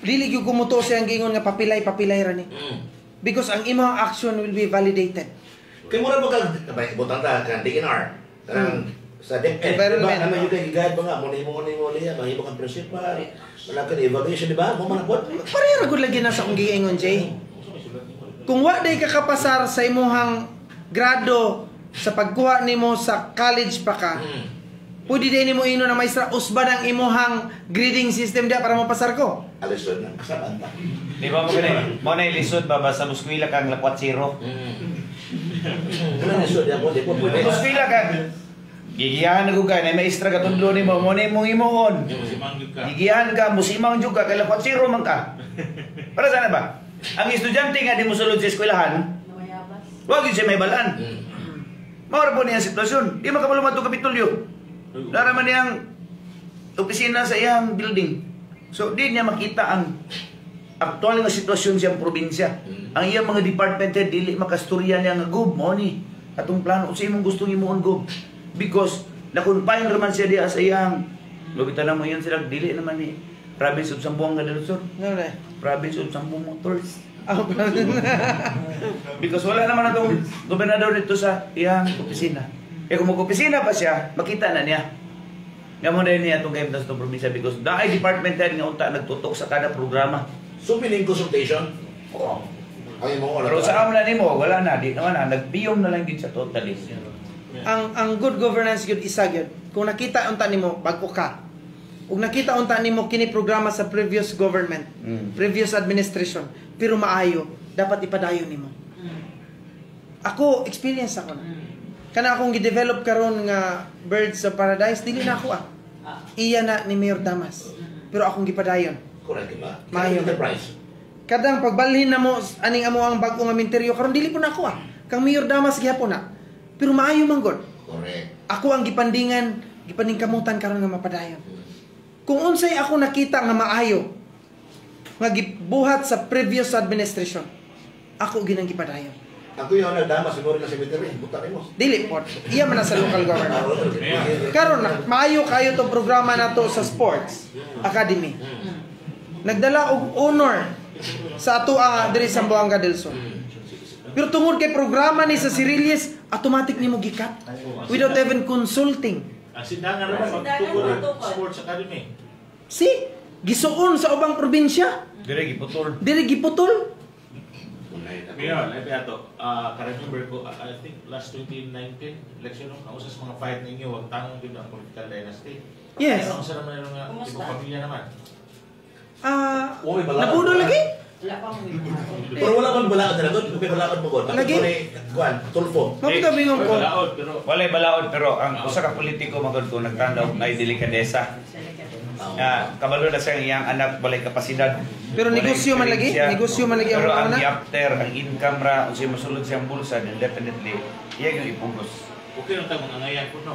dili gyud kumuto siya ang gingon nga papilay ra ni. Because ang imong action will be validated. Kay mura ba kag butang ta kan DNR. Kanang sa DepEd. Environment. Diba? Yung guide ba nga, muna mo liya, mahimo kang principal, malaki evaluation, di ba? Mo man bot. Pareha gud lagi na sa akong giingon Jay. Kung wa day ka kapasar sa imuhang grado sa pagkuha nimo sa college pa ka, pwede din nimo ino na maestra usban ang imuhang grading system dia para mapasar ko. Alisod na kasabaan ta. Di ba mo ganun? Mo na ilisod ba sa muskwila kang lakwat zero? Kana lisod ya po, di po May pwede. muskwila kang gigiyahan na ko ka, na maestra ka tundo ni mo, mo na imong imoon. Gigiyahan ka, musimang jud ka, kay lakwat zero man ka. Para sana ba? Ang estudyante nga di mo sulod sa eskwelahan, wag yun siya may balaan. Mao po niya sitwasyon. Di makabalo man to Kapitolyo. Naraman niyang opisina sa iyang building. So di niya makita ang aktual nga sitwasyon siyang probinsya. Ang iyang mga department head dili makastorya niya nga gob mo ni atong plano sa imong gustong imuon gob. Because nakonfine raman siya diha sa iyang lubita na mo yun sila dili naman ni province of Zamboanga del Sur. No, na. Province of Zamboang Motors. Oh, Because wala naman itong gobernador dito sa iyang opisina. Eh kung mag-opisina pa siya, makita na niya. Nga mo na niya itong game sa probinsya because daay department head nga unta nagtutok sa kada programa. So, piling consultation? Oo. Ay mo, wala Pero ka. sa amo na nimo, wala na. Di naman na. Nagpiyom na lang din sa totally. ang good governance gyud isa gyud. Kung nakita unta nimo bag-o ka. Ug nakita unta nimo kini programa sa previous government, previous administration, pero maayo, dapat ipadayon nimo. Ako experience ako na. Kana akong gi-develop karon nga Birds of Paradise dili na ako Iya na ni Mayor Damas. Pero akong gipadayon. Correct ba? Maayo. Enterprise. Kadang pagbalhin na mo aning amo ang bag-o nga minteryo karon dili po na ako Kang Mayor Damas gihapon na. Pero maayo man god. Correct. Ako ang gipandingkamutan karon nga mapadayon. Kung unsay ako nakita nga maayo nga gibuhat sa previous administration, ako ginang gipadayon. Ako yung nagdama siguro na cemetery. Buta rin mo. Dili po. Iya man na sa local government. Karon na maayo kayo tong programa nato sa sports academy. Nagdala og honor sa ato diri sa Zamboanga del Sur. Pero tungod kay programa ni sa Cirilles, automatic nimo gikat without even consulting. Ang sindangan naman magtugon ng Sports Academy. Si gisuon sa ubang probinsya, Dire giputol. dili giputol. Ngayon, ay ato, ka-remember ko, I think last 2019 election nung kausas mga fight ninyo, wag tanong din ang political dynasty. Yes. Ano sa naman yung Kumusta? ibang pamilya naman? Uy, balaod. Napuno lagi? Wala pang Pero wala pang balaod na doon. May balaod mo ko. Lagi? Kuan, tulfo. Mapagabingon ko. Balaod, pero Walay balaod pero ang usa ka politiko magud ko nagtanaw na delikadesa. Kabalo na sa iyang anak walay kapasidad. Pero Walay negosyo man lagi? eksperyensya. Negosyo man lagi ang Pero mga ang anak? after ang income ra unsay masulod siyang bulsa then definitely iya yung ipugos. okay nung tagong angayan po, no?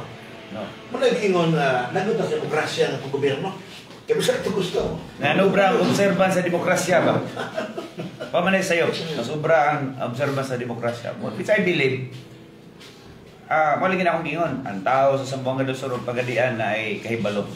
No. Muna gingon nagutas sa demokrasya ng gobyerno. Kaya bisa ito gusto. Nanubra ang obserban sa demokrasya ba? Pamanay sa'yo, nasobra ang obserban sa demokrasya. Which I believe, maligin akong gingon, ang tao sa Zamboanga del Sur pagadian na ay kahibalo.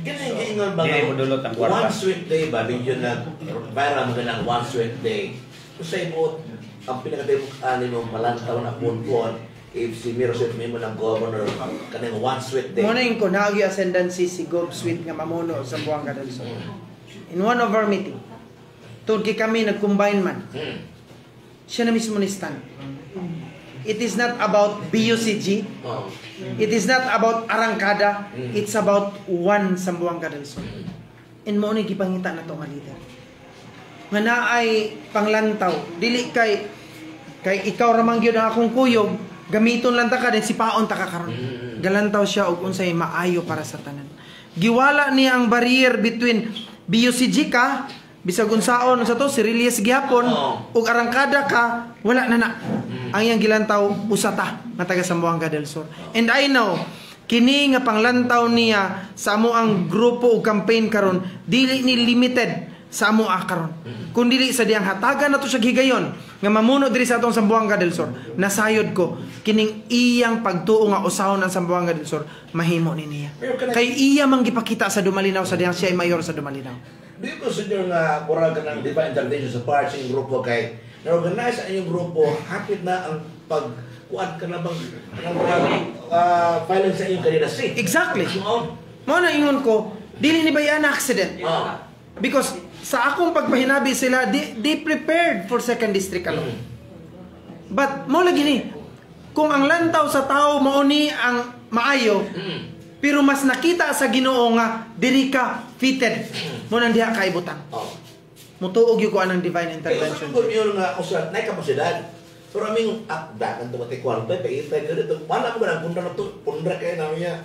Kaya gingon ba Dili mo dulot ang kwarta. one sweet day ba? Video na viral mo ng one sweet day. Kung sa imo, ang pinakademokrani mo malantaw na punpon, if si Mirosep mo ng governor, kanang one sweet day. Muna yung kunagi ascendancy si Gob Sweet nga mamuno sa Zamboanga del Sur. In one of our meeting, tungod kay kami nag-combine man, siya na mismo ni stand. It is not about BUCG. Oh. It is not about Arangkada. It's about one Zamboanga del Sur. And mo ni gipangita na to nga leader. Nga naay panglantaw, dili kay ikaw ramang gyud ang akong kuyog, gamiton lang ta ka din sipaon ta ka karon. Galantaw siya og unsay maayo para sa tanan. Giwala niya ang barrier between BUCG ka bisag unsaon sa to Cirilles gihapon ug Arangkada ka wala na na. Ang iyang gilantaw usata nga taga Zamboanga del Sur. And I know kini nga panglantaw niya sa amo ang grupo ug campaign karon dili ni limited sa amo karon. Kun dili sa diyang hatagan nato siya higayon nga mamuno diri sa atong Zamboanga del Sur. Nasayod ko kining iyang pagtuo nga usahon ng Zamboanga del Sur mahimo ni niya. Kay iya man gipakita sa Dumalinaw sa diyang siya ay mayor sa Dumalinaw. Do you consider nga mura ka ng divine intervention sa part sa iyong grupo kay na-organize ang iyong grupo, hapit na ang pagkuad ka na bang violence sa iyong kandidacy? Exactly. Oo. Mao na ingon ko, dili ni ba yan accident? Oo. Because sa akong pagpahinabi sila, they prepared for second district alone. But mo lagi ni, kung ang lantaw sa tao mauni ang maayo, pero mas nakita sa Ginoo nga diri ka fitted, mo nang diha kay butang. Oo. Mutuog yung ko anang divine Kaya intervention. sa yun nga usa na kapasidad. Pero aming dagan tumatay kwarta, paitay ka dito. Wala mo ganang pundra na to, pundra kayo namin niya.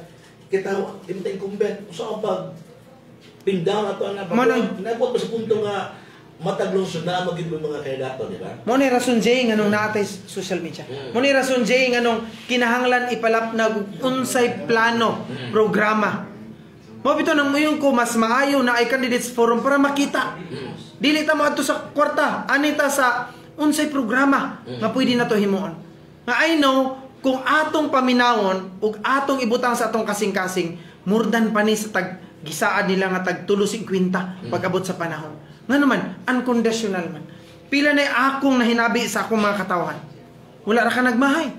Kita imtay kumbent, usa ang pag pindown na to na Manang- nabot ba sa punto nga matag lungsod na magid mo mga kandidato, di ba? Mo ni rason Jay nganong naatay social media. Mo ni rason Jay nganong kinahanglan ipalap na unsay plano, programa. Mo bitaw nang muyon ko mas maayo na ay candidates forum para makita. Dili ta mo adto sa kwarta, anita sa unsay programa nga pwede nato himuon. Nga I know kung atong paminawon ug atong ibutang sa atong kasing-kasing, murdan pa ni sa tag gisaad nila nga tag 3.50 pag-abot sa panahon. Nga naman, unconditional man. Pila na akong nahinabi sa akong mga katawan. Wala ra ka nagmahay.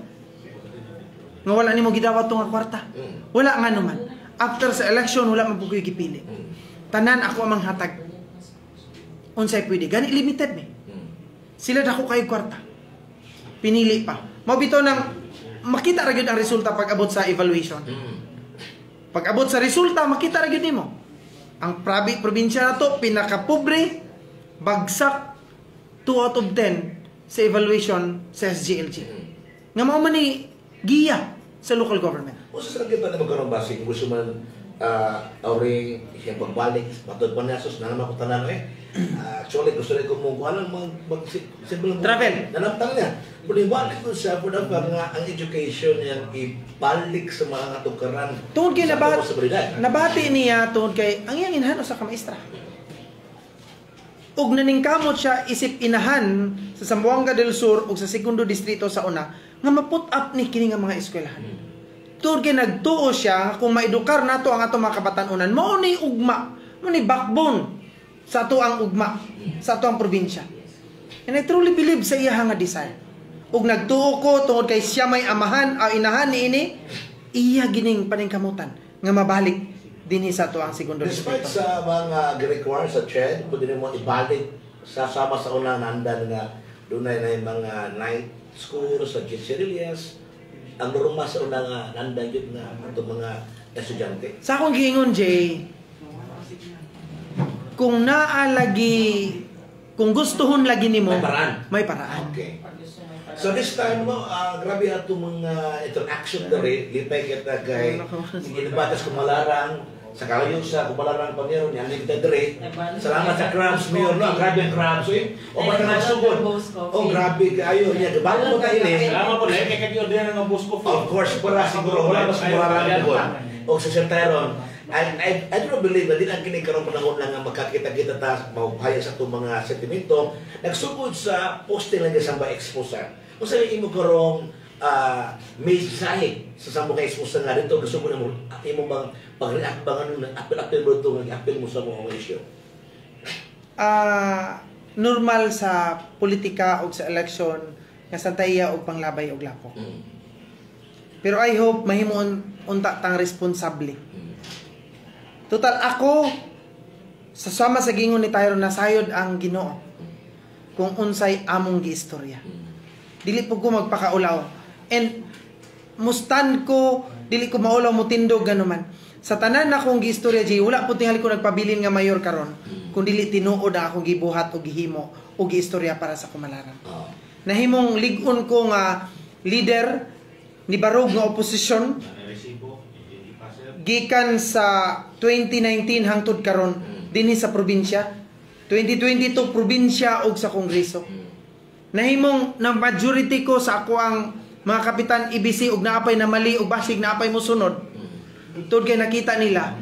Nga wala nimo gidawat tong kwarta. Wala nga naman. After sa election, wala man pugoy gipili. Tanan ako amang hatag. Unsay pwede. Gani limited me. Sila dako kay kwarta. Pinili pa. Mabito nang makita ra gyud ang resulta pag-abot sa evaluation. Pag-abot sa resulta, makita ra gyud nimo. Ang probinsya na to, pinaka-pobre, bagsak 2 out of 10 sa evaluation sa SGLG. Nga mao man ni giya sa local government. O sa sarang ba na magkaroon ba? Kung gusto man auring siyang pagbalik, matod pa niya, sus, naman ako tanan actually, gusto rin kung mong alam, Travel. Nanamtang niya. Kung ibalik ko siya, po na nga ang education niyang ibalik sa mga tukaran. Tungod kay sa posibilidad. nabati niya, tungod kay ang iyang inahan sa kamaestra. Ug naningkamot siya isip inahan sa Zamboanga del Sur ug sa segundo distrito sa una nga ma-put up ni kini nga mga eskwelahan. Tungod kay nagtuo siya kung maedukar nato ang ato mga kabatan-unan, mao ni ugma, mao ni backbone sa ato ang ugma, sa ato ang probinsya. And I truly believe sa iya nga desire. Ug nagtuo ko tungod kay siya may amahan o inahan niini, iya gining paningkamutan nga mabalik dinhi sa ato ang segundo Despite distrito. sa mga require sa CHED, pwede mo ibalik sa sama sa unang nandan nga dunay na yung mga night school sa Giserias, ang norma sa unang nandan yun nga itong mga estudyante. Sa akong giingon, Jay, kung naalagi, kung gustuhon lagi nimo, May paraan. May paraan. Okay. So this time mo, grabe ato mga itong action dali, lipay kita kay ginibatas kumalarang sa kalayo sa kumalarang pamilya niya, nagda dali. Salamat sa crabs mayor, no? Grabe ang crabs, eh. O ba na masugod? Oh, grabe kayo niya. Bago mo kayo eh. Salamat po, kaya kag-order ng bus ko. Of course, para siguro wala mas kumalarang po. O sa Sentaron, I don't believe na din ang kinikarong panahon lang ang magkakita-kita ta maupaya sa itong mga sentimento. Nagsugod sa posting lang sa mga exposer. Kung saan imo karong mensahe sa sambo nga exposer nga dito, gusto mo na mo, imo bang pag-react ba nga apel-apel mo ito, mag-apel mo sa mga issue? Normal sa politika o sa election nga santaya o panglabay o lapo. Pero I hope mahimon unta tang responsable. Total ako sa sama sa gingon ni Tyron nasayod ang Ginoo kung unsay among giistorya. Dili po ko magpakaulaw. And mustan ko dili ko maulaw mo tindog ganuman. Sa tanan na akong giistorya Jay, wala po tingali ko nagpabilin nga mayor karon kung dili tinuod ang akong gibuhat o gihimo o giistorya para sa Kumalaran. Nahimong ligon ko nga leader ni barog nga oposisyon gikan sa 2019 hangtod karon dinhi sa probinsya, 2022 probinsya ug sa kongreso. Nahimong ng majority ko sa ako ang mga kapitan IBC ug naapay na mali ug basig naapay mo sunod. Tud kay nakita nila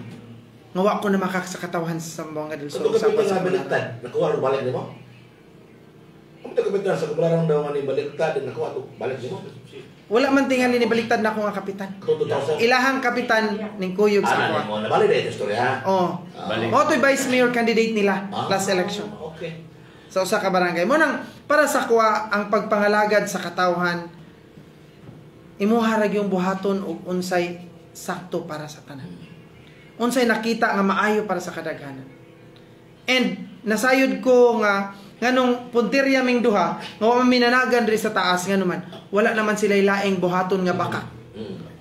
nga wa ko na makak sa katawan sa Zamboanga del Sur. Ito kapitan nga baliktad, nakuha ro balik nimo? Kung ito kapitan sa Kumalaran daw nga ni baliktad, nakuha to balik nimo? Wala man tingali ni baliktad na ako nga kapitan. Ilahang kapitan ning kuyog sa ako. mo na balik na ito story ha? Oh. Balik. Mo to vice mayor candidate nila last election. Okay. Sa usa ka barangay mo nang para sa kuha ang pagpangalagad sa katawhan imuha ra yung buhaton og unsay sakto para sa tanan. Unsay nakita nga maayo para sa kadaghanan. And nasayod ko nga nganong puntirya ming duha nga wa minanagan diri sa taas nganuman wala naman sila laing buhaton nga baka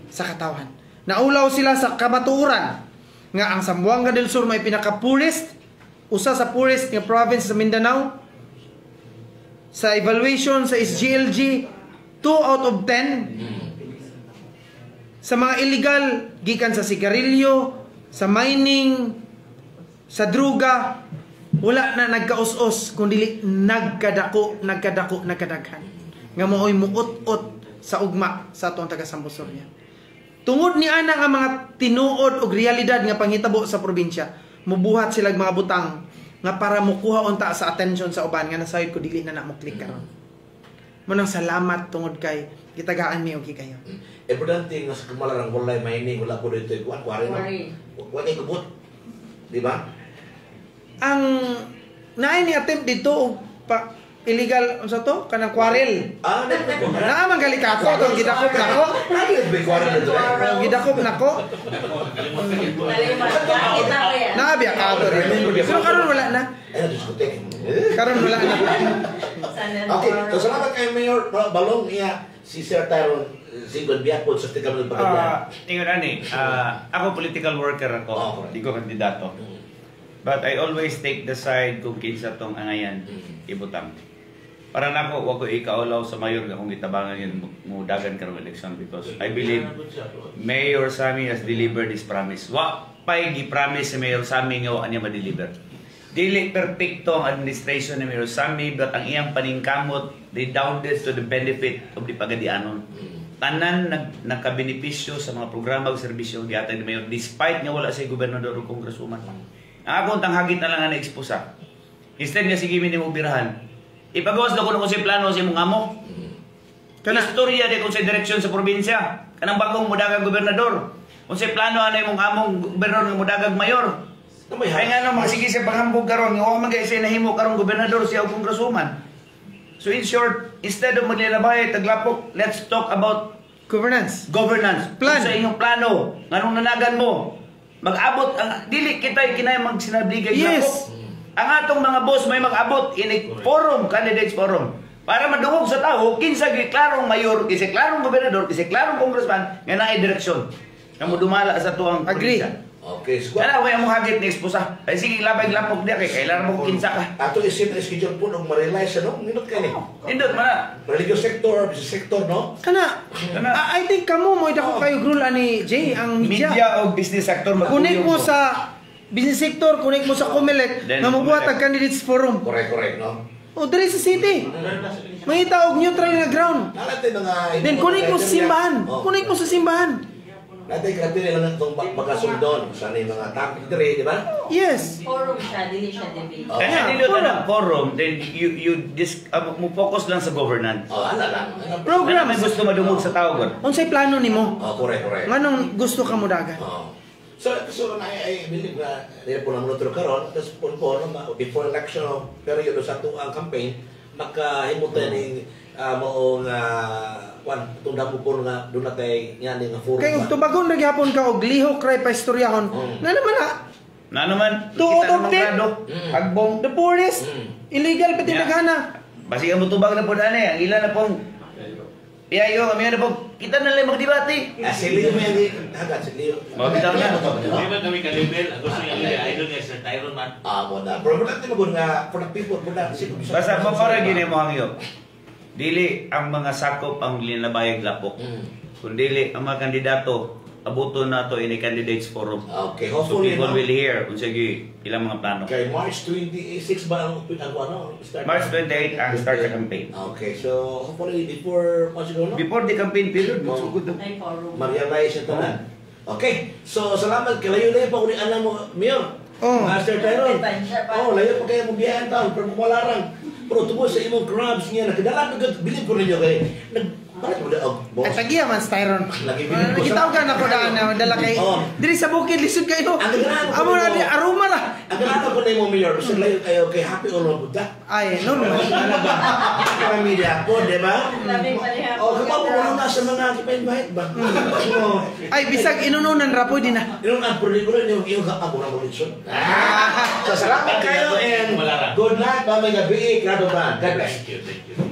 sa katawhan. Naulaw sila sa kabaturan nga ang Zamboanga del Sur may pinaka-poorest, usa sa poorest nga province sa Mindanao. Sa evaluation sa SGLG 2 out of 10. Sa mga illegal gikan sa sigarilyo, sa mining, sa druga, Wala na nagkaus-us kundi nagkadako, nagkadaghan. Nga mooy muot-ot sa ugma sa atong taga Sambusorya. Tungod ni ana nga mga tinuod og realidad nga panghitabo sa probinsya, mubuhat sila mga butang nga para mukuha unta sa attention sa uban nga nasayod ko dili na mo click karon. Munang salamat tungod kay gitagaan mi og kayo. Importante nga sa Kumalarang walay mining, wala po dito kuan kuwari no. Wala gubot. Di ba? Ang naay ni attempt dito pa illegal unsa to kanang quarrel. Naa man gali ka ako tong gidakop nako. May kuwari dito. Gidakop nako. Naa biya ka ato rin. Pero karon wala na. Ay, diskotek. Karon wala na. Okay, so salamat kay Mayor Balong niya si Sir Tyrone Sigod biya po sa tika ng pagkakaya. Ingon ani, ako political worker ako. Di ko kandidato. But I always take the side kung kinsa tong angayan ibutang. Para nako wa ko ikaulaw sa mayor nga kung gitabangan yun mudagan karong election because I believe Mayor Sammy has delivered his promise. Wa pay gi-promise si Mayor Sammy nga wa niya ma-deliver. Dili perfecto ang administration ni Mayor Sammy but ang iyang paningkamot redounded to the benefit of the Pagadianon. Tanan nagkabenepisyo sa mga programa ug serbisyo gihatag ni Mayor despite nga wala siya gobernador o kongreswoman. Ang akong tanghagit na lang nga na-exposa. Instead nga sige mi nimo birahan. Ipagawas na ko kung si plano si mong amo. Kana istorya de kung sa direksyon sa probinsya. Kanang bagong mudagang gobernador. Kung si plano anay mong among gobernador ng mudagag mayor. Ay nga no, magsige siya panghambog karon. Nga huwag mag-isa nahimo karong gobernador siya o kongresuman. So in short, instead of maglilabay, taglapok, let's talk about Governance. Plan. Sa inyong plano. Nganong nanagan mo. Mag-abot. Dili kita kinay magsinabligay. Yes. Ang atong mga boss may mag-abot in a forum, candidates forum. Para madungog sa tao, kinsa klarong mayor, kinsa klarong gobernador, kinsa klarong congressman, nga naay direksyon. Nga mo dumala sa tuwang Agree. probinsya. Okay, so Kaya ko yung hagit ni exposa. Ay sige, labay-lapok dia kay kailangan mo kinsa ka. ato isip na schedule po nung ma-realize ano, minut ka ni. Indot man. Religious sector, business sector, no? Kana I think kamo mo dako kayo grul ani Jay ang media. Media o business sector Kunik mo sa business sector, kunik mo sa COMELEC Then nga mabuhat COMELEC. ang candidates forum. Correct, no? O diri sa city. Mangita og neutral nga ground. Natin mga... Then kunik mo sa simbahan. Kunik mo sa simbahan. Natin kriteria lang itong pagkasundon. Sana yung mga topic diri, di ba? Yes. Forum siya, dili siya debate. Kaya nilo na forum, then mo focus lang sa governance. Ala lang. Program. Ano may gusto madungog sa tao gud? Unsay plano nimo? Correct. Nganong gusto ka mo dagan? So I believe na nila po na monitor karon tapos po before election period sa ato ang campaign makahimutan ning maong tunda po nga doon natay nga nga forum. Kay tubagon na gyapon ka og lihok ray pa istoryahon. Na naman Na naman, Tuot kita of naman ten. grado. Hagbong. the poorest illegal pati Yeah. nagana. Basi ang mutubag na po dani, ang ilan na pong Iyayo, kami na po, kita na lang magdebate. Si Leo may hagat si Leo. Mabitaw na. Di ba kami kalibel? Ang gusto niya idol niya Sir Tyrone man. Mo na. Pero natin mo nga for the people for that Basta po para gini mo hangyo. Dili ang mga sakop ang linabayag lapok. Kundi ang mga kandidato abuto na to in a candidates forum. Okay, So hopefully people will hear kung sige ilang mga plano. kay March 26 ba ang start? March 28 ang start sa campaign. Okay, so hopefully before no? Before the campaign period, magsugod na. Ay, forum. Ma-realize ito na. Okay, so salamat kay layo pa uli alam mo, Mayor. Master Tyrone. Layo pa kayo mo biyahan taon, pero kumalarang. Pero tumo sa imong crabs niya, nakadala bilib ko ninyo kay bakit mo na At tagiya man Styron. Lagi bilib ko Nakitaw ka na ko daan na dala kay diri sa bukid lisod kayo. Ang ganahan ko Amo na nimo. di aroma la. Ang ganahan ko na mo, Mayor. Gusto layo kayo kay happy all over that. Ay, no. Kaya media ko, di ba? Labing palihan. Kapag mo na sa mga kipain-bahit ba? So, Ay bisag inununan rapoy din na. yung ang purigulo yung ako na bulitson. So, salamat kayo and good luck. Mamay gabi. Grado ba? God bless. Thank you.